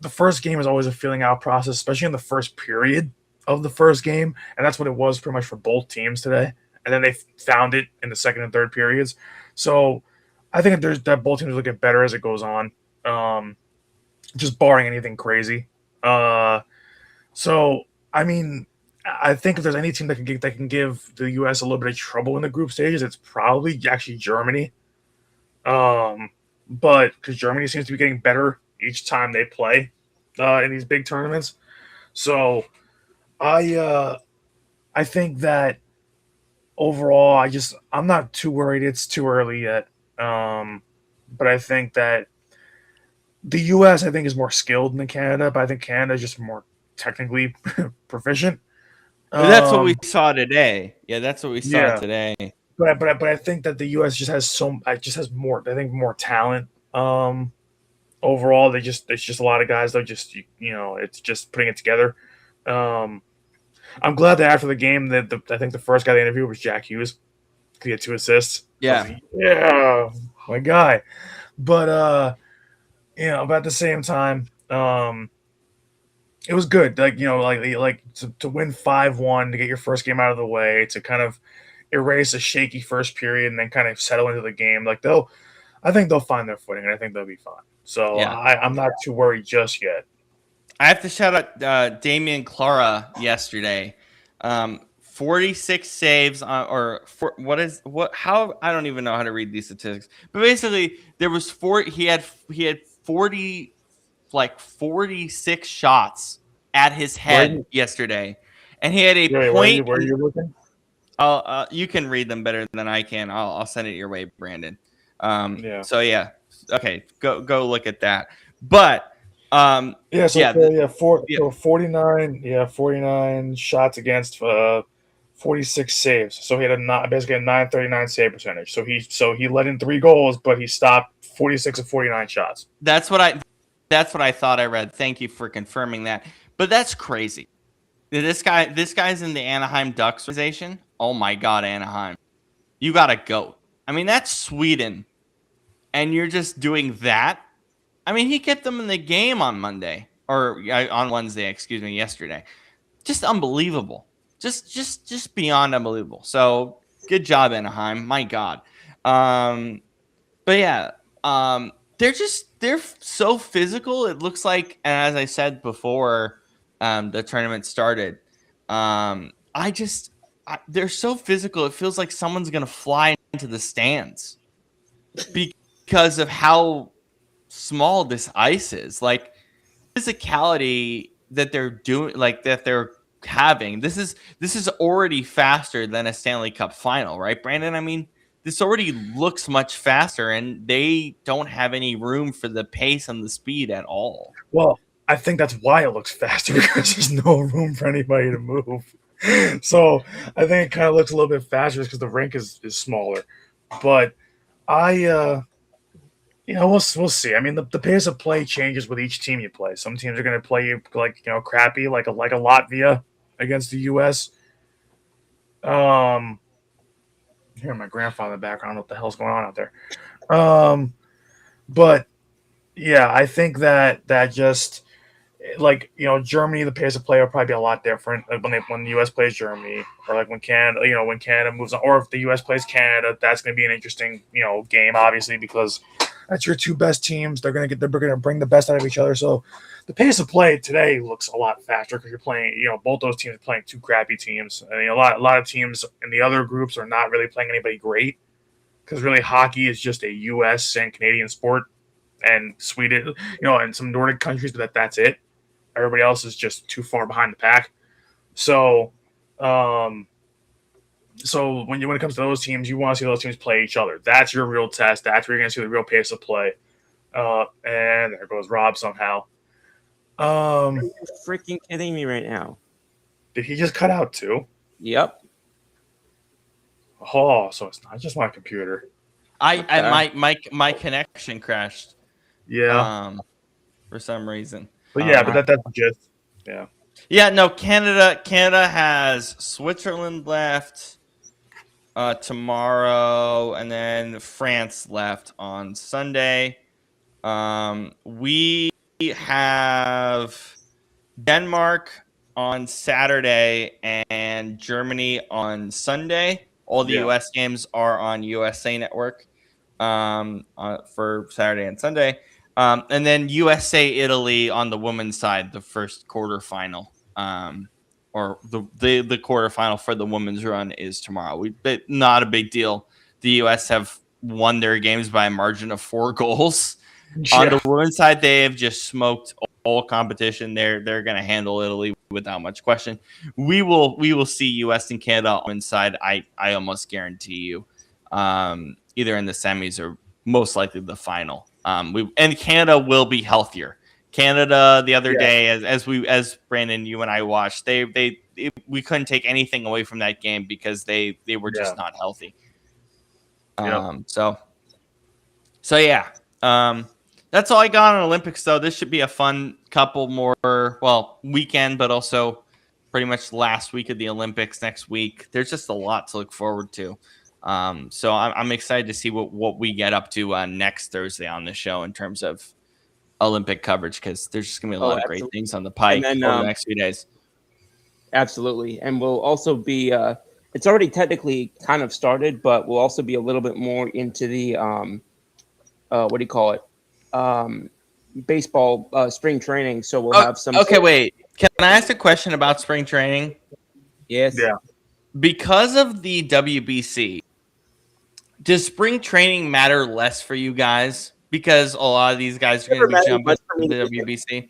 the first game is always a feeling out process, especially in the first period of the first game, and that's what it was pretty much for both teams today. And then they found it in the second and third periods. So I think that both teams will get better as it goes on, just barring anything crazy. So I mean, I think if there's any team that can give the U.S. a little bit of trouble in the group stages, it's probably actually Germany. But because Germany seems to be getting better each time they play in these big tournaments, so I think that overall, I'm not too worried. It's too early yet, but I think that the U.S. I think is more skilled than Canada, but I think Canada is just more technically proficient. That's what we saw today. Yeah, that's what we saw today. But I think that the U.S. just has more. I think more talent. Overall, it's just a lot of guys. They're just it's just putting it together. I'm glad that after the game that I think the first guy they interviewed was Jack Hughes. He had 2 assists. Yeah, my guy. But but at the same time, it was good. Like to win 5-1, to get your first game out of the way, to kind of erase a shaky first period and then kind of settle into the game. Like I think they'll find their footing, and I think they'll be fine. So I'm not too worried just yet. I have to shout out Damian Clara yesterday. 46 saves I don't even know how to read these statistics. But basically there was he had 46 shots at his head yesterday. And he had a point. Where are you looking? You can read them better than I can. I'll send it your way, Brandon. So okay, go look at that. But 49 shots against 46 saves. So he had basically a 939 save percentage. So he let in 3 goals, but he stopped 46 of 49 shots. That's what I thought I read. Thank you for confirming that. But that's crazy. This guy's in the Anaheim Ducks organization. Oh my God, Anaheim. You got to go. I mean, that's Sweden. And you're just doing that? I mean, he kept them in the game on Wednesday, yesterday. Just unbelievable. Just beyond unbelievable. So, good job, Anaheim. My God. But yeah, they're so physical. It looks like, and as I said before, the tournament started, they're so physical. It feels like someone's going to fly into the stands because of how small this ice is. Like, physicality that they're doing, like that they're having. This is already faster than a Stanley Cup final, right, Brandon? I mean, this already looks much faster, and they don't have any room for the pace and the speed at all. Well, I think that's why it looks faster, because there's no room for anybody to move. So I think it kind of looks a little bit faster because the rink is smaller. But we'll see. I mean, the pace of play changes with each team you play. Some teams are going to play you crappy, like a Latvia against the U.S. Hearing my grandfather in the background. I don't know what the hell's going on out there. But yeah, I think that just Germany, the pace of play will probably be a lot different. Like when the U.S. plays Germany, or like when Canada, when Canada moves on, or if the U.S. plays Canada, that's going to be an interesting, game, obviously, because That's your two best teams. They're gonna bring the best out of each other. So the pace of play today looks a lot faster because you're playing. Both those teams are playing two crappy teams. I mean, a lot of teams in the other groups are not really playing anybody great because really hockey is just a U.S. and Canadian sport, and Sweden, and some Nordic countries, but that's it. Everybody else is just too far behind the pack. So, so when it comes to those teams, you want to see those teams play each other. That's your real test. That's where you're going to see the real pace of play. And there goes Rob somehow. Are you freaking kidding me right now? Did he just cut out too? Yep. Oh, so it's not just my computer. My connection crashed. Yeah. For some reason. But yeah, but that's just yeah. Yeah, no, Canada has Switzerland left tomorrow, and then France left on Sunday. We have Denmark on Saturday and Germany on Sunday. All the US games are on USA Network for Saturday and Sunday. And then USA Italy on the women's side, the first quarterfinal, or the quarterfinal for the women's run is tomorrow. Not a big deal. The US have won their games by a margin of 4 goals. Yeah. On the women's side, they have just smoked all competition. They're going to handle Italy without much question. We will see US and Canada on the women's side. I almost guarantee you, either in the semis or most likely the final. And Canada will be healthier. Canada the other day, as Brandon, you and I watched, we couldn't take anything away from that game because they were just not healthy. So yeah. That's all I got on Olympics though. This should be a fun couple more weekend, but also pretty much last week of the Olympics next week. There's just a lot to look forward to. So I'm excited to see what we get up to next Thursday on the show in terms of Olympic coverage, because there's just gonna be a lot of great things on the pike over the next few days. Absolutely, and we'll also be. It's already technically kind of started, but we'll also be a little bit more into the what do you call it? Baseball spring training. So we'll have some. Okay, wait. Can I ask a question about spring training? Yes. Yeah. Because of the WBC, does spring training matter less for you guys? Because a lot of these guys are going to be jumping to the WBC.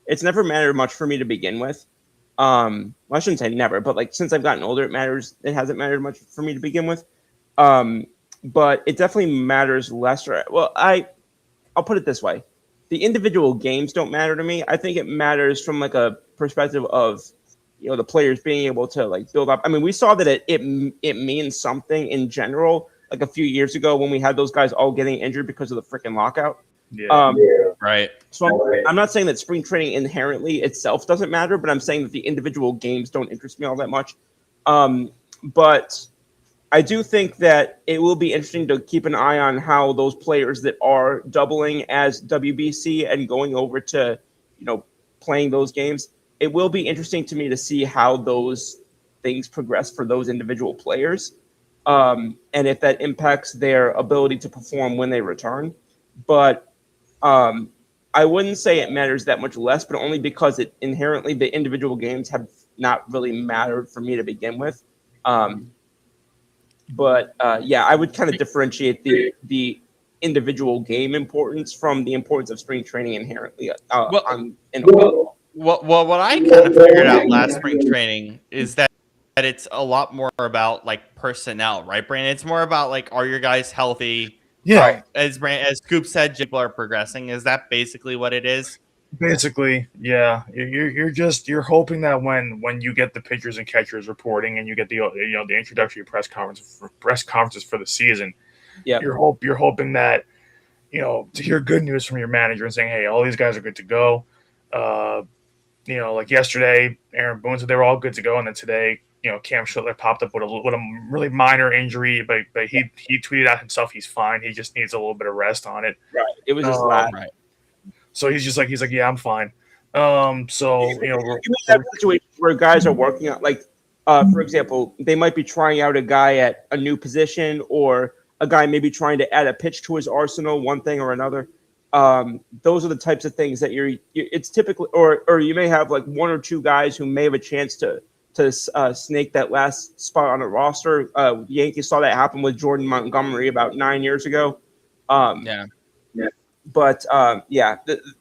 It's never mattered much for me to begin with. Well, I shouldn't say never, but like since I've gotten older, it hasn't mattered much for me to begin with. But it definitely matters less. Well, I'll put it this way. The individual games don't matter to me. I think it matters from like a perspective of, the players being able to like build up. I mean, we saw that it means something in general, like a few years ago when we had those guys all getting injured because of the freaking lockout. Right. So I'm not saying that spring training inherently itself doesn't matter, but I'm saying that the individual games don't interest me all that much. But I do think that it will be interesting to keep an eye on how those players that are doubling as WBC and going over to, playing those games, it will be interesting to me to see how those things progress for those individual players, and if that impacts their ability to perform when they return. But I wouldn't say it matters that much less, but only because it inherently the individual games have not really mattered for me to begin with. But I would kind of differentiate the individual game importance from the importance of spring training inherently. What I kind of figured out last spring training is that it's a lot more about like personnel, right, Brandon? It's more about like, are your guys healthy? Yeah. As Scoop said, people are progressing. Is that basically what it is? Basically, yeah. You're hoping that when you get the pitchers and catchers reporting and you get the the introductory press conferences for the season, you're hoping that to hear good news from your manager and saying, hey, all these guys are good to go. Like yesterday, Aaron Boone said they were all good to go, and then today, Cam Schlittler popped up with a really minor injury, but he tweeted out himself he's fine. He just needs a little bit of rest on it. Right. It was just last. Right. So he's like, yeah, I'm fine. You have situations where guys are working out, like, for example, they might be trying out a guy at a new position or a guy maybe trying to add a pitch to his arsenal, one thing or another. Those are the types of things that it's typically, or you may have like one or two guys who may have a chance to snake that last spot on a roster. The Yankees saw that happen with Jordan Montgomery about 9 years ago. Yeah. But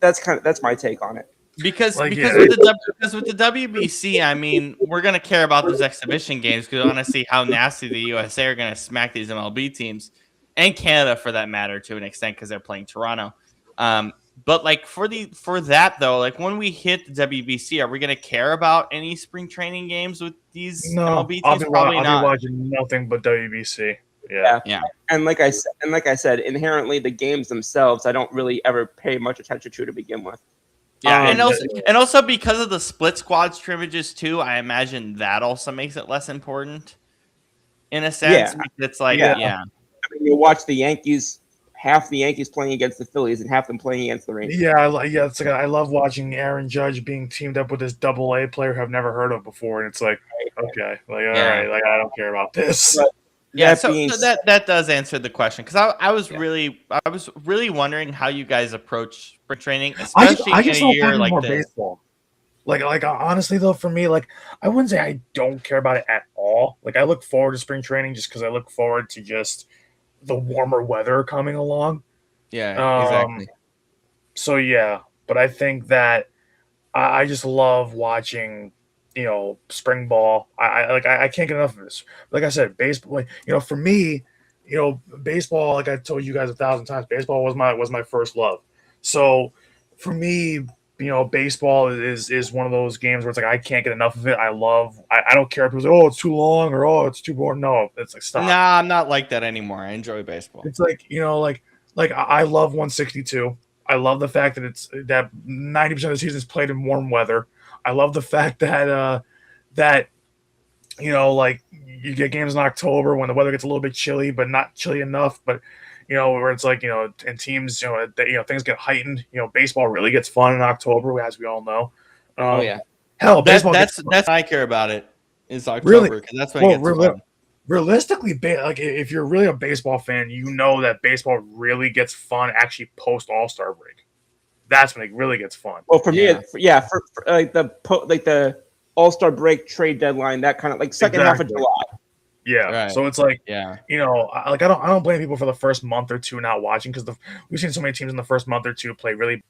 that's my take on it. Because Like, because yeah. with the WBC, I mean, we're gonna care about those exhibition games because we want to see how nasty the USA are gonna smack these MLB teams, and Canada for that matter to an extent because they're playing Toronto. But like for that though, like when we hit the WBC, are we gonna care about any spring training games with these No, MLB teams? I'll be Probably not. watching nothing but WBC. Yeah. And like I said, inherently the games themselves, I don't really ever pay much attention to begin with. Yeah, Um, and also because of the split squad scrimmages too, I imagine that also makes it less important in a sense. Yeah. It's like Yeah. yeah. I mean, you watch the Yankees, half the Yankees playing against the Phillies and half them playing against the Rangers. Yeah, it's like I love watching Aaron Judge being teamed up with this AA player who I've never heard of before, and it's like, okay, like all right, like I don't care about this. But Yeah, that being so that does answer the question because I was really wondering how you guys approach spring training, especially I just in a don't year find like more this. baseball. Like honestly though, for me, like I wouldn't say I don't care about it at all. Like I look forward to spring training just because I look forward to just the warmer weather coming along. Yeah, exactly. So yeah, but I think that I just love watching, spring ball. I can't get enough of this. Like I said, baseball. Like, for me, baseball. Like I told you guys 1,000 times, baseball was my first love. So for me, baseball is one of those games where it's like I can't get enough of it. I don't care if people say, oh, it's too long or oh, it's too boring. No, it's like stop. Nah, I'm not like that anymore. I enjoy baseball. It's like like I love 162. I love the fact that it's that 90% of the season is played in warm weather. I love the fact that like you get games in October when the weather gets a little bit chilly, but not chilly enough. But where it's like and teams things get heightened. Baseball really gets fun in October, as we all know. Oh yeah, hell, baseball. That's what I care about it is October Really? because that's when it gets fun. Realistically, like if you're really a baseball fan, you know that baseball really gets fun actually post All-Star break. That's when it really gets fun. Well, for me, for like the All-Star break trade deadline, that kind of like second half of July. Yeah, Right. so it's like Yeah, I don't blame people for the first month or two not watching because we've seen so many teams in the first month or two play really.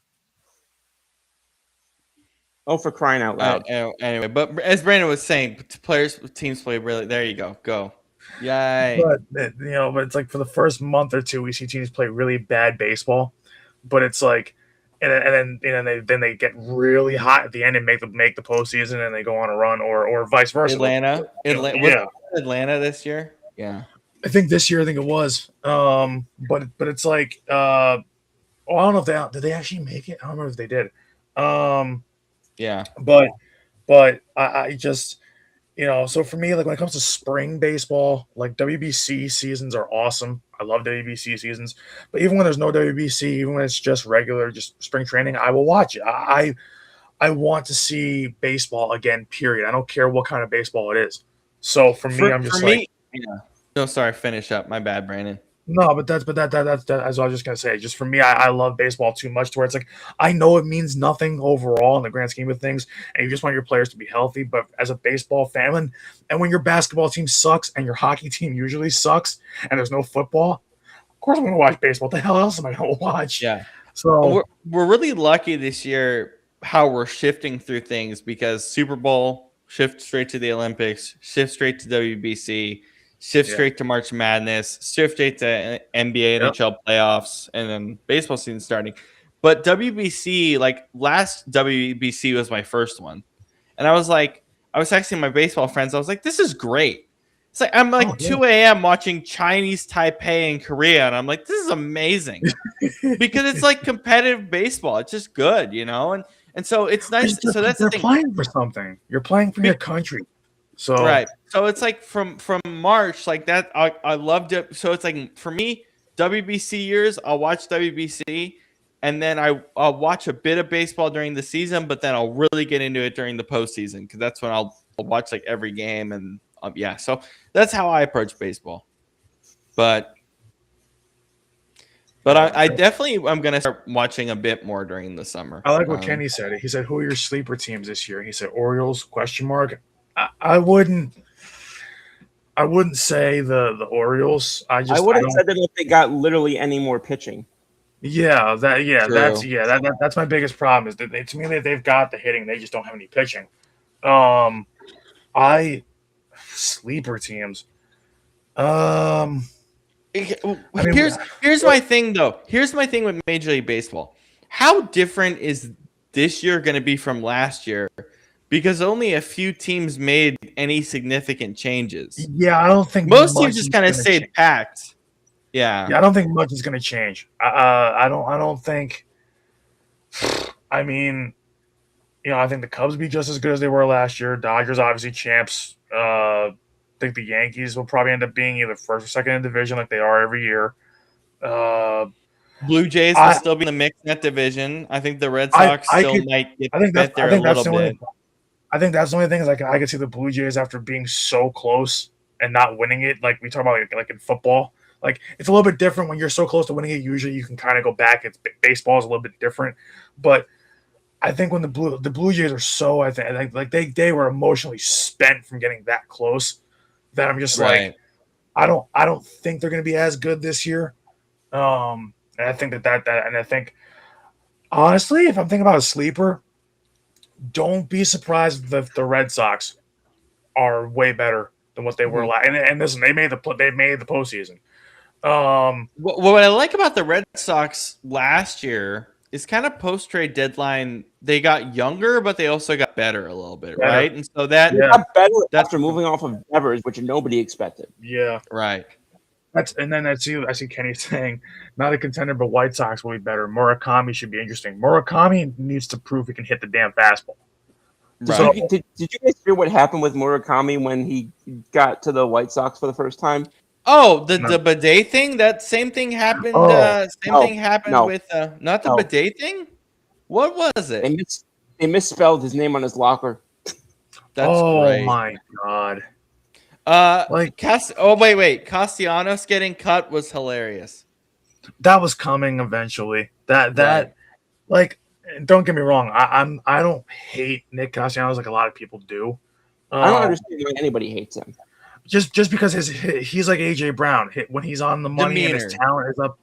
Oh, for crying out loud! anyway, but as Brandon was saying, teams play really. There you go. Yay! But but it's like for the first month or two, we see teams play really bad baseball. But it's like, and then they get really hot at the end and make the postseason and they go on a run or vice versa. Atlanta. Yeah. Atlanta this year. Yeah. I think this year, it was. But it's like, I don't know if did they actually make it? I don't remember if they did. Yeah. But I just, so for me, like when it comes to spring baseball, like WBC seasons are awesome. I love WBC seasons, but even when there's no WBC, even when it's just regular, just spring training, I will watch it. I want to see baseball again, period. I don't care what kind of baseball it is. So for me, I'm just like, yeah. No, sorry. Finish up. My bad, Brandon. no, but that's as I was just gonna say. Just for me, I love baseball too much to where it's like I know it means nothing overall in the grand scheme of things, and you just want your players to be healthy. But as a baseball fan, and when your basketball team sucks and your hockey team usually sucks, and there's no football, of course I'm gonna watch baseball. What the hell else am I gonna watch? Yeah. So we're really lucky this year how we're shifting through things because Super Bowl shift straight to the Olympics, shift straight to WBC. Shift straight to March Madness, shift straight to NBA, NHL playoffs, and then baseball season starting. But WBC, like last WBC was my first one. And I was texting my baseball friends. I was like, this is great. It's like, I'm like 2 a.m. watching Chinese Taipei and Korea. And I'm like, this is amazing because it's like competitive baseball. It's just good, And so it's nice. So that's the thing. You're playing for something. You're playing for your country. So right. So it's like from March like that. I loved it. So it's like for me, WBC years, I'll watch WBC, and then I'll watch a bit of baseball during the season, but then I'll really get into it during the postseason because that's when I'll watch like every game and So that's how I approach baseball. But But I definitely I'm gonna start watching a bit more during the summer. I like what Kenny said. He said, "Who are your sleeper teams this year?" He said, "Orioles?" Question mark. I wouldn't say the Orioles. I would have don't- said that if they got literally any more pitching. Yeah, True. that's my biggest problem is that to me they've got the hitting, they just don't have any pitching. I sleeper teams. Here's my thing though. Here's my thing with Major League Baseball. How different is this year going to be from last year? Because only a few teams made any significant changes. Yeah, I don't think Most much teams just is kind of gonna stayed change. packed. Yeah. Yeah, I don't think much is going to change. I don't think. I mean, I think the Cubs will be just as good as they were last year. Dodgers obviously champs. I think the Yankees will probably end up being either first or second in division like they are every year. Blue Jays will still be in the mix in that division. I think the Red Sox might get there a little bit. I think that's the only thing is I can see the Blue Jays after being so close and not winning it. Like we talk about like in football, like it's a little bit different when you're so close to winning it. Usually you can kind of go back. It's baseball is a little bit different, but I think when the Blue Jays are so, I think like they were emotionally spent from getting that close that I'm just like I don't think they're going to be as good this year. And I think that and I think honestly, if I'm thinking about a sleeper, don't be surprised if the Red Sox are way better than what they were last. And listen, they made the postseason. What I like about the Red Sox last year is kind of post trade deadline. They got younger, but they also got better a little bit, right? And so that got better after moving off of Devers, which nobody expected. Yeah, right. I see Kenny saying not a contender, but White Sox will be better. Murakami should be interesting. Murakami needs to prove he can hit the damn fastball. Right. So, did you guys hear what happened with Murakami when he got to the White Sox for the first time? Oh, the bidet thing. That same thing happened. With not the bidet thing. What was it? They misspelled his name on his locker. That's great. Oh my god. Wait. Castellanos getting cut was hilarious. That was coming eventually. Like, don't get me wrong. I don't hate Nick Castellanos like a lot of people do. I don't understand why anybody hates him. Just because he's like AJ Brown. When he's on the money and his talent is up,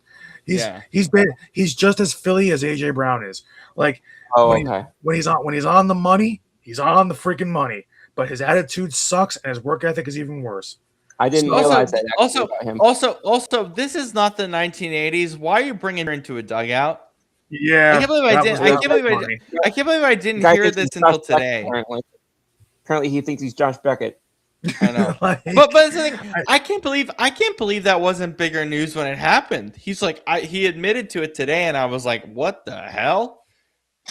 he's just as Philly as AJ Brown is. Like when he's on the money, he's on the freaking money. But his attitude sucks, and his work ethic is even worse. I didn't realize that. About him. Also, this is not the 1980s. Why are you bringing her into a dugout? Yeah, I can't believe I didn't hear this until today. Apparently, he thinks he's Josh Beckett. I know, but the thing, I can't believe that wasn't bigger news when it happened. He's like, he admitted to it today, and I was like, what the hell?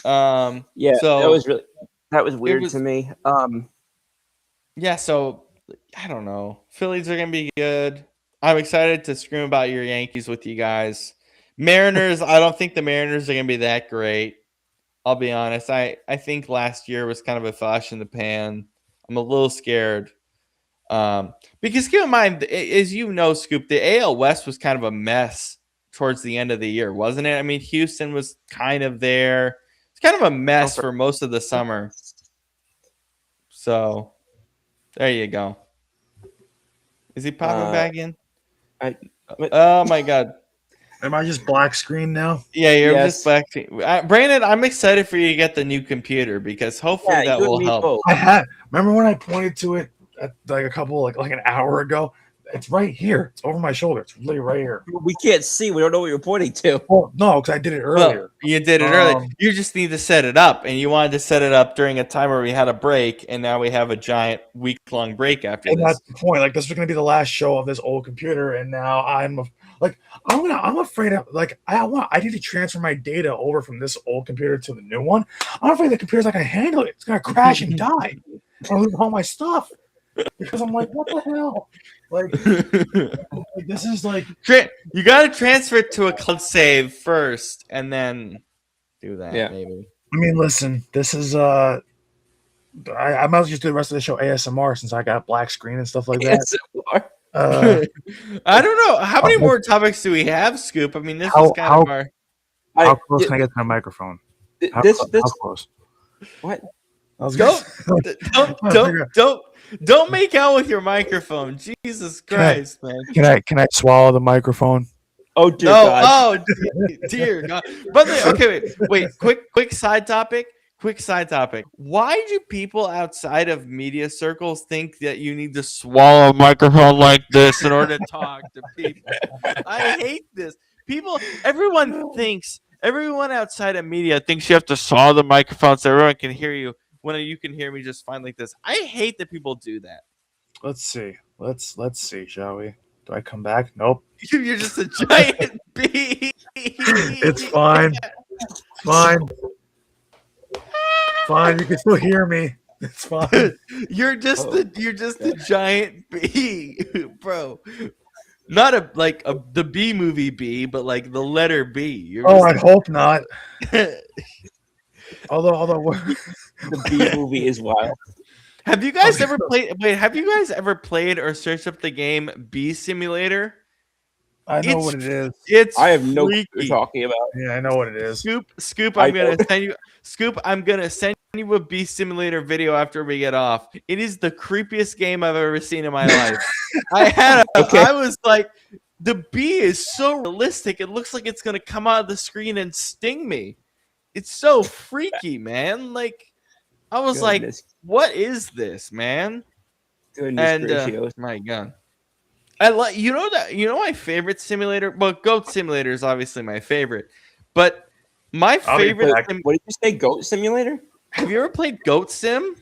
Yeah, so that was weird to me. Yeah, so I don't know. Phillies are gonna be good. I'm excited to scream about your Yankees with you guys. Mariners, I don't think the Mariners are gonna be that great. I'll be honest. I think last year was kind of a flash in the pan. I'm a little scared. Because keep in mind, as you know, Scoop, the AL West was kind of a mess towards the end of the year, wasn't it? I mean, Houston was kind of there. It's kind of a mess for most of the summer. So there you go. Is he popping back in? Oh my god. Am I just black screen now? Yeah, you're just black screen. Brandon, I'm excited for you to get the new computer because hopefully that will help. Remember when I pointed to it like a couple like an hour ago? It's right here. It's over my shoulder. It's literally right here. We can't see. We don't know what you're pointing to. Well, no, because I did it earlier. Well, you did it earlier. You just need to set it up, and you wanted to set it up during a time where we had a break, and now we have a giant week-long break after this. That's the point. Like, this was going to be the last show of this old computer, and now I'm afraid of I need to transfer my data over from this old computer to the new one. I'm afraid the computer's not going to handle it. It's going to crash and die. I'll lose all my stuff because I'm like, what the hell? Like this is like you got to transfer it to a cloud save first, and then do that. Yeah, maybe. I mean, listen, this is I might as well just do the rest of the show ASMR since I got black screen and stuff like that. I don't know. How many more topics do we have, Scoop? I mean, this is kind of our. How close can I get to my microphone? How close? What? Don't make out with your microphone. Jesus Christ, man. Can I swallow the microphone? Oh dear God. Oh dear God. Brother, okay, wait. Quick side topic. Why do people outside of media circles think that you need to swallow a microphone like this in order to talk to people? I hate this. Everyone outside of media thinks you have to swallow the microphone so everyone can hear you when you can hear me just fine like this. I hate that people do that. Let's see. Let's see, shall we? Do I come back? Nope. You're just a giant bee. It's fine. Fine. You can still hear me. It's fine. You're just a giant bee, bro. Not the B movie B, but like the letter B. I hope not. although The B movie is wild. Have you guys ever played? Wait, have you guys ever played or searched up the game Bee Simulator? I know what it is. I have no clue freaky. what you're talking about. Yeah, I know what it is. Scoop, I'm gonna send you a Bee Simulator video after we get off. It is the creepiest game I've ever seen in my life. I was like, the bee is so realistic. It looks like it's gonna come out of the screen and sting me. It's so freaky, man. Like, I was like, what is this, man? Goodness gracious. My God. You know my favorite simulator. Well, Goat Simulator is obviously my favorite, but my favorite. What did you say? Goat Simulator? Have you ever played Goat Sim?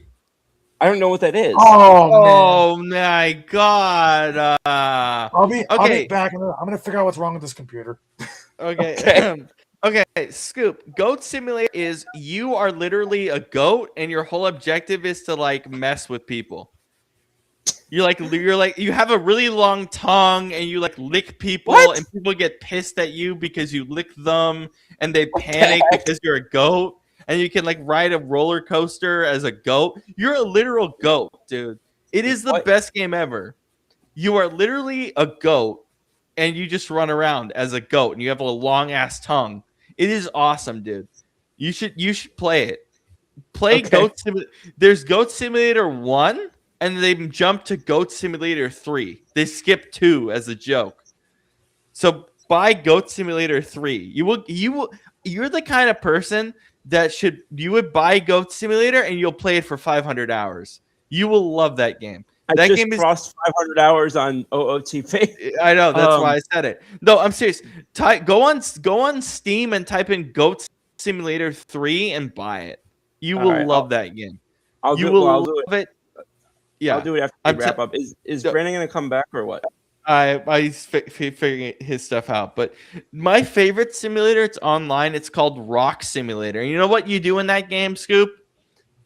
I don't know what that is. Oh my God! I'll be back. I'm gonna figure out what's wrong with this computer. Okay. Okay, Scoop. Goat Simulator is you are literally a goat, and your whole objective is to like mess with people. You have a really long tongue and you like lick people and people get pissed at you because you lick them and they panic because you're a goat and you can like ride a roller coaster as a goat. You're a literal goat, dude. It is the best game ever. You are literally a goat and you just run around as a goat and you have a long ass tongue. It is awesome, dude. You should play it. Goat Simulator. There's Goat Simulator 1. And they jumped to Goat Simulator 3. They skipped 2 as a joke. So buy Goat Simulator 3. You're the kind of person that you would buy Goat Simulator and you'll play it for 500 hours. You will love that game. That game crossed 500 hours on OOTP. I know, that's why I said it. No, I'm serious. Go on Steam and type in Goat Simulator 3 and buy it. You will love that game. I'll do it. Yeah, I'll do it after we wrap up. Is Brandon gonna come back or what? He's figuring his stuff out. But my favorite simulator, it's online. It's called Rock Simulator. And you know what you do in that game, Scoop?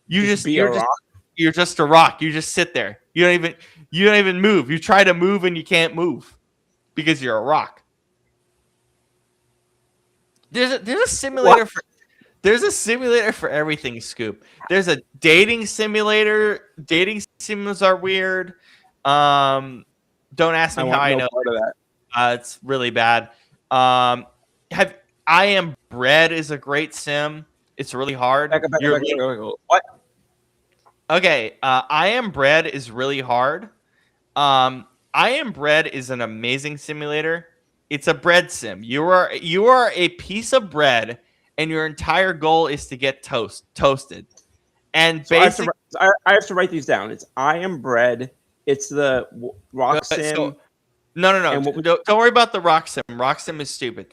You're just a rock. You just sit there. You don't even move. You try to move and you can't move because you're a rock. There's a simulator There's a simulator for everything, Scoop. There's a dating simulator. Dating sims are weird. Don't ask me how I know. Part of that. It's really bad. I Am Bread is a great sim. It's really hard. What? Okay, I Am Bread is really hard. I Am Bread is an amazing simulator. It's a bread sim. You are a piece of bread. And your entire goal is to get toasted. And so basically, I have to write these down. It's I Am Bread. It's the Rock Sim. No. Don't worry about the Rock Sim. Rock Sim is stupid.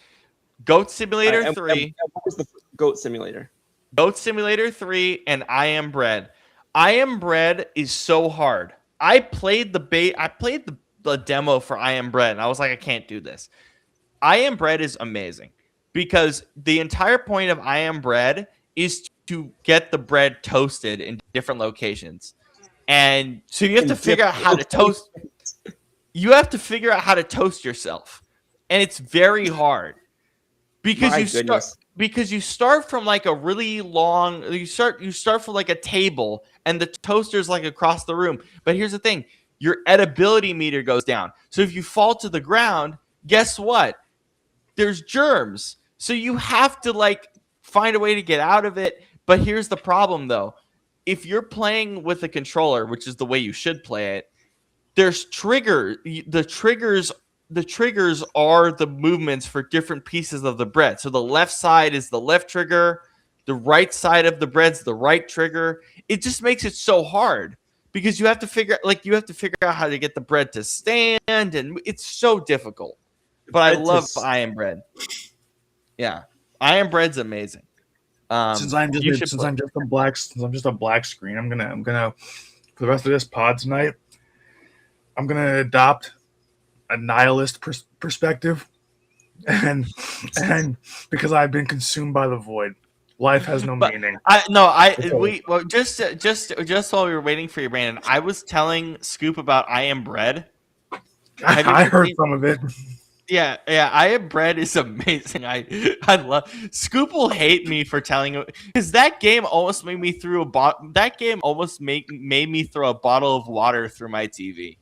Goat Simulator 3. What was the Goat Simulator? Goat Simulator 3 and I Am Bread. I Am Bread is so hard. I played the demo for I Am Bread, and I was like, I can't do this. I Am Bread is amazing. Because the entire point of I Am Bread is to get the bread toasted in different locations. And so you have to figure out how to toast. You have to figure out how to toast yourself. And it's very hard. Because you start from like a really long, you start from like a table and the toaster's like across the room. But here's the thing. your edibility meter goes down. So if you fall to the ground, guess what? There's germs. So you have to like find a way to get out of it. But here's the problem though. If you're playing with a controller, which is the way you should play it, there's the triggers are the movements for different pieces of the bread. So the left side is the left trigger, the right side of the bread's the right trigger. It just makes it so hard because you have to figure out how to get the bread to stand, and it's so difficult. But I love I Am Bread. Yeah, I Am Bread's amazing. Since I'm just a black screen, I'm gonna for the rest of this pod tonight, I'm gonna adopt a nihilist perspective, and because I've been consumed by the void, life has no meaning. Just while we were waiting for you, Brandon, I was telling Scoop about I Am Bread. I heard some of it. Yeah, I Am Bread is amazing. I love. Scoop will hate me for telling him because that game almost made me throw made me throw a bottle of water through my TV.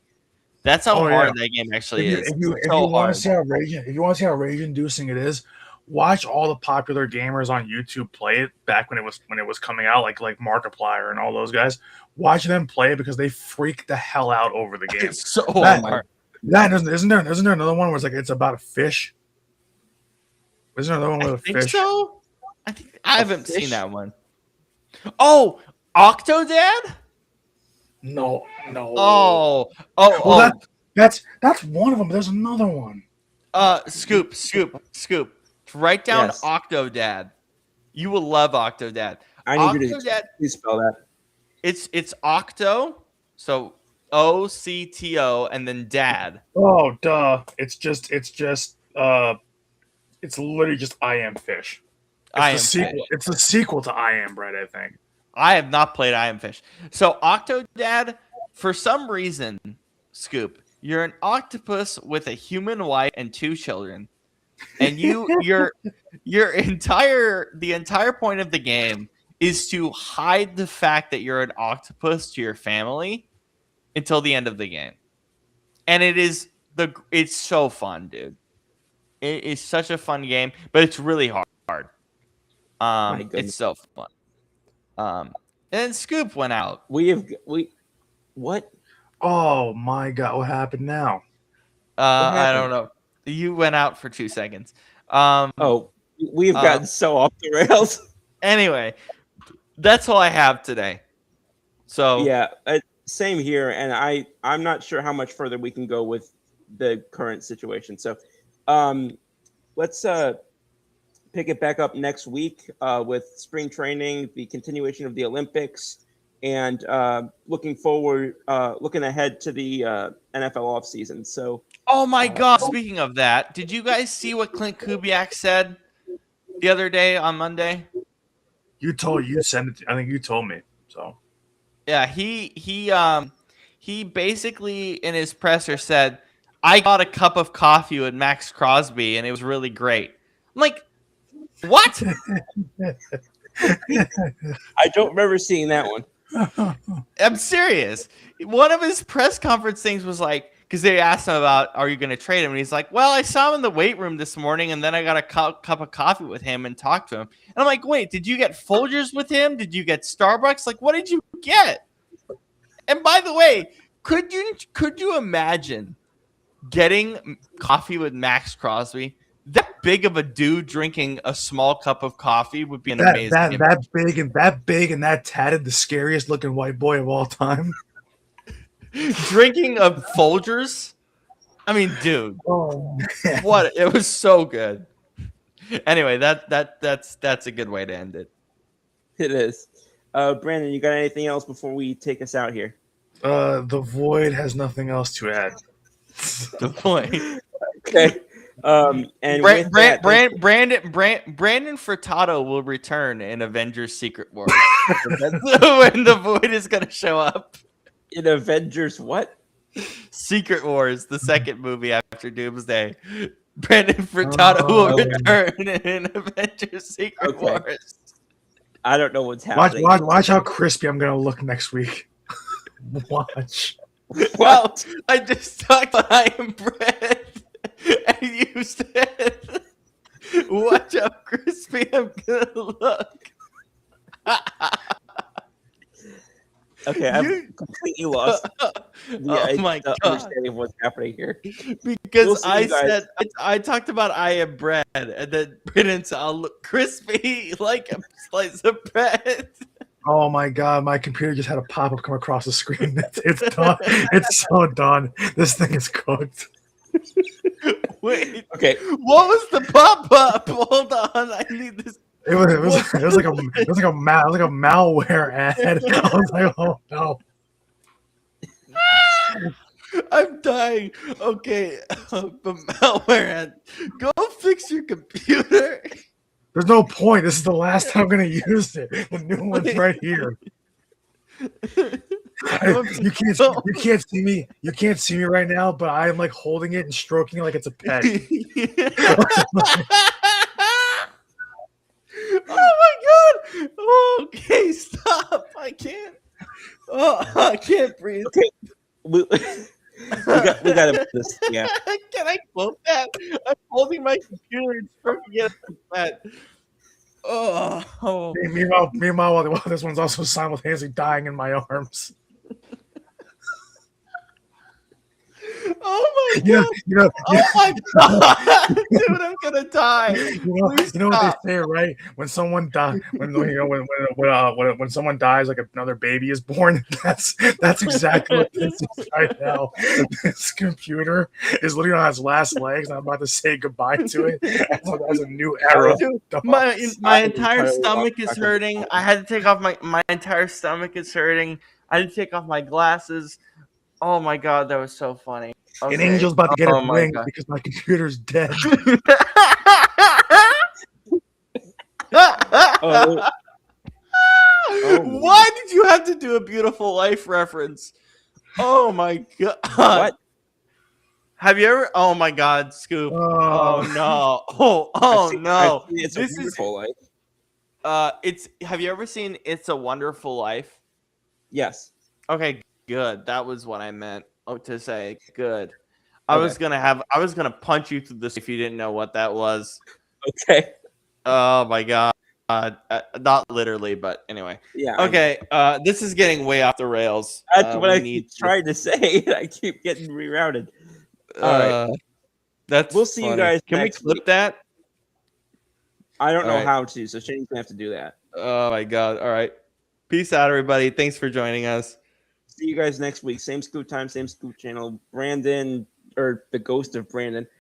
That's how hard that game actually is. If you want to see how rage-inducing it is, watch all the popular gamers on YouTube play it back when it was coming out, like Markiplier and all those guys. Watch them play it because they freak the hell out over the game. It's so hard. Isn't there another one where it's like it's about a fish? Isn't there another one with a fish? So? I haven't seen that one. Oh, Octodad? No. Well, that's one of them. There's another one. Scoop. Write down Octodad. You will love Octodad. I need you to please spell that. It's Octo, so OCTO, and then Dad. Oh, duh! It's literally just I Am Fish. It's the sequel to I Am Bread, I think. I have not played I Am Fish. So Octodad, for some reason, Scoop, you're an octopus with a human wife and 2 children, and the entire point of the game is to hide the fact that you're an octopus to your family until the end of the game, and it's so fun, dude. It is such a fun game, but it's really hard. It's so fun. And then Scoop went out. What? Oh my god, what happened now? I don't know. You went out for 2 seconds. We've gotten so off the rails. Anyway, that's all I have today. So yeah, same here, and I'm not sure how much further we can go with the current situation. So, let's pick it back up next week with spring training, the continuation of the Olympics, and looking ahead to the NFL offseason. So, oh my God! Speaking of that, did you guys see what Clint Kubiak said the other day on Monday? You sent it. I think you told me. So, yeah, he basically in his presser said, "I got a cup of coffee with Max Crosby, and it was really great." I'm like, what? I don't remember seeing that one. I'm serious. One of his press conference things was like, because they asked him about, are you going to trade him? And he's like, well, I saw him in the weight room this morning, and then I got a cup of coffee with him and talked to him. And I'm like, wait, did you get Folgers with him? Did you get Starbucks? Like, what did you get? And by the way, could you imagine getting coffee with Max Crosby? That big of a dude drinking a small cup of coffee would be amazing. That big and that tatted, the scariest looking white boy of all time. Drinking a Folgers? I mean, dude. Oh, what? It was so good. Anyway, that's a good way to end it. It is. Brandon, you got anything else before we take us out here? The void has nothing else to add. The void. Okay. And Brandon Furtado will return in Avengers Secret Wars. When the void is going to show up. In Avengers what? Secret Wars, the second movie after Doomsday. Brandon Furtado will return in Avengers Secret Wars. I don't know what's happening. Watch how crispy I'm going to look next week. Watch. Well, I just talked about I am bread, and you said, "Watch out, crispy. I'm gonna look." Okay, I've completely lost Oh my the god! understanding of what's happening here. Because We'll see I you guys. said I talked about I am bread, and then Brennan said, "I'll look crispy like a slice of bread." Oh my god, my computer just had a pop-up come across the screen. It's done. It's so done. This thing is cooked. Wait, Okay, what was the pop up? Hold on, I need this. It was like a malware ad. I was like, oh no. I'm dying. Okay, but malware ad. Go fix your computer. There's no point. This is the last time I'm gonna use it. The new one's right here. You can't see me. You can't see me right now, but I am like holding it and stroking it like it's a pet. Oh my god! Oh, okay, stop! I can't. Oh, I can't breathe. okay. We got to this. Yeah. Can I quote that? I'm holding my computer and stroking it like that. Oh. Meanwhile, while this one's also simultaneously dying in my arms. Oh my You god! know, Oh my god, dude! I'm gonna die. Please you know what stop. they say, right? When someone dies, when someone dies, like another baby is born. That's exactly what this is right now. This computer is literally on its last legs, and I'm about to say goodbye to it as a new era. Dude, dawns. my I entire entirely stomach lost is track of hurting. I had to take off my entire stomach is hurting. I had to take off my glasses. Oh my god, that was so funny. An Okay. angel's about to get Oh its my wings God. because my computer's dead. Oh, Why did you have to do a Beautiful Life reference? Oh my god. what? Have you ever? Oh my god, Scoop. Oh Oh, no. Oh no. It's This a is wonderful life. it's have you ever seen It's a Wonderful Life? Yes. Okay, good. That was what I meant to say. Good. I Okay. was gonna punch you through this if you didn't know what that was. Okay. Oh my god. Not literally, but anyway. Yeah. Okay, this is getting way off the rails. That's what We I need keep trying to say. I keep getting rerouted. All right. That's We'll see you funny. guys Can we next clip week. that? I don't All know right. how to, so Shane's gonna have to do that. Oh my god. All right. Peace out, everybody. Thanks for joining us. See you guys next week. Same Scoop time, same Scoop channel. Brandon, or the ghost of Brandon,